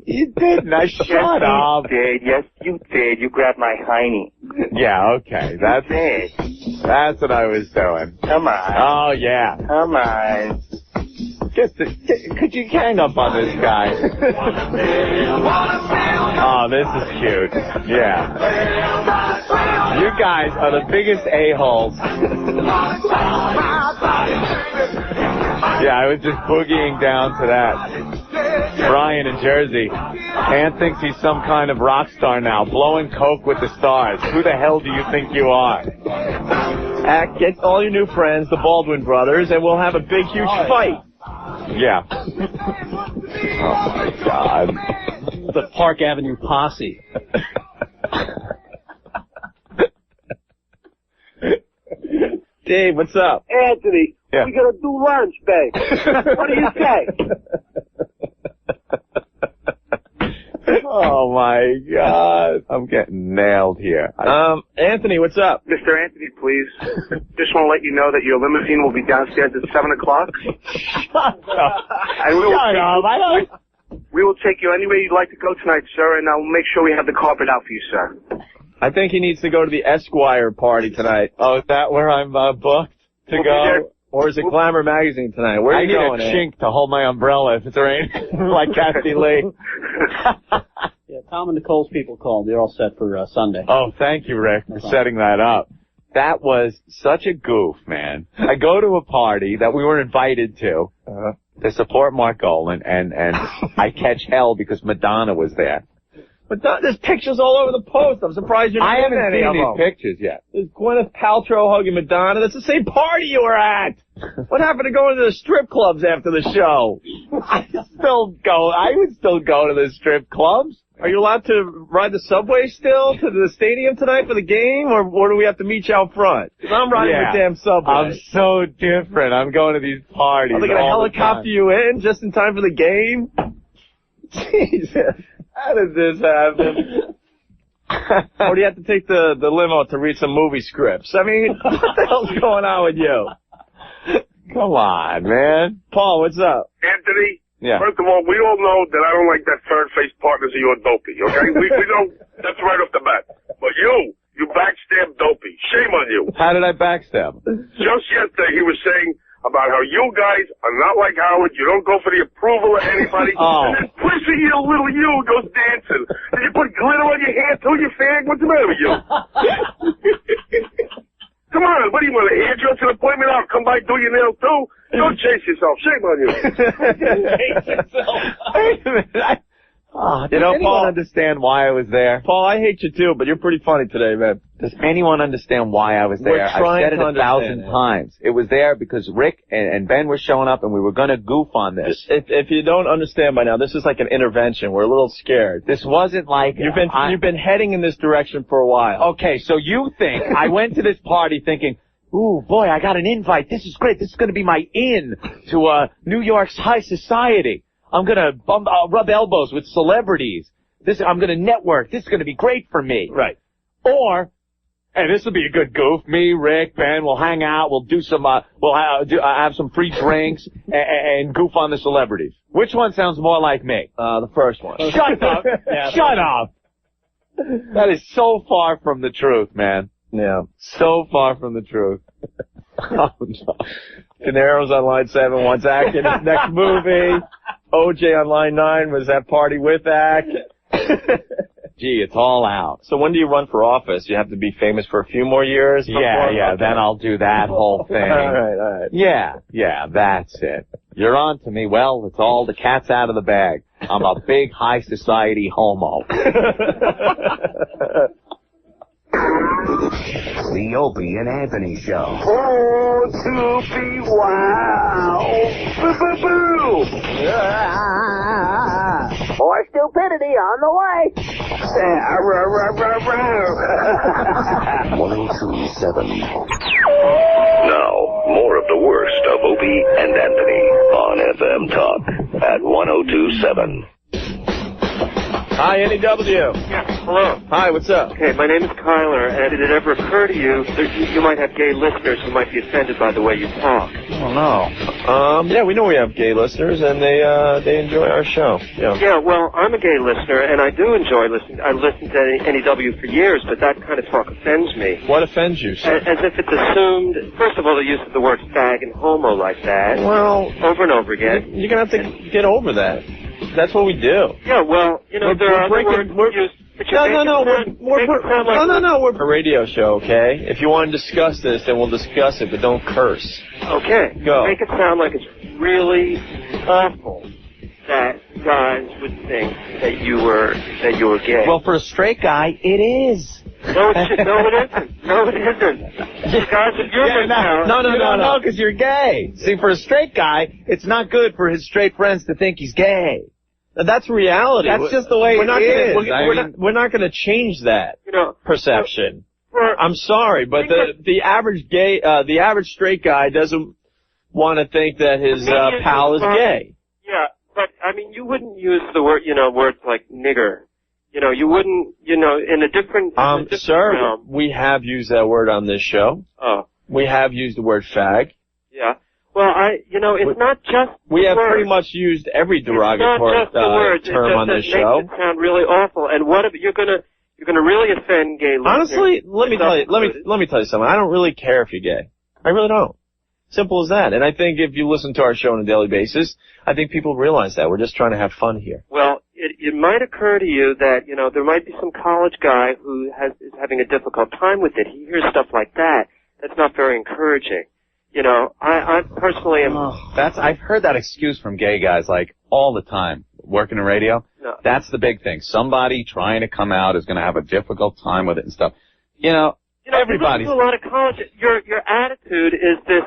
You didn't. Shut up. Yes, you did. You grabbed my hiney. Yeah, okay. That's what I was doing. Come on. Oh, yeah. Come on. Could you hang up on this guy? Oh, this is cute. Yeah. You guys are the biggest a-holes. Yeah, I was just boogieing down to that. Brian in Jersey. Ann thinks he's some kind of rock star now, blowing coke with the stars. Who the hell do you think you are? Get all your new friends, the Baldwin brothers, and we'll have a big, huge fight. Yeah. Oh, my God. The Park Avenue posse. Dave, what's up? Anthony, yeah. We gotta do lunch, babe. What do you say? Oh, my God. I'm getting nailed here. Anthony, what's up? Mr. Anthony, please. Just want to let you know that your limousine will be downstairs at 7 o'clock. We will take you anywhere you'd like to go tonight, sir, and I'll make sure we have the carpet out for you, sir. I think he needs to go to the Esquire party tonight. Oh, is that where I'm booked to go? Or is it Glamour Magazine tonight? Where are you going? I need a chink to hold my umbrella if it's raining, like Kathy Lee. Yeah, Tom and Nicole's people called. They're all set for Sunday. Oh, thank you, Rick, for setting that up. That was such a goof, man. I go to a party that we were invited to support Mark Golan, and I catch hell because Madonna was there. But there's pictures all over the post. I'm surprised you're not I haven't any seen of these them. pictures yet. There's Gwyneth Paltrow hugging Madonna. That's the same party you were at. What happened to going to the strip clubs after the show? I would still go to the strip clubs. Are you allowed to ride the subway still to the stadium tonight for the game, or do we have to meet you out front? Because I'm riding the damn subway. I'm so different. I'm going to these parties. Are they going to helicopter you in just in time for the game? Jesus. How did this happen? Or do you have to take the limo to read some movie scripts? I mean, what the hell's going on with you? Come on, man. Paul, what's up? Anthony? Yeah. First of all, we all know that I don't like that third-face partners of your Dopey, okay? we know that's right off the bat. But you backstabbed Dopey. Shame on you. How did I backstab? Just yesterday, he was saying about how you guys are not like Howard. You don't go for the approval of anybody. Oh. And then pussy little you goes dancing. Did you put glitter on your hair too, you fag? What's the matter with you? Come on, what do you want, a hairdresser appointment? I'll come by, do your nails too. Don't chase yourself. Shame on you. Chase yourself. Wait a minute. Does anyone understand why I was there? Paul, I hate you too, but you're pretty funny today, man. Does anyone understand why I was there? We're trying I've said it to 1,000 understand it. times. It was there because Rick and Ben were showing up, and we were going to goof on this. If you don't understand by now, this is like an intervention. We're a little scared. This wasn't like... You've been heading in this direction for a while. Okay, so you think I went to this party thinking, ooh, boy, I got an invite. This is great. This is going to be my in to New York's high society. I'm going to rub elbows with celebrities. I'm going to network. This is going to be great for me. Right. Or, hey, this will be a good goof. Me, Rick, Ben, we'll hang out. We'll do some, have some free drinks and goof on the celebrities. Which one sounds more like me? The first one. Shut up. Yeah, Shut up. That is so far from the truth, man. Yeah. So far from the truth. Oh, no. Canero's on line 7 wants Ack in his next movie. OJ on line 9 was at party with Ack. Gee, it's all out. So when do you run for office? You have to be famous for a few more years? Yeah, Okay. then I'll do that whole thing. All right. Yeah, that's it. You're on to me. Well, it's all the cat's out of the bag. I'm a big high society homo. The Opie and Anthony Show. Oh, to be wow. Boo-boo-boo. More stupidity on the way. 1027. Now, more of the worst of Opie and Anthony on FM Talk at 1027. Hi, NEW. Yeah, hello. Hi, what's up? Okay, my name is Kyler, and did it ever occur to you that you might have gay listeners who might be offended by the way you talk? Oh, no. Yeah, we know we have gay listeners, and they enjoy our show. Yeah, well, I'm a gay listener, and I do enjoy listening. I listened to NEW for years, but that kind of talk offends me. What offends you, sir? As if it's assumed, first of all, the use of the word fag and homo like that. Well, over and over again. You're going to have to get over that. That's what we do. Yeah, well, you know, there are other words used. We're a radio show, okay? If you want to discuss this, then we'll discuss it, but don't curse. Okay. Go. Make it sound like it's really awful that guys would think that you were gay. Well, for a straight guy, it is. No, it isn't. No, it isn't. Guys, if you're No, because you're gay. See, for a straight guy, it's not good for his straight friends to think he's gay. That's reality. That's just the way it is. We're not going to change that perception. I'm sorry, but the average straight guy doesn't want to think that his pal is gay. Yeah, but I mean, you wouldn't use the word, words like nigger. You wouldn't, in a different sir, realm. We have used that word on this show. Oh. We have used the word fag. Yeah. Well, it's not just we have words. pretty much used every derogatory term on this show. It makes it sound really awful. And what if you're gonna really offend gay listeners? Honestly, let me tell you something. I don't really care if you're gay. I really don't. Simple as that. And I think if you listen to our show on a daily basis, I think people realize that. We're just trying to have fun here. Well, it might occur to you that, there might be some college guy who is having a difficult time with it. He hears stuff like that. That's not very encouraging. I personally am... I've heard that excuse from gay guys, like, all the time. Working in radio? No. That's the big thing. Somebody trying to come out is going to have a difficult time with it and stuff. Everybody's... You listen to a lot of college, your attitude is this,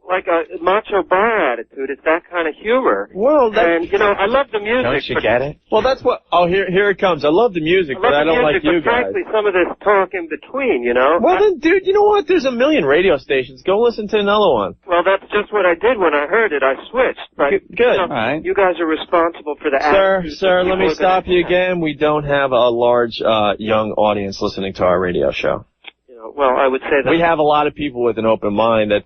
like a macho bar attitude. It's that kind of humor. Well, and, I love the music. Don't you get it? Well, that's what... Oh, here it comes. I love the music, but I don't like you but guys. frankly, some of this talk in between, Well, then, dude, you know what? There's a million radio stations. Go listen to another one. Well, that's just what I did when I heard it. I switched. But, Good. All right. You guys are responsible for the attitude. Sir, let me stop you again. We don't have a large young audience listening to our radio show. Well, I would say that... We have a lot of people with an open mind that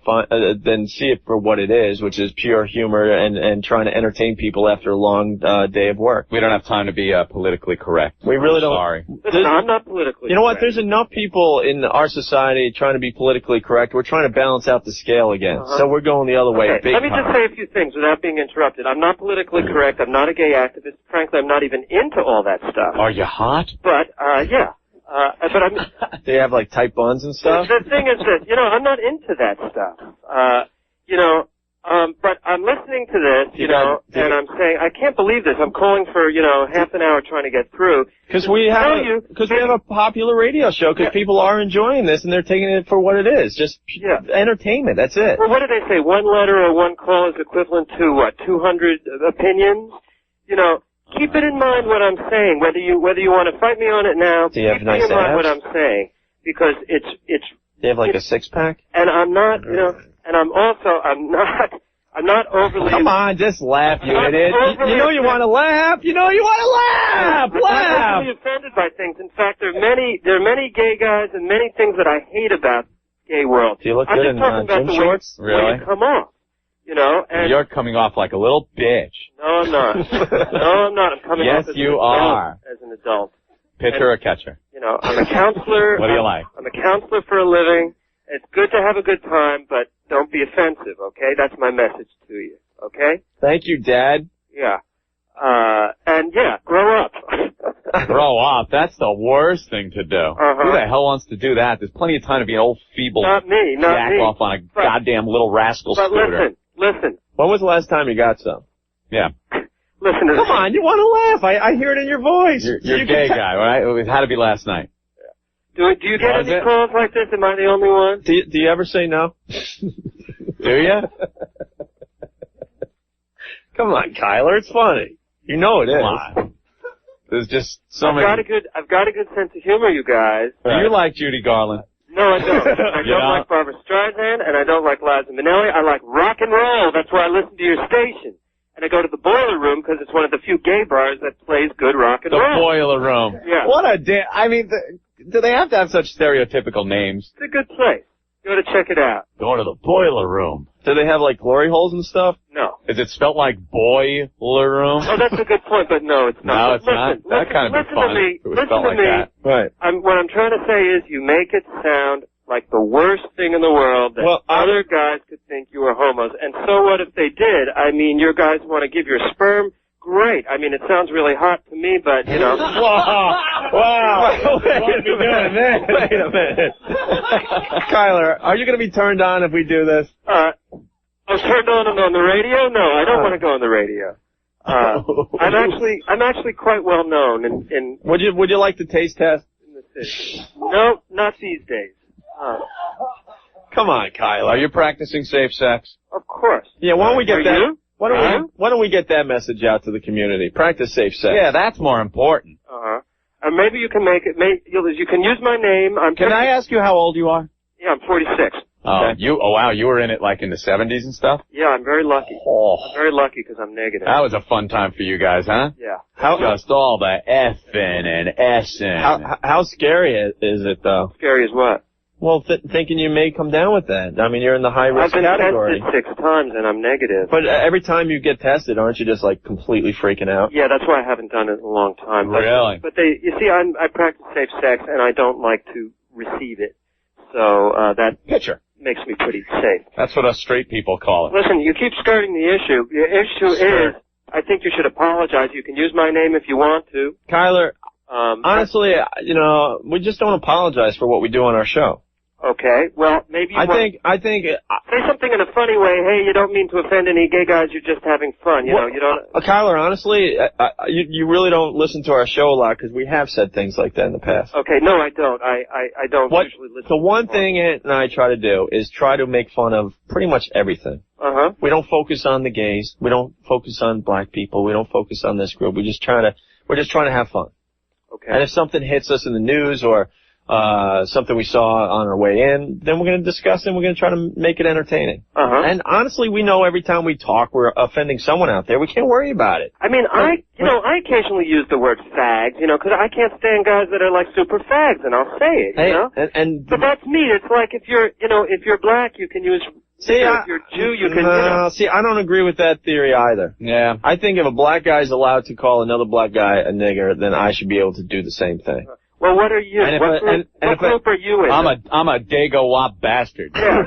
then see it for what it is, which is pure humor and trying to entertain people after a long day of work. We don't have time to be politically correct. We really don't. Sorry. Listen, I'm not politically You know what? correct. There's enough people in our society trying to be politically correct. We're trying to balance out the scale again. So we're going the other way. Okay, let me just say a few things without being interrupted. I'm not politically correct. I'm not a gay activist. Frankly, I'm not even into all that stuff. Are you hot? But, yeah. But I'm... They have, like, tight buns and stuff? The thing is this, I'm not into that stuff. But I'm listening to this, and I'm saying, I can't believe this. I'm calling for, half an hour trying to get through. Because we have a popular radio show, because people are enjoying this, and they're taking it for what it is. Just entertainment, that's it. Well, what did they say? One letter or one call is equivalent to, 200 opinions? Keep it in mind what I'm saying, whether you want to fight me on it now, Do you have keep nice in mind abs? what I'm saying, because it's. Do you have like a six-pack? And I'm not, and I'm not overly. Come on, just laugh, you idiot. You know you want to laugh. You know you want to laugh. I'm not really offended by things. In fact, there are many gay guys and many things that I hate about gay world. Do you look I'm good just in talking about gym the shorts? way you come off. And You're coming off like a little bitch. no, I'm not. No, I'm not. I'm coming off Yes, you are. as an adult. Pitcher or catcher? I'm a counselor. What do you like? I'm a counselor for a living. It's good to have a good time, but don't be offensive, okay? That's my message to you, okay? Thank you, Dad. Yeah. Grow up. Grow up. That's the worst thing to do. Who the hell wants to do that? There's plenty of time to be an old feeble Not me. jack off on a goddamn little rascal But scooter. listen. When was the last time you got some? Yeah. Listen. Come on, you want to laugh. I hear it in your voice. You're a gay guy, right? It had to be last night. Do you get any calls like this? Am I the only one? Do you ever say no? Do you? Come on, Kyler. It's funny. You know it is. Come on. There's just so I've many. got a good sense of humor, you guys. Do you like Judy Garland? No, I don't. I don't like Barbara Streisand, and I don't like Liza Minnelli. I like rock and roll. That's why I listen to your station. And I go to the Boiler Room because it's one of the few gay bars that plays good rock and roll. The Boiler Room. Yeah. What a do they have to have such stereotypical names? It's a good place. Go to check it out. Go to the Boiler Room. Do they have like glory holes and stuff? No. Is it spelled like Boiler Room? Oh, that's a good point, but no, it's not. No, it's not. That kind of be fun. If it was spelled like that. Right. What I'm trying to say is you make it sound like the worst thing in the world that other guys could think you were homos. And so what if they did? I mean, your guys want to give your sperm? Great. I mean, it sounds really hot to me, but, Wow. Wait a minute. Kyler, are you going to be turned on if we do this? I was turned on the radio? No, I don't want to go on the radio. I'm actually quite well known in Would you like the taste test? in the city. No, not these days. Come on, Kyler. Are you practicing safe sex? Of course. Yeah, why don't we get Are that? you? Why don't we get that message out to the community? Practice safe sex. Yeah, that's more important. Maybe you can make it. You can use my name. Can I ask you how old you are? Yeah, I'm 46. Oh, wow, you were in it like in the 70s and stuff? Yeah, I'm very lucky. I'm very lucky because I'm negative. That was a fun time for you guys, huh? Yeah. Just all the effing and essing. How scary is it, though? Scary as what? Well, thinking you may come down with that. I mean, you're in the high-risk category. I've been tested 6 times and I'm negative. But every time you get tested, aren't you just like completely freaking out? Yeah, that's why I haven't done it in a long time. Really? But you see, I practice safe sex and I don't like to receive it. So, that Pitcher. makes me pretty safe. That's what us straight people call it. Listen, you keep skirting the issue. The issue is, I think you should apologize. You can use my name if you want to. Kyler, honestly, we just don't apologize for what we do on our show. Okay, well, maybe you I think say something in a funny way. Hey, you don't mean to offend any gay guys. You're just having fun. You don't. Kyler, honestly, you really don't listen to our show a lot because we have said things like that in the past. Okay, no, I don't. I don't usually listen. The one thing Ant and I try to do is try to make fun of pretty much everything. We don't focus on the gays. We don't focus on black people. We don't focus on this group. We're just trying to have fun. Okay. And if something hits us in the news or something we saw on our way in, then we're going to discuss it and we're going to try to make it entertaining. And honestly, we know every time we talk, we're offending someone out there. We can't worry about it. I mean, I occasionally use the word fags, because I can't stand guys that are like super fags, and I'll say it, But that's me. It's like if you're black, you can use. If you're Jew, you can. See, I don't agree with that theory either. Yeah. I think if a black guy is allowed to call another black guy a nigger, then I should be able to do the same thing. Well, what are you? What group are you in? I'm a dago wop bastard. Yeah,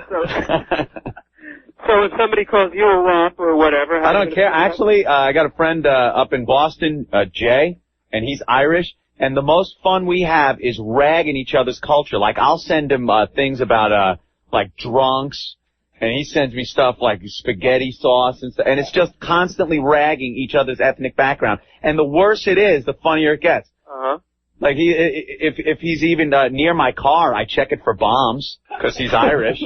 so if somebody calls you a wop or whatever, I don't care. Actually, I got a friend up in Boston, Jay, and he's Irish. And the most fun we have is ragging each other's culture. Like I'll send him things about like drunks And he sends me stuff like spaghetti sauce and stuff, and it's just constantly ragging each other's ethnic background. And the worse it is, the funnier it gets. Uh-huh. Like if he's even near my car, I check it for bombs because he's Irish.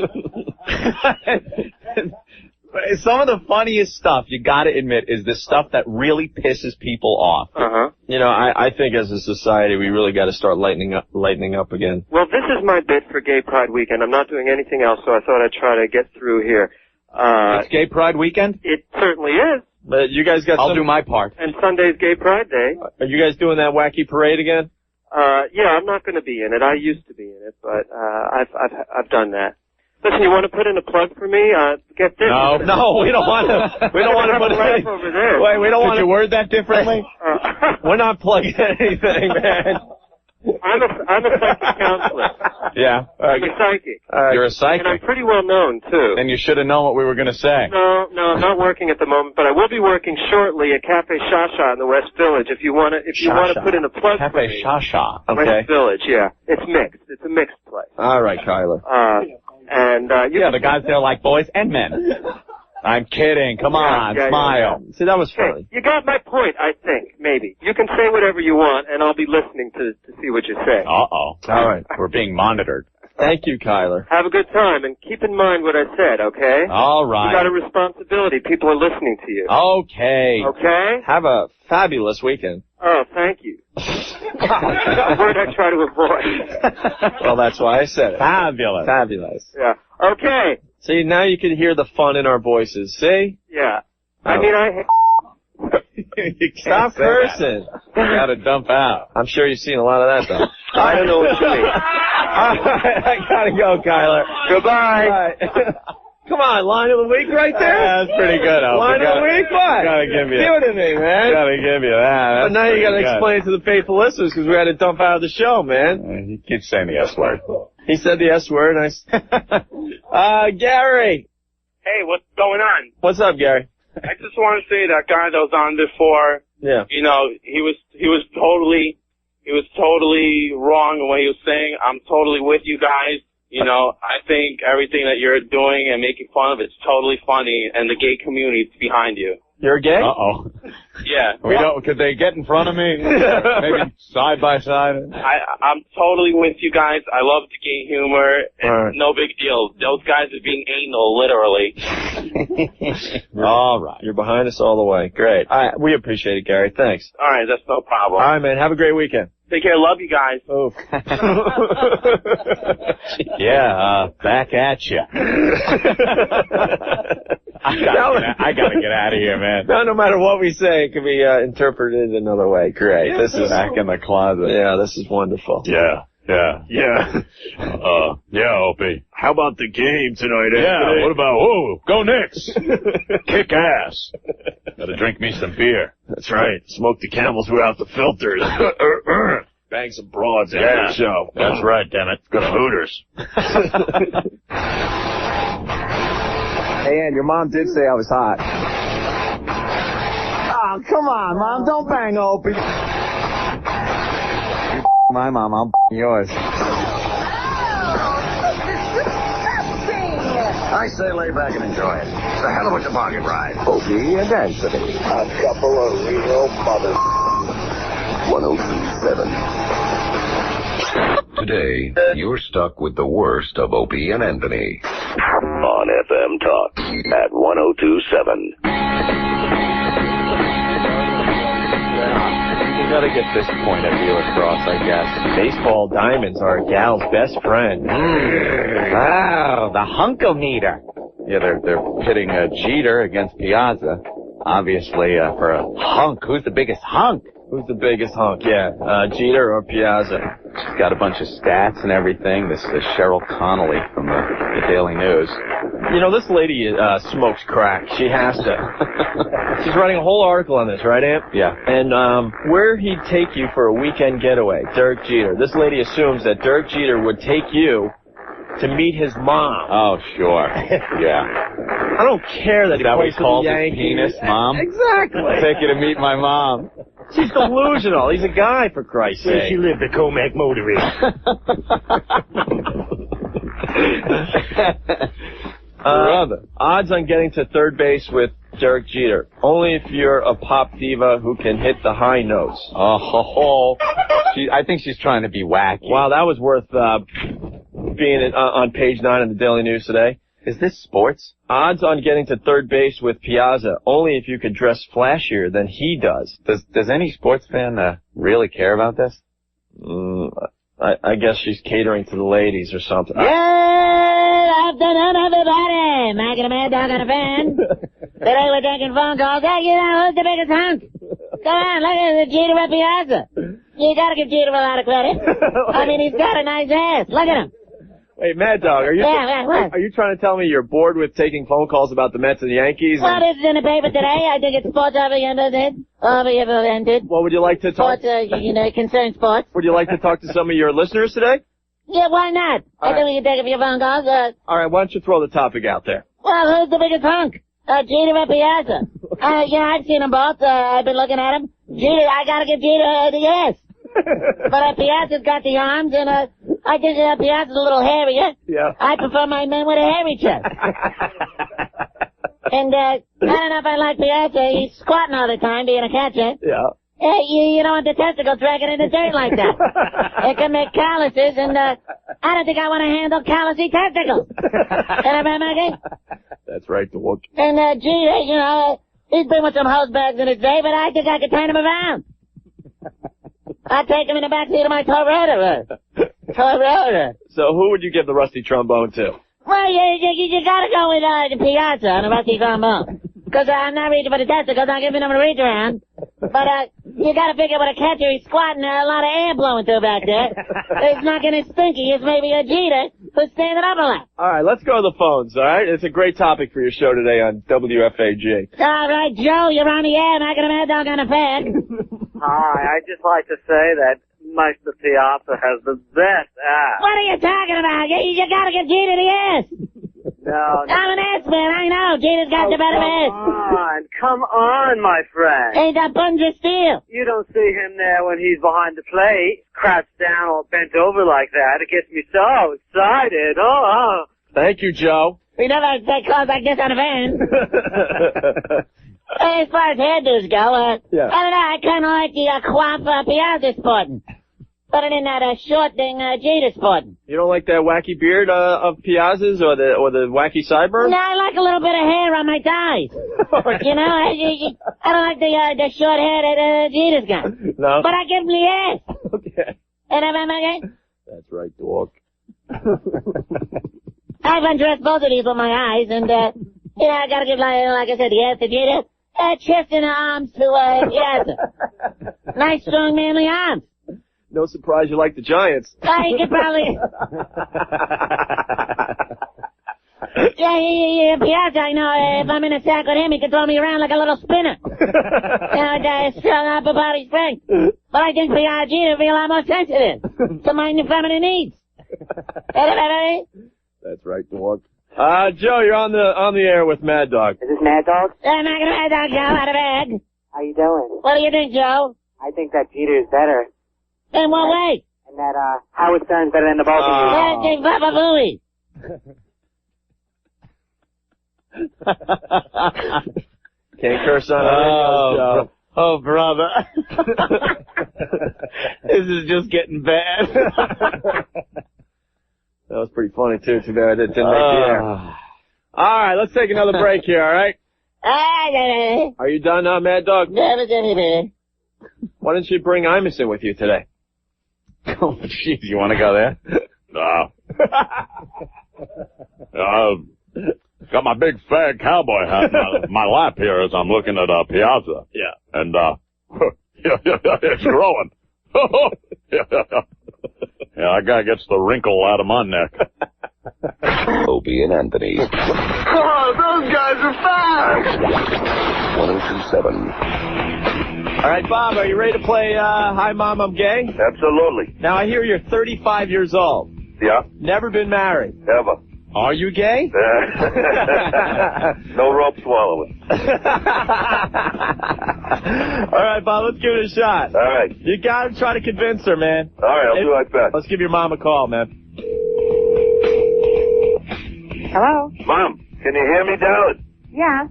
Some of the funniest stuff, you gotta admit, is the stuff that really pisses people off. Uh-huh. You know, I think as a society we really got to start lightening up again. Well, this is my bit for Gay Pride Weekend. I'm not doing anything else, so I thought I'd try to get through here. It's Gay Pride Weekend? It certainly is. But you guys got I'll do my part. And Sunday's Gay Pride Day. Are you guys doing that wacky parade again? Yeah, I'm not going to be in it. I used to be in it, but I've done that. Listen, you want to put in a plug for me? Get this. No, we don't want to. We don't want to put it over there. Wait, we don't want to. Did you word that differently? We're not plugging anything, man. I'm a psychic counselor. Yeah. I'm a psychic. You're a psychic. And I'm pretty well known, too. And you should have known what we were going to say. No, I'm not working at the moment, but I will be working shortly at Cafe Shasha in the West Village. If you want to put in a plug for me. Cafe Shasha. Okay. West Village, yeah. It's mixed. It's a mixed place. All right, Kyler. The guys there like boys and men. I'm kidding. Come on, smile. See, that was funny. You got my point, I think, maybe. You can say whatever you want, and I'll be listening to see what you say. Uh-oh. All right. We're being monitored. Thank you, Kyler. Have a good time, and keep in mind what I said, okay? All right. You got a responsibility. People are listening to you. Okay. Okay? Have a fabulous weekend. Oh, thank you. A word I try to avoid. Well, that's why I said it. Fabulous. Fabulous. Yeah. Okay. See, now you can hear the fun in our voices. See? Yeah. Oh. I mean, Stop cursing. You gotta dump out. I'm sure you've seen a lot of that, though. I don't know what you mean. I gotta go, Kyler. Goodbye. Come on, line of the week right there? Yeah, that's pretty good, Opie. Line of the week? What? Gotta give you. Give it to me, man. Gotta give you that. But now you gotta explain to the faithful listeners because we had to dump out of the show, man. He keeps saying the S word. He said the S word. Gary. Hey, what's going on? What's up, Gary? I just want to say that guy that was on before. Yeah. You know, he was totally wrong in what he was saying. I'm totally with you guys. You know, I think everything that you're doing and making fun of it's totally funny, and the gay community is behind you. You're gay? Uh-oh. Yeah. Could they get in front of me? Maybe side by side? I'm totally with you guys. I love the gay humor. Right. No big deal. Those guys are being anal, literally. All right. You're behind us all the way. Great. All right. We appreciate it, Gary. Thanks. All right, that's no problem. All right, man. Have a great weekend. Take care. Love you guys. Oh. Yeah, back at you. I gotta get out of here, man. No matter what we say, it can be interpreted another way. Great. This is back in the closet. Yeah, this is wonderful. Yeah. Opie. How about the game tonight, Anthony? Yeah, what about, go Knicks. Kick ass. Gotta drink me some beer. That's right. Smoke the Camels without the filters. Bang some broads after the show. That's right, damn it. Go to Hooters. Hey, Ann, your mom did say I was hot. Oh, come on, Mom. Don't bang Opie. You my mom, I'll yours. I say lay back and enjoy it. It's a hell of a toboggan ride. Opie and Anthony. A couple of real mothers. 1027. Today, you're stuck with the worst of Opie and Anthony. On FM Talk at 1027. We gotta get this point of view across, I guess. Baseball diamonds are a gal's best friend. Wow, the hunkometer. Yeah, they're pitting Jeter against Piazza. Obviously, for a hunk. Who's the biggest hunk? Who's the biggest hunk? Yeah, Jeter or Piazza? She's got a bunch of stats and everything. This is Cheryl Connolly from the Daily News. You know, this lady smokes crack. She has to. She's writing a whole article on this, right, Amp? Yeah. And where he'd take you for a weekend getaway, Derek Jeter. This lady assumes that Derek Jeter would take you to meet his mom. Oh, sure. Yeah. I don't care that he plays for the Yankees. Penis, Mom? Exactly. I'll take you to meet my mom. She's delusional. He's a guy, for Christ's sake. Where she lived, the Comac Motory. Odds on getting to third base with Derek Jeter. Only if you're a pop diva who can hit the high notes. I think she's trying to be wacky. Wow, that was worth being on page 9 of the Daily News today. Is this sports? Odds on getting to third base with Piazza. Only if you could dress flashier than he does. Does any sports fan really care about this? I guess she's catering to the ladies or something. Good afternoon, everybody. Mac and a Mad Dog and a Fan. Today we're taking phone calls. Hey, you know, who's the biggest hunk? Come on, look at the Jeter at Piazza. You gotta give Jeter a lot of credit. I mean, he's got a nice ass. Look at him. Wait, Mad Dog, are you trying to tell me you're bored with taking phone calls about the Mets and the Yankees? Well, this is in the paper today. I think it's sports oriented. Well, would you like to talk? Sports, concern sports. Would you like to talk to some of your listeners today? Yeah, why not? I think we can take a few phone calls. All right, why don't you throw the topic out there? Well, who's the biggest hunk? Jeter or Piazza? I've seen them both. I've been looking at them. Jeter, I gotta give Jeter the ass. But Piazza's got the arms, and I think Piazza's a little hairier. Yeah. I prefer my men with a hairy chest. And I don't know if I like Piazza. He's squatting all the time, being a catcher. Yeah. Hey, you don't want the testicles dragging in the dirt like that. It can make calluses, and I don't think I want to handle callousy testicles. That's right, the look. And Jeter, he's been with some hose bags in his day, but I think I could turn him around. I'd take him in the backseat of my Toyota. So who would you give the rusty trombone to? Well, you gotta go with the Piazza on the rusty trombone. Because I'm not reaching for the testicles, I'm giving him a reach around. But you gotta figure with a catcher, he's squatting, a lot of air blowing through back there. It's not gonna stinky, it's maybe a Jeter who's standing up a lot. All right, let's go to the phones, all right? It's a great topic for your show today on WFAG. All right, Joe, you're on the air. Not gonna Mad Dog on a fag. Hi, I'd just like to say that Mr. Piazza has the best ass. What are you talking about? You gotta give Jeter the ass. No. I'm an ass man, I know. Jeter's got the better ass. Come on, my friend. Hey, that buns of steel. You don't see him there when he's behind the plate, crouched down or bent over like that. It gets me so excited. Thank you, Joe. We never take calls like this on a van. Hey, as far as hairdos go, I don't know, I kind of like the coif Piazza sporting. Better than that short thing Jeter sporting. You don't like that wacky beard of Piazza's or the wacky sideburns? No, I like a little bit of hair on my thighs. You know, I don't like the short hair that Jeter's got. No? But I give him the ass. Okay. And okay? That's right, dog. I've undressed both of these with my eyes, and, I gotta give, like I said, the ass to Jeter. Chest and arms to Piazza. Nice, strong, manly arms. No surprise you like the Giants. You could probably... Yeah, Piazza, I know, if I'm in a sack with him, he can throw me around like a little spinner. Strung up about his strength. But I think Piazza would be a lot more sensitive to my feminine needs. That's right, dog. Joe, you're on the air with Mad Dog. Is this Mad Dog? I'm not gonna Mad Dog, Joe, out of bag. How you doing? What do you think, Joe? I think that Jeter is better. In what way? And that, Howard Stern's better than the both of you. Papa Booey. Can't curse on our radio, Joe. Oh, brother. This is just getting bad. That was pretty funny, too. Too bad it didn't make the air. All right, let's take another break here, all right? Are you done now, Mad Dog? Why didn't you bring Imus in with you today? Oh, jeez, you want to go there? Got my big fat cowboy hat in my lap here as I'm looking at Piazza. Yeah. And, it's growing. Yeah, that guy gets the wrinkle out of my neck. Opie and Anthony. Oh, those guys are fast! 1027. All right, Bob, are you ready to play Hi, Mom, I'm Gay? Absolutely. Now, I hear you're 35 years old. Yeah. Never been married. Ever. Are you gay? No rope swallowing. All right, Bob, let's give it a shot. All right. You got to try to convince her, man. All right, I'll do my best. Let's give your mom a call, man. Hello? Mom, Can you hear me, darling? Yeah.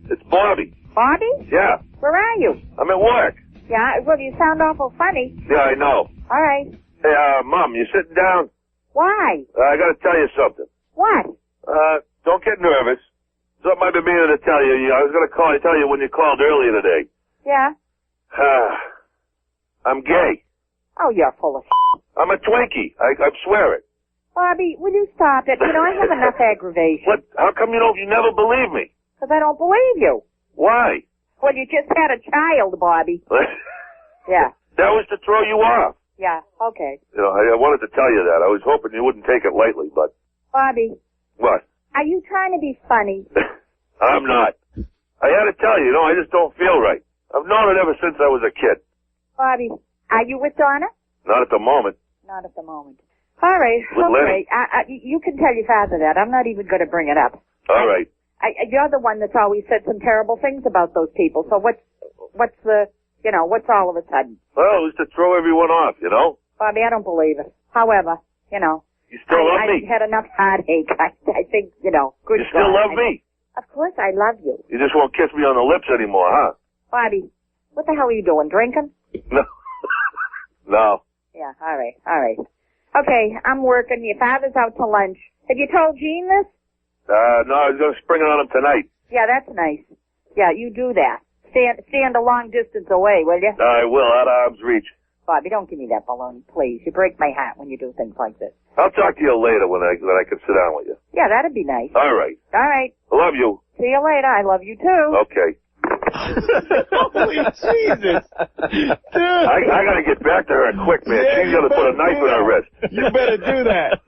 It's Bobby. Bobby? Yeah. Where are you? I'm at work. Yeah, well, you sound awful funny. Yeah, I know. All right. Hey, Mom, you sitting down? Why? I gotta tell you something. What? Don't get nervous. Something I've been meaning to tell you. I was gonna tell you when you called earlier today. Yeah? I'm gay. Oh, you're full of I'm a Twinkie. I swear it. Bobby, will you stop it? You know, I have enough aggravation. What? How come you never believe me? Because I don't believe you. Why? Well, you just had a child, Bobby. Yeah. That was to throw you off. Yeah, okay. You know, I wanted to tell you that. I was hoping you wouldn't take it lightly, but... Bobby. What? Are you trying to be funny? I'm not. I had to tell you, I just don't feel right. I've known it ever since I was a kid. Bobby, are you with Donna? Not at the moment. Not at the moment. All right, With okay. You can tell your father that. I'm not even going to bring it up. All right. You're the one that's always said some terrible things about those people. So what's all of a sudden? Well, it was to throw everyone off, Bobby, I don't believe it. However, You still love me? I had enough heartache. I think, good You still God. love me? Of course I love you. You just won't kiss me on the lips anymore, huh? Bobby, what the hell are you doing? Drinking? No. No. Yeah, all right. Okay, I'm working. Your father's out to lunch. Have you told Gene this? No, I was going to spring it on him tonight. Yeah, that's nice. Yeah, you do that. Stand a long distance away, will you? I will, out of arm's reach. Bobby, don't give me that baloney, please. You break my heart when you do things like this. I'll talk to you later when I can sit down with you. Yeah, that'd be nice. All right. All right. I love you. See you later. I love you too. Okay. Holy Jesus. Dude. I gotta get back to her quick, man. Yeah, She's gonna put a knife in her wrist. You better do that.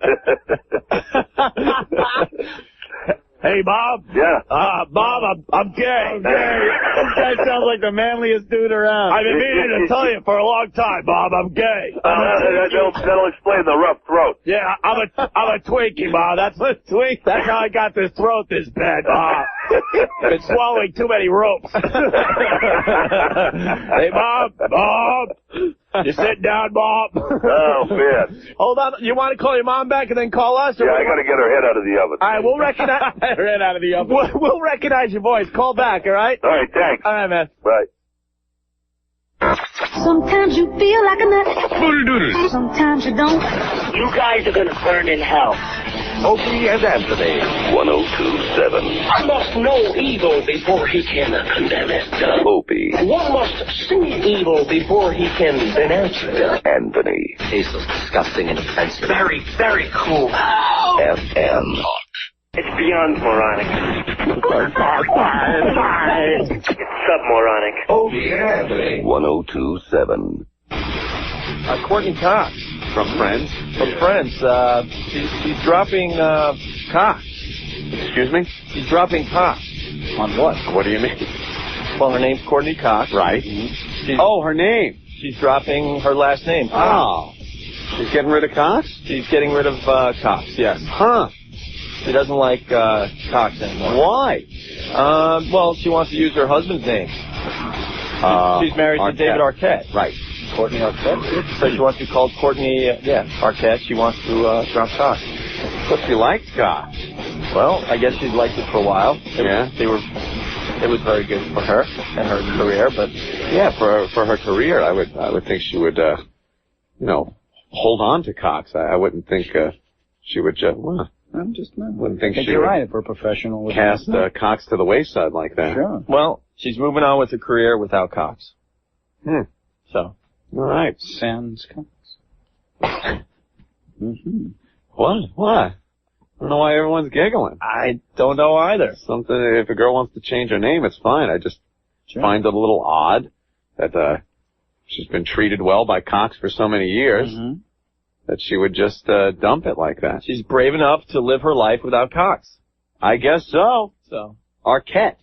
Hey, Bob. Yeah. Bob, I'm gay. This guy sounds like the manliest dude around. I've been meaning to tell you for a long time, Bob. I'm gay. That'll explain the rough throat. Yeah, I'm a Twinkie, Bob. That's how I got this throat this bad, Bob. Been swallowing too many ropes. Hey, Bob. You sit down, Bob. Oh, man. Hold on. You want to call your mom back and then call us? Yeah, I got to get her head out of the oven. All right, we'll recognize her head out of the oven. We'll recognize your voice. Call back, all right? All right, thanks. All right, man. Bye. Sometimes you feel like a nut. Sometimes you don't. You guys are gonna burn in hell. Opie and Anthony, 102.7. I must know evil before he can condemn it. Opie. One must see evil before he can denounce it. Anthony. Tasteless, disgusting, and offensive. Very, very cool. FM. It's beyond moronic. It's sub-moronic. Opie and Anthony, 102.7. Courtney Cox. From Friends? From Friends. She's dropping Cox. Excuse me? She's dropping Cox. On what? What do you mean? Well, her name's Courtney Cox. Right. Her name. She's dropping her last name. Oh. She's getting rid of Cox? She's getting rid of Cox, yes. Huh. She doesn't like Cox anymore. Why? Well, she wants to use her husband's name. She's married to David Arquette. Right. Courtney Arquette. So she wants to be called Courtney, Arquette. She wants to drop Cox. But she liked Cox. Well, I guess she's liked it for a while. It was very good for her and her career, but yeah, for her career, I would think she would, hold on to Cox. I wouldn't think she would just. Well, wouldn't think she you're would right. If we're professional, cast Cox to the wayside like that. Sure. Well, she's moving on with her career without Cox. So. All right. Sans Cox. What? I don't know why everyone's giggling. I don't know either. Something. If a girl wants to change her name, it's fine. I just find it a little odd that she's been treated well by Cox for so many years that she would just dump it like that. She's brave enough to live her life without Cox. I guess so. So. Arquette.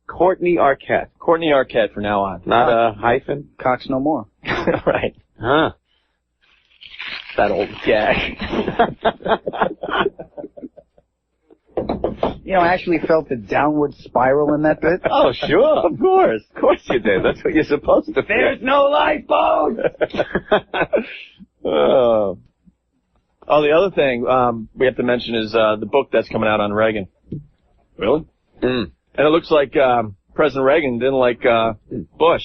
Courtney Arquette. Courtney Arquette from now on. Not a hyphen? Cox no more. Right. Huh. That old gag. I actually felt the downward spiral in that bit. Oh, sure. Of course you did. That's what you're supposed to feel. There's no lifeboat! Oh, the other thing we have to mention is the book that's coming out on Reagan. Really? And it looks like President Reagan didn't like Bush.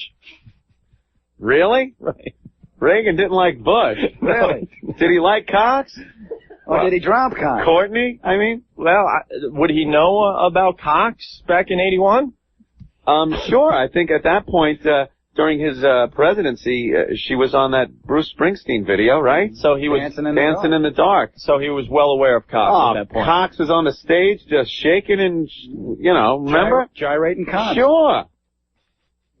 Really? Right. Reagan didn't like Bush. Really? Did he like Cox? Or did he drop Cox? Courtney, I mean? Well, would he know about Cox back in 81? Sure. I think at that point, during his presidency, she was on that Bruce Springsteen video, right? So he was Dancing in the dark. So he was well aware of Cox at that point. Cox was on the stage just shaking and, remember? Gyrating Cox. Sure.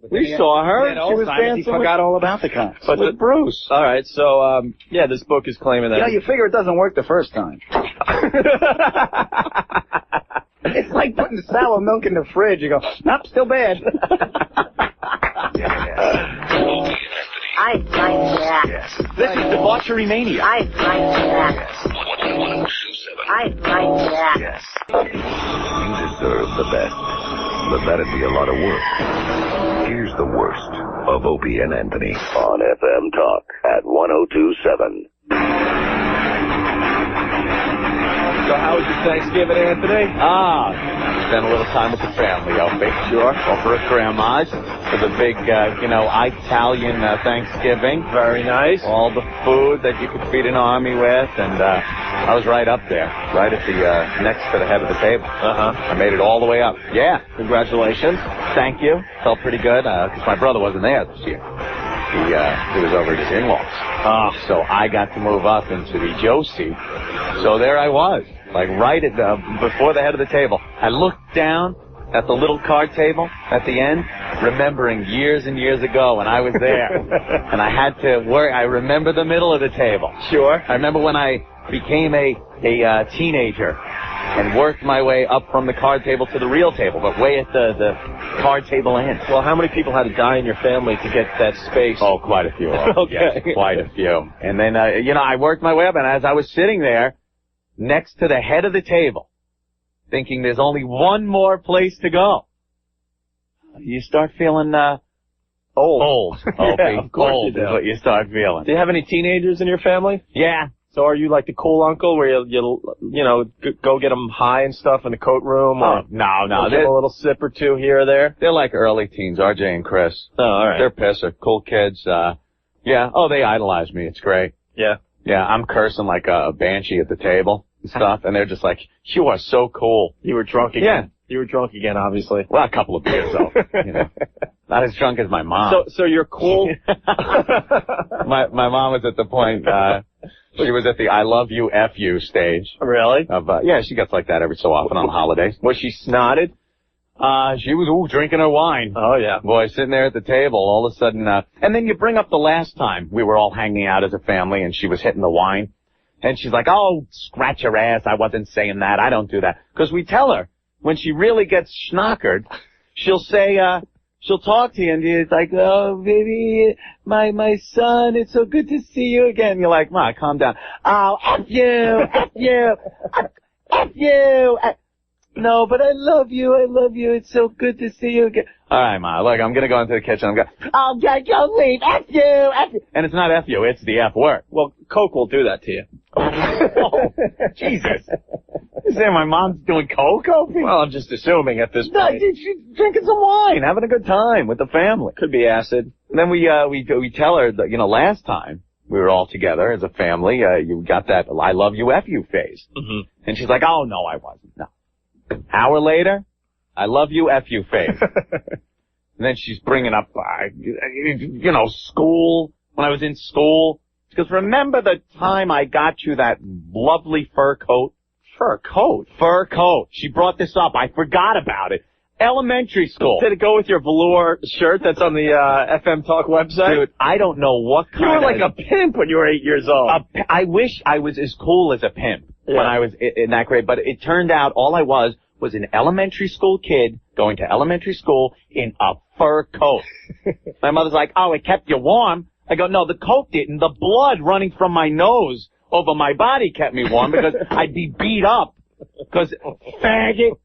We saw her. She was dancing. He forgot all about the Cox. But with Bruce. All right, so, this book is claiming that. You figure it doesn't work the first time. It's like putting sour milk in the fridge. You go, nope, still bad. I like that. Yes. This is debauchery mania. I like that. I like that. Yes. You deserve the best, but that'd be a lot of work. Here's the worst of Opie and Anthony on FM Talk at 102.7. So how was your Thanksgiving, Anthony? Spent a little time with the family, Opie. Sure. Over at Grandma's for the big, Italian Thanksgiving. Very nice. All the food that you could feed an army with, and I was right up there, right at the next to the head of the table. I made it all the way up. Yeah. Congratulations. Thank you. Felt pretty good, because my brother wasn't there this year. He was over at his in-laws. So I got to move up into the Joe seat. So there I was, like right at before the head of the table. I looked down at the little card table at the end, remembering years and years ago when I was there. And I had to work. I remember the middle of the table. Sure. I remember when I became a teenager and worked my way up from the card table to the real table, but way at the card table end. Well, how many people had to die in your family to get that space? Oh, quite a few. Okay. Yes, quite a few. And then, I worked my way up, and as I was sitting there next to the head of the table, thinking there's only one more place to go, you start feeling old. Yeah, of course old you do. is what you start feeling. Do you have any teenagers in your family? Yeah. So are you like the cool uncle where you go get them high and stuff in the coat room? Or No. Get a little sip or two here or there? They're like early teens, RJ and Chris. Oh, all right. They're pisser, cool kids. Yeah. Oh, they idolize me. It's great. Yeah. Yeah, I'm cursing like a banshee at the table and stuff, and they're just like, you are so cool. You were drunk again. Yeah. You were drunk again, obviously. Well, a couple of beers, though. Not as drunk as my mom. So you're cool? My mom was at the point, she was at the I love you, F you stage. Really? Yeah, she gets like that every so often on the holidays. Was she snotted? She was, drinking her wine. Oh, yeah. Boy, sitting there at the table, all of a sudden, and then you bring up the last time we were all hanging out as a family and she was hitting the wine. And she's like, oh, scratch your ass. I wasn't saying that. I don't do that. Because we tell her, when she really gets schnockered, she'll say, she'll talk to you and it's like, oh, baby, my son, it's so good to see you again. You're like, Ma, calm down. Oh, F you, F you, F you. No, but I love you. It's so good to see you again. All right, Ma, look, I'm going to go into the kitchen. I'm going, oh, don't leave. F you, F you. And it's not F you, it's the F word. Well, Coke will do that to you. Oh, Jesus. You saying my mom's doing coke, Opie? Well, I'm just assuming at this point. No, she's drinking some wine, having a good time with the family. Could be acid. And then we tell her that, last time we were all together as a family, you got that I love you, F you phase. Mm-hmm. And she's like, oh, no, I wasn't. No. Hour later, I love you, F you phase. And then she's bringing up, school, when I was in school. Because remember the time I got you that lovely fur coat? Fur coat? Fur coat. She brought this up. I forgot about it. Elementary school. Did it go with your velour shirt that's on the FM Talk website? Dude, I don't know what kind of... You were like a pimp when you were 8 years old. I wish I was as cool as a pimp when I was in that grade, but it turned out all I was an elementary school kid going to elementary school in a fur coat. My mother's like, oh, it kept you warm. I go, no, the coat didn't. The blood running from my nose over my body kept me warm because I'd be beat up. Because, faggot.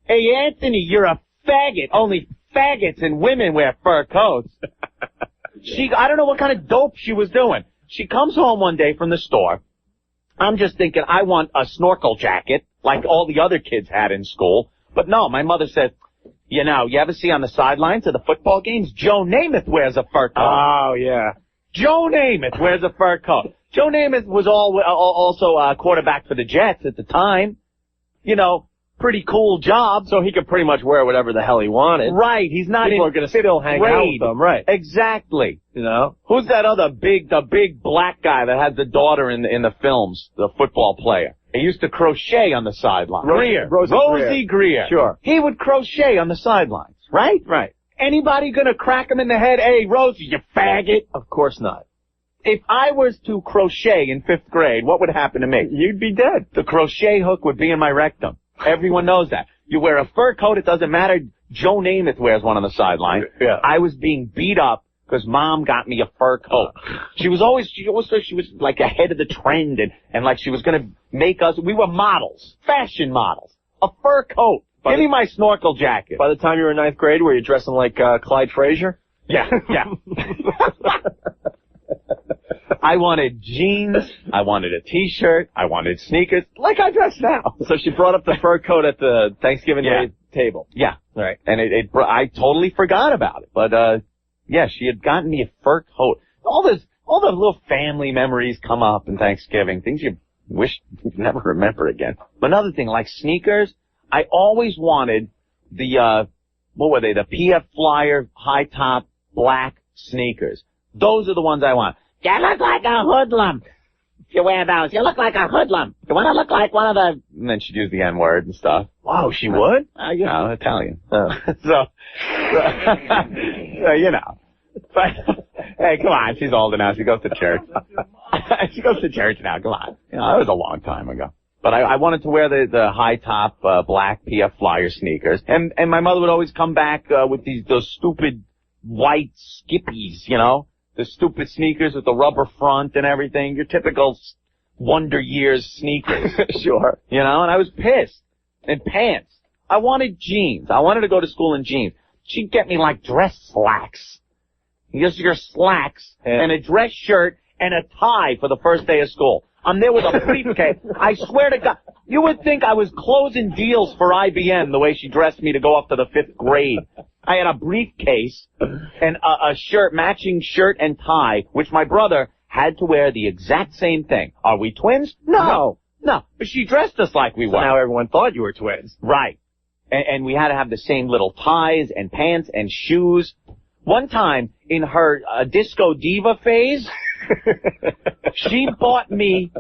Hey, Anthony, you're a faggot. Only faggots and women wear fur coats. I don't know what kind of dope she was doing. She comes home one day from the store. I'm just thinking, I want a snorkel jacket like all the other kids had in school. But no, my mother said, you know, you ever see on the sidelines of the football games, Joe Namath wears a fur coat. Oh, yeah. Joe Namath wears a fur coat. Joe Namath was also a quarterback for the Jets at the time. You know, pretty cool job. So he could pretty much wear whatever the hell he wanted. Right, he's not People are going to still hang out with him, right. Exactly. You know? Who's that other the big black guy that had the daughter in the films, the football player? He used to crochet on the sideline. Rosie Greer. Sure. He would crochet on the sidelines, right? Right. Anybody gonna crack him in the head? Hey, Rosie, you faggot. Of course not. If I was to crochet in 5th grade, what would happen to me? You'd be dead. The crochet hook would be in my rectum. Everyone knows that. You wear a fur coat, it doesn't matter. Joe Namath wears one on the sideline. Yeah. I was being beat up because Mom got me a fur coat. She was like ahead of the trend and like she was gonna make us, we were models, fashion models. A fur coat. Give me my snorkel jacket. By the time you were in 9th grade, were you dressing like Clyde Frazier? Yeah. I wanted jeans, I wanted a t-shirt, I wanted sneakers, like I dress now. So she brought up the fur coat at the Thanksgiving Day table. Yeah. Right. And I totally forgot about it. But, yeah, she had gotten me a fur coat. All the little family memories come up in Thanksgiving, things you wish you'd never remember again. Another thing, like sneakers, I always wanted the, what were they, the PF Flyer high-top black sneakers. Those are the ones I want. You look like a hoodlum. If you wear those, you look like a hoodlum. You want to look like one of the... And then she'd use the N-word and stuff. Wow, she would? You know, Italian. So, you know. But, hey, come on, she's older now. She goes to church. She goes to church now, come on. You know, that was a long time ago. But I wanted to wear the high-top, black PF Flyer sneakers. And my mother would always come back, with those stupid white skippies, you know? The stupid sneakers with the rubber front and everything. Your typical Wonder Years sneakers. Sure. You know, and I was pissed. And pants. I wanted jeans. I wanted to go to school in jeans. She'd get me like dress slacks. Just your slacks and a dress shirt and a tie for the first day of school. I'm there with a briefcase. I swear to God, you would think I was closing deals for IBM the way she dressed me to go up to the 5th grade. I had a briefcase and a shirt, matching shirt and tie, which my brother had to wear the exact same thing. Are we twins? No. But she dressed us like we were. So now everyone thought you were twins. Right. And we had to have the same little ties and pants and shoes. One time, in her disco diva phase, she bought me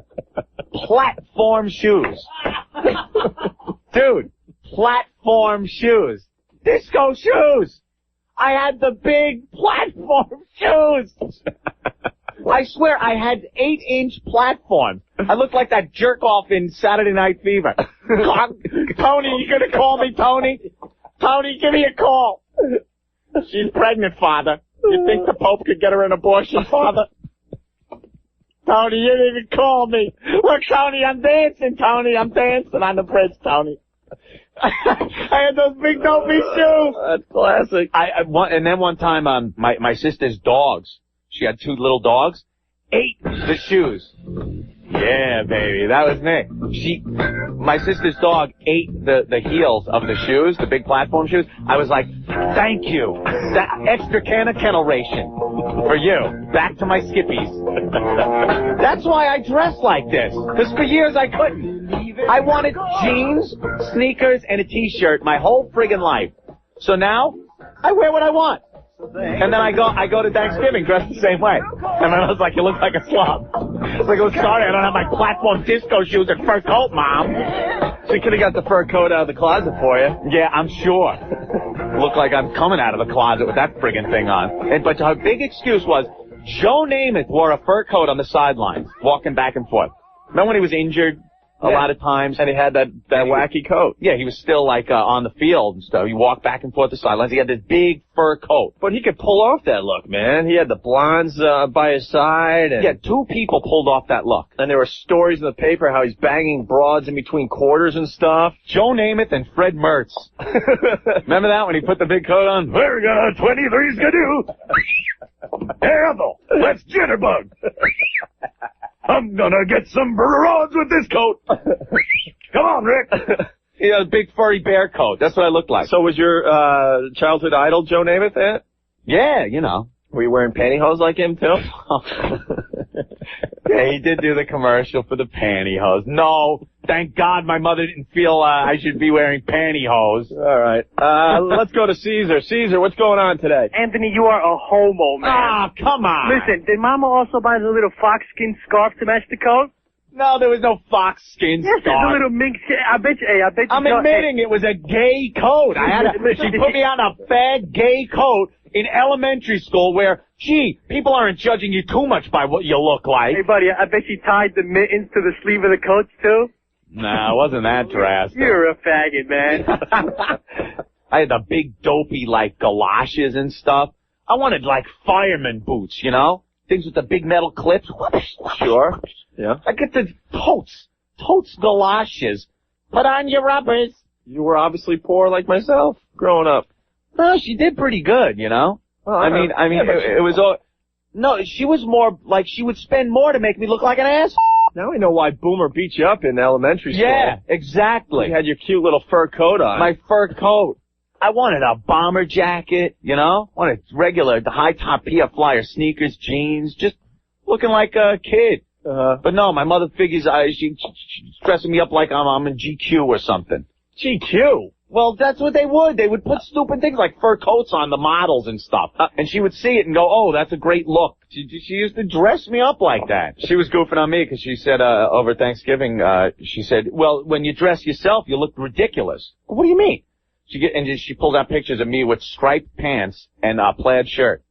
platform shoes. Dude, platform shoes. Disco shoes. I had the big platform shoes. I swear I had 8-inch platforms. I looked like that jerk-off in Saturday Night Fever. Tony, you gonna call me, Tony? Tony, give me a call. She's pregnant, Father. You think the Pope could get her an abortion, Father? Tony, you didn't even call me. Look, Tony, I'm dancing, Tony. I'm dancing on the bridge, Tony. I had those big dopey shoes. That's classic. And then one time, my sister's dogs, she had 2 little dogs, ate the shoes. Yeah, baby, that was me. My sister's dog ate the heels of the shoes, the big platform shoes. I was like, thank you. That extra can of kennel ration for you. Back to my skippies. That's why I dress like this. Because for years I couldn't. I wanted jeans, sneakers, and a t-shirt my whole friggin' life. So now, I wear what I want. And then I go to Thanksgiving dressed the same way. And then I was like, you look like a slob. I was like, oh, sorry, I don't have my platform disco shoes and fur coat, Mom. She could have got the fur coat out of the closet for you. Yeah, I'm sure. Look like I'm coming out of the closet with that friggin' thing on. But her big excuse was, Joe Namath wore a fur coat on the sidelines, walking back and forth. Remember when he was injured? A lot of times. And he had that wacky coat. Yeah, he was still like on the field and stuff. He walked back and forth the sidelines. He had this big fur coat. But he could pull off that look, man. He had the blondes by his side. And yeah, 2 people pulled off that look. And there were stories in the paper how he's banging broads in between quarters and stuff. Joe Namath and Fred Mertz. Remember that when he put the big coat on? We're gonna 23 skidoo. Hey, Ethel, let's jitterbug. I'm gonna get some broads with this coat. Come on, Rick. Yeah, big furry bear coat. That's what I looked like. So was your childhood idol Joe Namath that? Yeah, you know. Were you wearing pantyhose like him too? Yeah, he did do the commercial for the pantyhose. No, thank God my mother didn't feel I should be wearing pantyhose. All right. Let's go to Caesar. Caesar, what's going on today? Anthony, you are a homo, man. Ah, come on. Listen, did Mama also buy the little foxskin scarf to match the coat? No, there was no fox skin Yes, scarf. there's a little mink. I bet you. I'm admitting it was a gay coat. She put me on a fag gay coat in elementary school where, gee, people aren't judging you too much by what you look like. Hey, buddy, I bet you tied the mittens to the sleeve of the coats, too? Nah, it wasn't that drastic. You're a faggot, man. I had the big dopey, like, galoshes and stuff. I wanted, like, fireman boots, you know? Things with the big metal clips. Sure. Yeah. I get the totes galoshes. Put on your rubbers. You were obviously poor like myself growing up. No, she did pretty good, you know? Well, I mean, it was all... No, she was more, like, she would spend more to make me look like an ass. Now I know why Boomer beat you up in elementary school. Yeah, exactly. You had your cute little fur coat on. My fur coat. I wanted a bomber jacket, you know? Wanted regular, the high-top PF Flyer sneakers, jeans, just looking like a kid. But no, my mother figures she's dressing me up like I'm in GQ or something. GQ? Well, that's what they would. They would put stupid things like fur coats on the models and stuff. And she would see it and go, oh, that's a great look. She used to dress me up like that. She was goofing on me because she said over Thanksgiving, she said, well, when you dress yourself, you look ridiculous. What do you mean? She pulls out pictures of me with striped pants and a plaid shirt.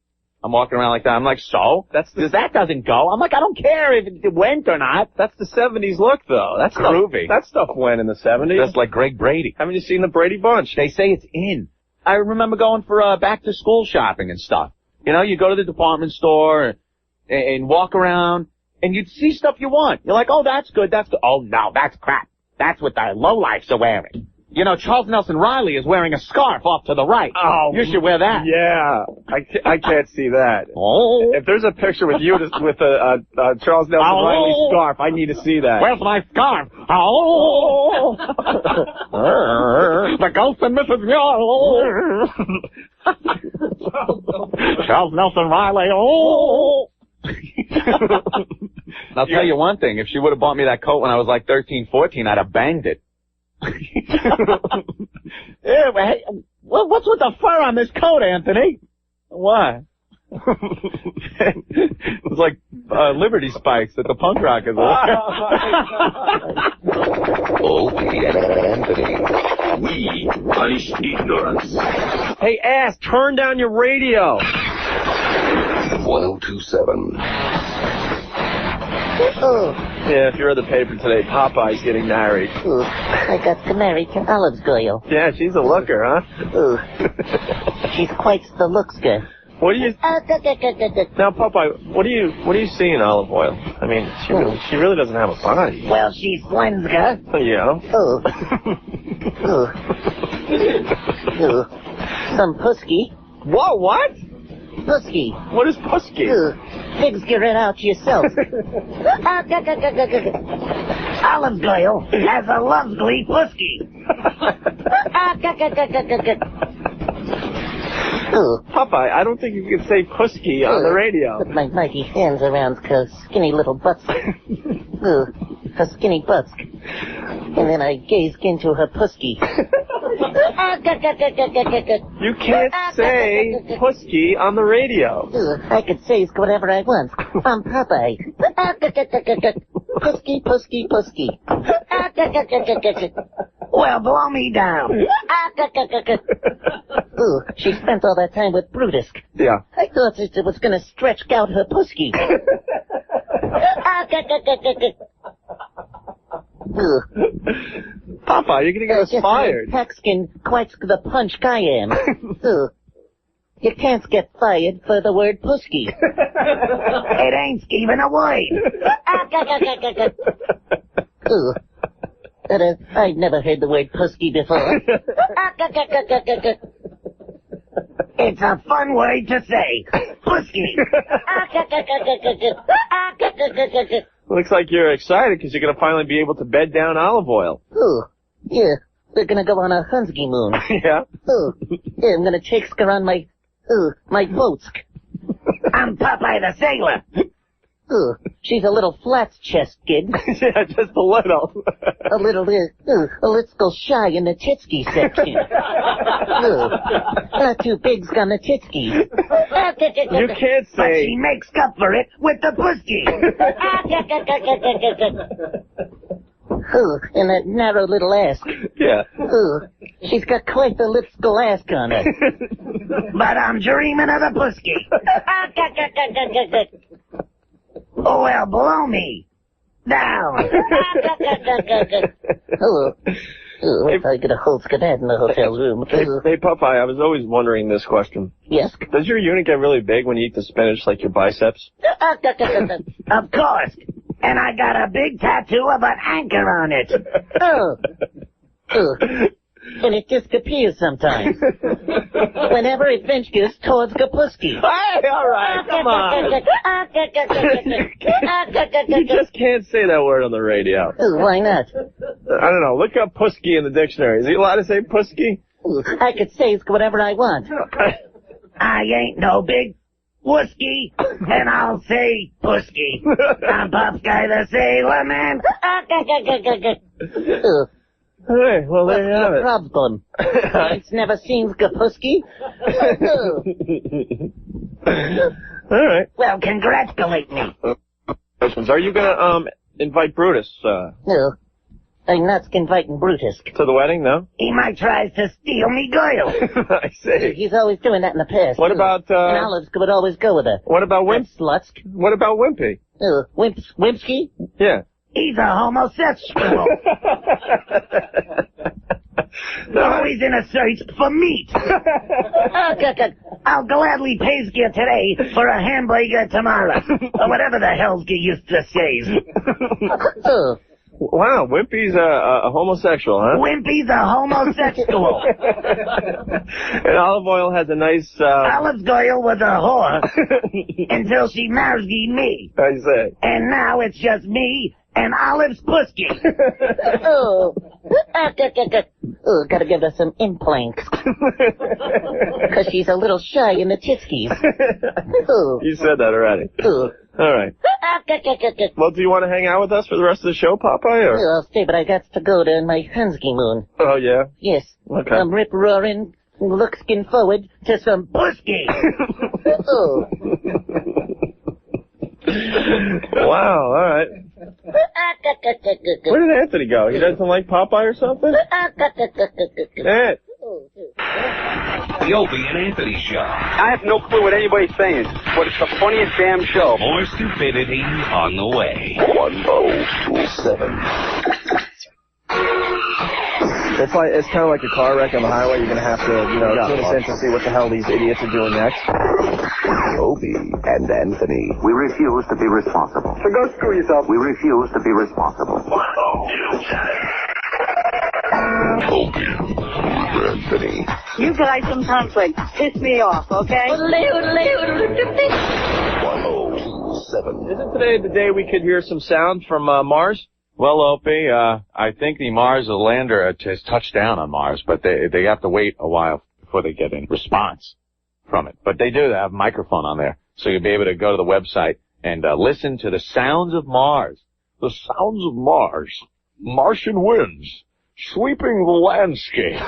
I'm walking around like that. I'm like, so? That doesn't go. I'm like, I don't care if it went or not. That's the 70s look, though. That's groovy. That stuff went in the 70s. That's like Greg Brady. Haven't you seen the Brady Bunch? They say it's in. I remember going for back-to-school shopping and stuff. You know, you go to the department store and walk around, and you'd see stuff you want. You're like, oh, that's good, that's good. Oh, no, that's crap. That's what the lowlifes are wearing. You know, Charles Nelson Riley is wearing a scarf off to the right. Oh, you should wear that. Yeah, I can't see that. Oh. If there's a picture with you with a Charles Nelson Riley scarf, I need to see that. Where's my scarf? Oh. The ghost and Mrs. Muir. Charles Nelson Riley. Oh. I'll tell you one thing. If she would have bought me that coat when I was like 13, 14, I'd have banged it. Yeah, but hey, what's with the fur on this coat, Anthony? Why? It's like Liberty Spikes that the punk rockers wear. Opie and Anthony, we punish ignorance. Hey, ass, turn down your radio. 1027. Yeah, if you read the paper today, Popeye's getting married. Ooh, I got to marry to Olive's girl. Yeah, she's a looker, huh? Ooh, she's quite the looks good. What do you... Now, Popeye, what do you see in Olive Oil? I mean, she really doesn't have a body. Well, she's Slenska. Yeah. Ooh. Ooh. Some pusky. Whoa, what? Pusky. What is pusky? Figure it out yourself. Olive Doyle has a lovely pusky. Popeye, I don't think you can say pusky on the radio. Put my mighty hands around her skinny little butts. Her skinny butts. And then I gazed into her pusky. You can't say pusky on the radio. I could say whatever I want. I'm Popeye. Pusky, pusky, pusky. Well, blow me down. Ooh, she spent all that time with Brutus. Yeah. I thought it was going to stretch out her pusky. Popeye, you're going to get us fired. Packskin, quite the punch guy am. You can't get fired for the word pusky. It ain't even a word. I'd never heard the word pusky before. It's a fun word to say. Pusky. Looks like you're excited because you're going to finally be able to bed down Olive Oil. Ooh, yeah. we're gonna go on a Hunsky moon. Yeah? Oh, yeah, I'm gonna take her on my boat. I'm Popeye the Sailor. She's a little flat-chest kid. Yeah, just a little. A little shy in the titsky section. Not too big's on the titsky. You can't say... But she makes up for it with the pussy. And that narrow little ass. Yeah. She's got quite the little ass on her. But I'm dreaming of the pussy. Oh, well, blow me down. If I get a whole skedaddle in the hotel room. Hey, Popeye, I was always wondering this question. Yes? Does your unit get really big when you eat the spinach, like your biceps? Of course. And I got a big tattoo of an anchor on it. And it disappears sometimes. Whenever it ventures towards Kapusky. Hey, all right, come on. You just can't say that word on the radio. Why not? I don't know. Look up Pusky in the dictionary. Is he allowed to say Pusky? I could say whatever I want. I ain't no big whiskey, and I'll say Pusky. I'm Popeye the Sailor Man. All right, well, there you have it. What's the problem? It's never seen Kapusky? All right. Well, congratulate me. Are you going to invite Brutus? No. I'm not inviting Brutus. To the wedding, no? He might try to steal me girl. I see. He's always doing that in the past. What about, And Olives would always go with her. What about Wimp? Sluts. What about Wimpy? Wimpsky? Yeah. He's a homosexual. Always in a search for meat. I'll gladly pay you today for a hamburger tomorrow. Or whatever the hell you used to say. Wow, Wimpy's a homosexual, huh? Wimpy's a homosexual. And Olive Oil has a nice... Olive Oil was a whore until she married me. I say. And now it's just me and Olive's pussy. Gotta give her some implants. Because she's a little shy in the titskies. You said that already. All right. Well, do you want to hang out with us for the rest of the show, Popeye? Or? I'll stay, but I got to go to my Hansky moon. Oh, yeah? Yes. Okay. I'm rip-roaring, looking forward to some pussy. Wow, all right. Where did Anthony go? He doesn't like Popeye or something? Hey. The Opie and Anthony Show. I have no clue what anybody's saying, but it's the funniest damn show. More stupidity on the way. 1027. It's kind of like a car wreck on the highway. You're going to have to, tune us in to see what the hell these idiots are doing next. Opie and Anthony. We refuse to be responsible. So go screw yourself. We refuse to be responsible. Opie and Anthony. You guys sometimes piss me off, okay? 1027. Isn't today the day we could hear some sound from Mars? Well, Opie, I think the Mars lander has touched down on Mars, but they have to wait a while before they get a response from it. But they do have a microphone on there, so you'll be able to go to the website and listen to the sounds of Mars. The sounds of Mars. Martian winds sweeping the landscape.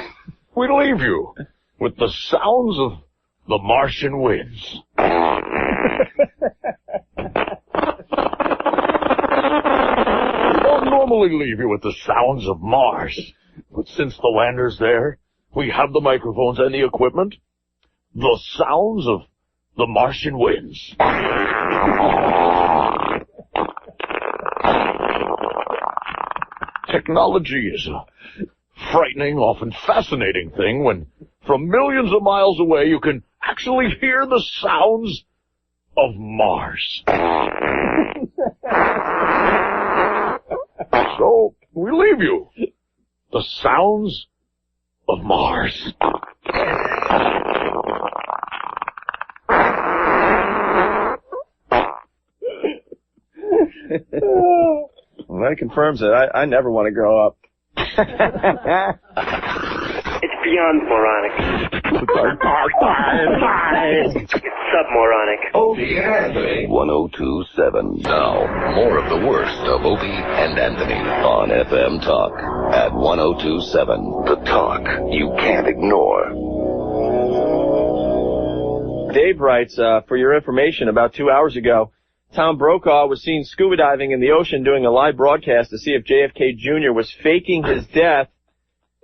We leave you with the sounds of the Martian winds. Normally leave you with the sounds of Mars, but since the lander's there, we have the microphones and the equipment. The sounds of the Martian winds. Technology is a frightening, often fascinating thing when from millions of miles away you can actually hear the sounds of Mars. So, we leave you. The sounds of Mars. Well, that confirms it. I never want to grow up. beyond moronic. Submoronic. Opie and Anthony. 102.7. Now, more of the worst of Opie and Anthony on FM Talk at 102.7. The talk you can't ignore. Dave writes, for your information, about 2 hours ago, Tom Brokaw was seen scuba diving in the ocean doing a live broadcast to see if JFK Jr. was faking his death.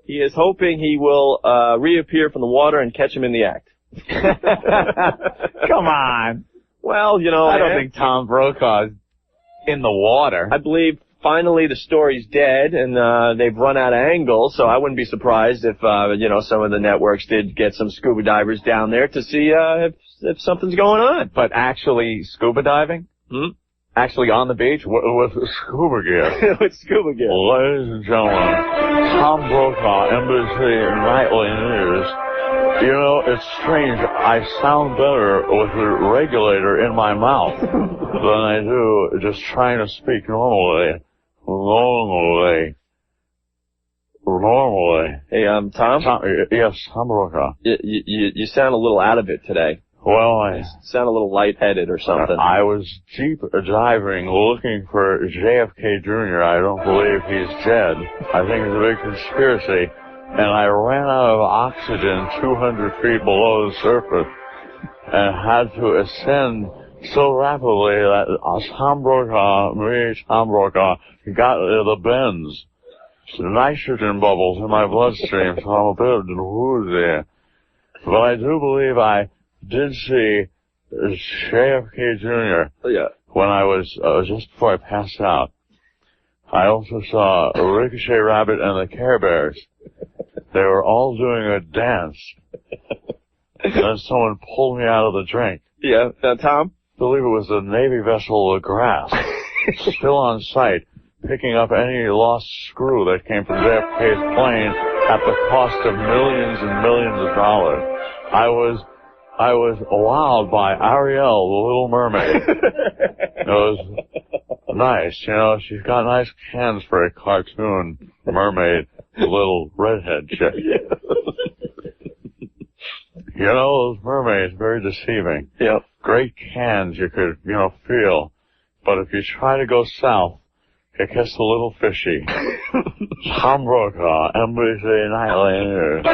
He is hoping he will reappear from the water and catch him in the act. Come on. Well, you know, I don't think Tom Brokaw's in the water. I believe finally the story's dead and they've run out of angles, so I wouldn't be surprised if some of the networks did get some scuba divers down there to see if something's going on. But actually scuba diving? Actually on the beach? With scuba gear. With scuba gear. Ladies and gentlemen, Tom Brokaw, NBC Nightly News. You know, it's strange. I sound better with the regulator in my mouth than I do just trying to speak normally. Hey, Tom? Yes, Tom Brokaw. You sound a little out of it today. Well, You sound a little lightheaded or something. I was deep diving looking for JFK Jr. I don't believe he's dead. I think it's a big conspiracy. And I ran out of oxygen 200 feet below the surface and had to ascend so rapidly that Tom Brokaw got the bends. Nitrogen bubbles in my bloodstream, so I'm a bit woozy. But I do believe I did see JFK Jr. when I was, just before I passed out. I also saw Ricochet Rabbit and the Care Bears. They were all doing a dance. And then someone pulled me out of the drink. Yeah, Tom? I believe it was the Navy vessel LaGrasse, still on site, picking up any lost screw that came from JFK's plane at the cost of millions and millions of dollars. I was wowed by Ariel, the Little Mermaid. It was nice, you know, she's got nice hands for a cartoon mermaid, little redhead chick. You know, those mermaids, very deceiving. Yep. Great cans you could, feel. But if you try to go south, it gets a little fishy. Tom Brokaw, NBC Nightly News.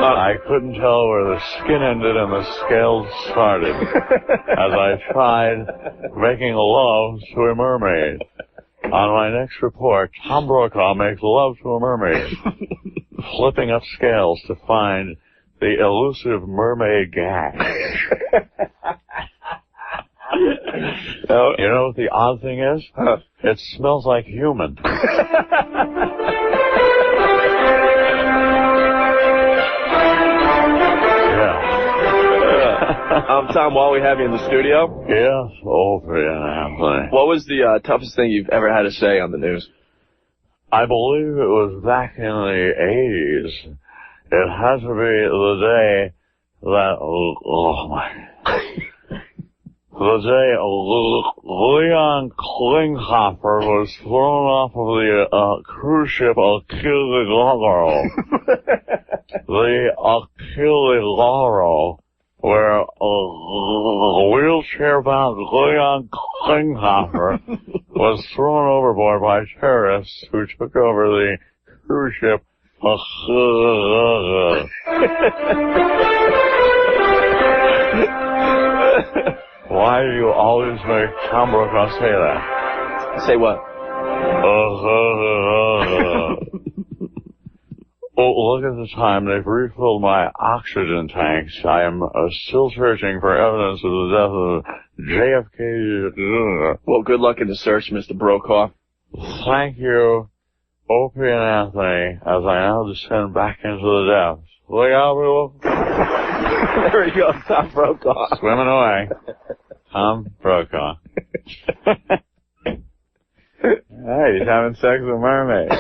I couldn't tell where the skin ended and the scales started as I tried making love to a mermaid. On my next report, Tom Brokaw makes love to a mermaid, flipping up scales to find the elusive mermaid gag. You know what the odd thing is? It smells like human. Tom, while we have you in the studio. Yes, Opie and Anthony. What was the toughest thing you've ever had to say on the news? I believe it was back in the 80s. It had to be the day that, the day Leon Klinghoffer was thrown off of the cruise ship Achille. The Achille, where wheelchair-bound Leon Klinghoffer was thrown overboard by terrorists who took over the cruise ship. Why do you always make Tom Brokaw say that? Say what? Oh, look at the time. They've refilled my oxygen tanks. I am still searching for evidence of the death of JFK. Well, good luck in the search, Mr. Brokaw. Thank you, Opie and Anthony, as I now descend back into the depths. Look out, There he goes, Tom Brokaw. Swimming away. Tom Brokaw. Hey, he's having sex with mermaids.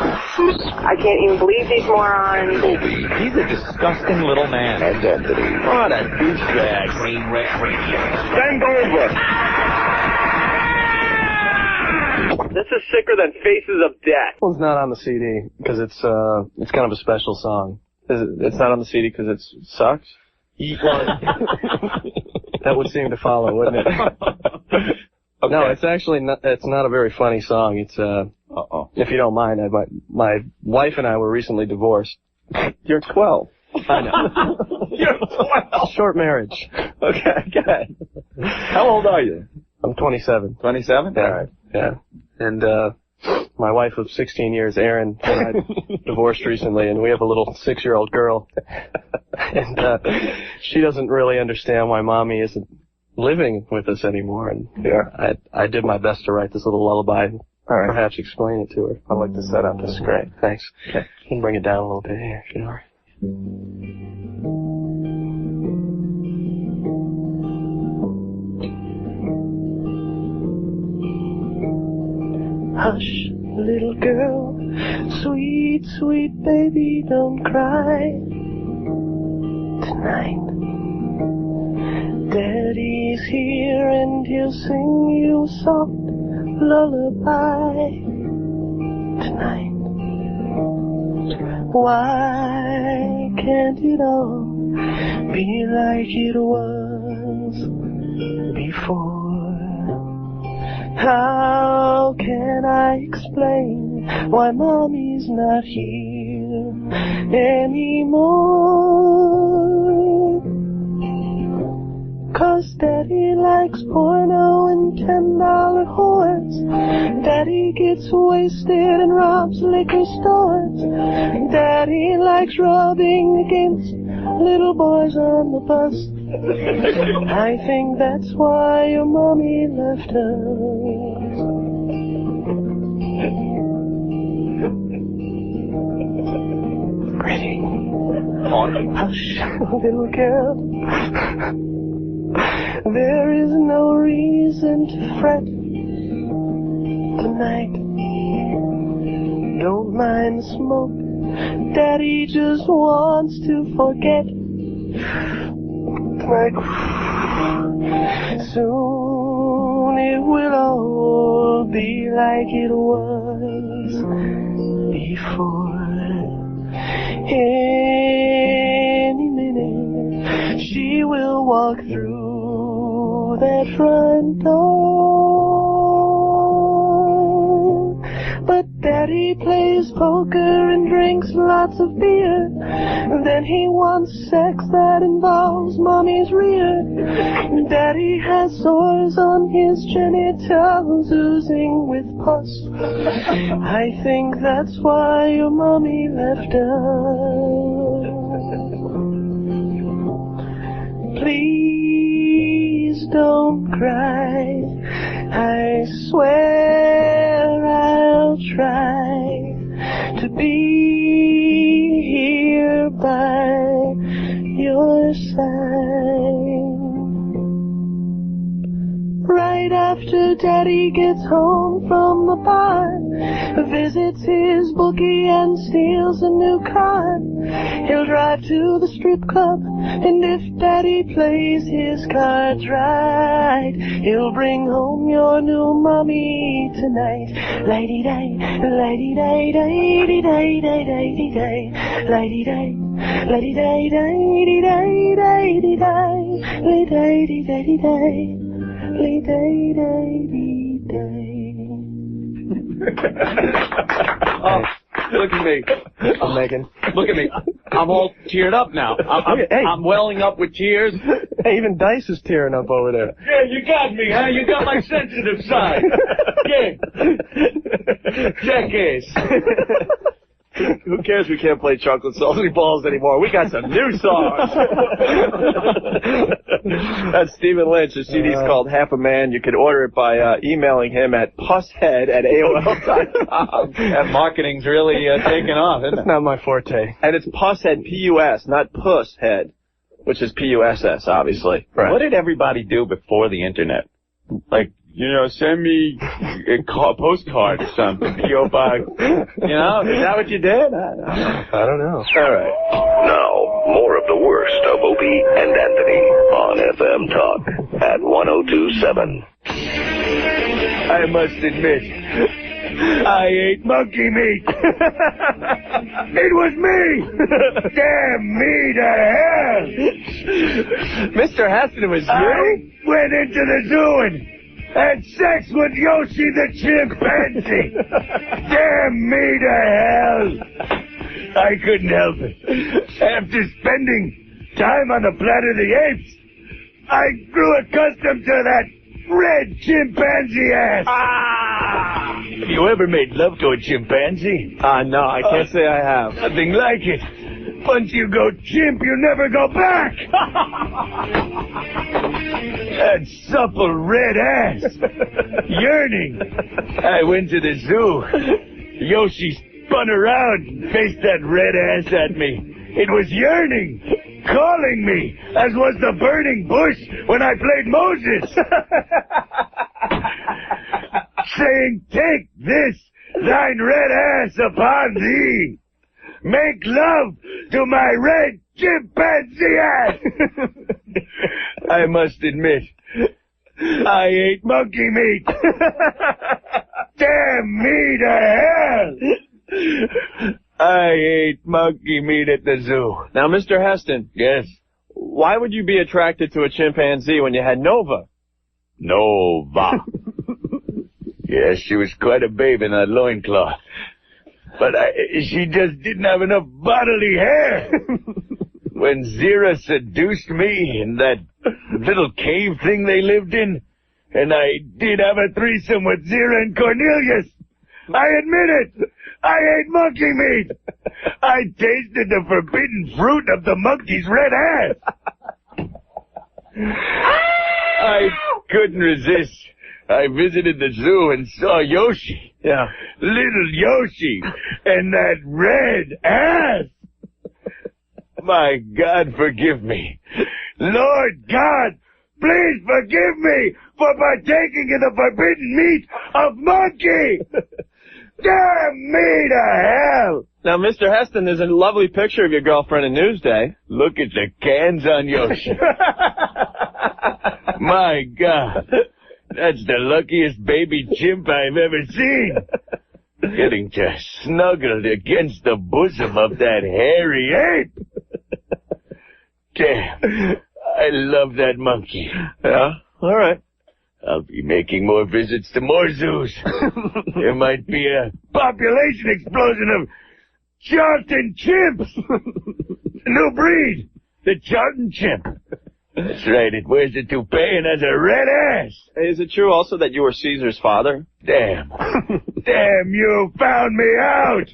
I can't even believe these morons. Opie. He's a disgusting little man. And Anthony. What a douchebag. Stand over. This is sicker than Faces of Death. This one's not on the CD because it's kind of a special song. It's not on the CD because it sucks? That would seem to follow, wouldn't it? Okay. No, it's actually not. It's not a very funny song. It's if you don't mind, my wife and I were recently divorced. You're 12. I know. You're 12. Short marriage. Okay, go ahead. How old are you? I'm 27. 27? Yeah. All right. Yeah. And my wife of 16 years, Erin, and I divorced recently, and we have a little 6-year-old girl. And she doesn't really understand why Mommy isn't living with us anymore. And I did my best to write this little lullaby and perhaps explain it to her. I like the setup. This is great. Thanks. Okay. You can bring it down a little bit here, if you know. Hush, little girl, sweet, sweet baby, don't cry tonight. Daddy's here and he'll sing you a soft lullaby tonight. Why can't it all be like it was before? How can I explain why Mommy's not here anymore? 'Cause Daddy likes porno and $10 whores. Daddy gets wasted and robs liquor stores. Daddy likes rubbing against little boys on the bus. I think that's why your Mommy left us. Pretty. Hush, little girl. There is no reason to fret tonight. Don't mind the smoke. Daddy just wants to forget. Tonight. Soon it will all be like it was before. Any minute she will walk through that front door. But Daddy plays poker and drinks lots of beer. Then he wants sex that involves Mommy's rear. Daddy has sores on his genitals oozing with pus. I think that's why your Mommy left us. Please don't cry. I swear I'll try to be here by your side. Right after Daddy gets home from the bar, visits his bookie and steals a new car. He'll drive to the strip club, and if Daddy plays his cards right, he'll bring home your new Mommy tonight. Lady-day, lady-day, lady-day, lady-day, lady-day, lady-day, lady-day, lady-day, lady-day, lady-day. Oh, look at me. I'm Megan. Look at me. I'm all teared up now. I'm welling up with tears. Hey, even Dice is tearing up over there. Yeah, you got me, huh? You got my sensitive side. Yeah. Jackass. Who cares we can't play Chocolate Salty Balls anymore? We got some new songs. That's Stephen Lynch. The CD's called Half a Man. You can order it by emailing him at pusshead@AOL.com. That marketing's really taking off, isn't it? That's not my forte. And it's pusshead, P-U-S, not pusshead, which is P-U-S-S, obviously. Right. What did everybody do before the internet? Like, you know, send me a postcard or something, P.O. Box. You know, is that what you did? I don't know. All right. Now, more of the worst of Opie and Anthony on FM Talk at 102.7. I must admit, I ate monkey meat. It was me. Damn me to hell. Mr. Heston, it was you? I went into the zoo and had sex with Yoshi the chimpanzee. Damn me to hell. I couldn't help it. After spending time on the planet of the apes, I grew accustomed to that red chimpanzee ass. Ah! Have you ever made love to a chimpanzee? No, I can't say I have. Nothing like it. Once you go chimp, you never go back. That supple red ass. Yearning. I went to the zoo. Yoshi spun around and faced that red ass at me. It was yearning. Calling me, as was the burning bush when I played Moses. Saying, take this, thine red ass upon thee. Make love to my red chimpanzee ass. I must admit, I ate monkey meat. Damn me to hell. I ate monkey meat at the zoo. Now, Mr. Heston. Yes? Why would you be attracted to a chimpanzee when you had Nova? Nova. Yes, she was quite a babe in that loincloth. But she just didn't have enough bodily hair. When Zira seduced me in that little cave thing they lived in, and I did have a threesome with Zira and Cornelius, I admit it. I ate monkey meat. I tasted the forbidden fruit of the monkey's red ass. I couldn't resist. I visited the zoo and saw Yoshi. Yeah. Little Yoshi and that red ass. My God, forgive me. Lord God, please forgive me for partaking in the forbidden meat of monkey. Damn me to hell! Now, Mr. Heston, there's a lovely picture of your girlfriend in Newsday. Look at the cans on Yoshi. My God. That's the luckiest baby chimp I've ever seen. Getting to snuggled against the bosom of that hairy ape. Damn. I love that monkey. Yeah? All right. I'll be making more visits to more zoos. There might be a population explosion of Charlton chimps. A new breed. The Charlton chimp. That's right. It wears a toupee and has a red ass. Hey, is it true also that you were Caesar's father? Damn. Damn, you found me out.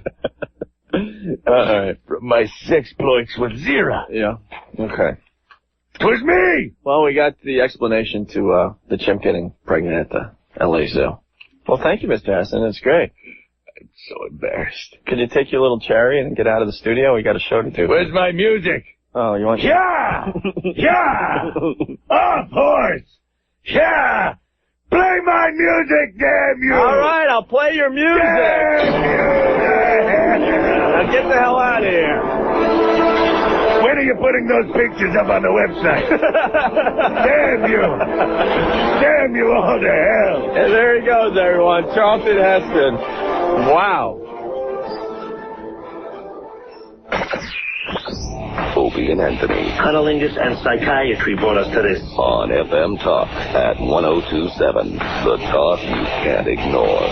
All right. From my sexploits with Zira. Yeah. Okay. Twas me! Well, we got the explanation to the chimp getting pregnant at the L.A. Zoo. Well, thank you, Mr. Heston. It's great. I'm so embarrassed. Could you take your little cherry and get out of the studio? We got a show to do. Where's my music? Oh, you want... Yeah! Yeah! Off horse! Yeah! Play my music, damn you! All right, I'll play your music. Damn you! Now get the hell out of here. When are you putting those pictures up on the website? Damn you! Damn you all to hell! And there he goes, everyone. Charlton Heston. Wow. Opie and Anthony. Cunnilingus and psychiatry brought us to this. On FM Talk at 102.7. The talk you can't ignore.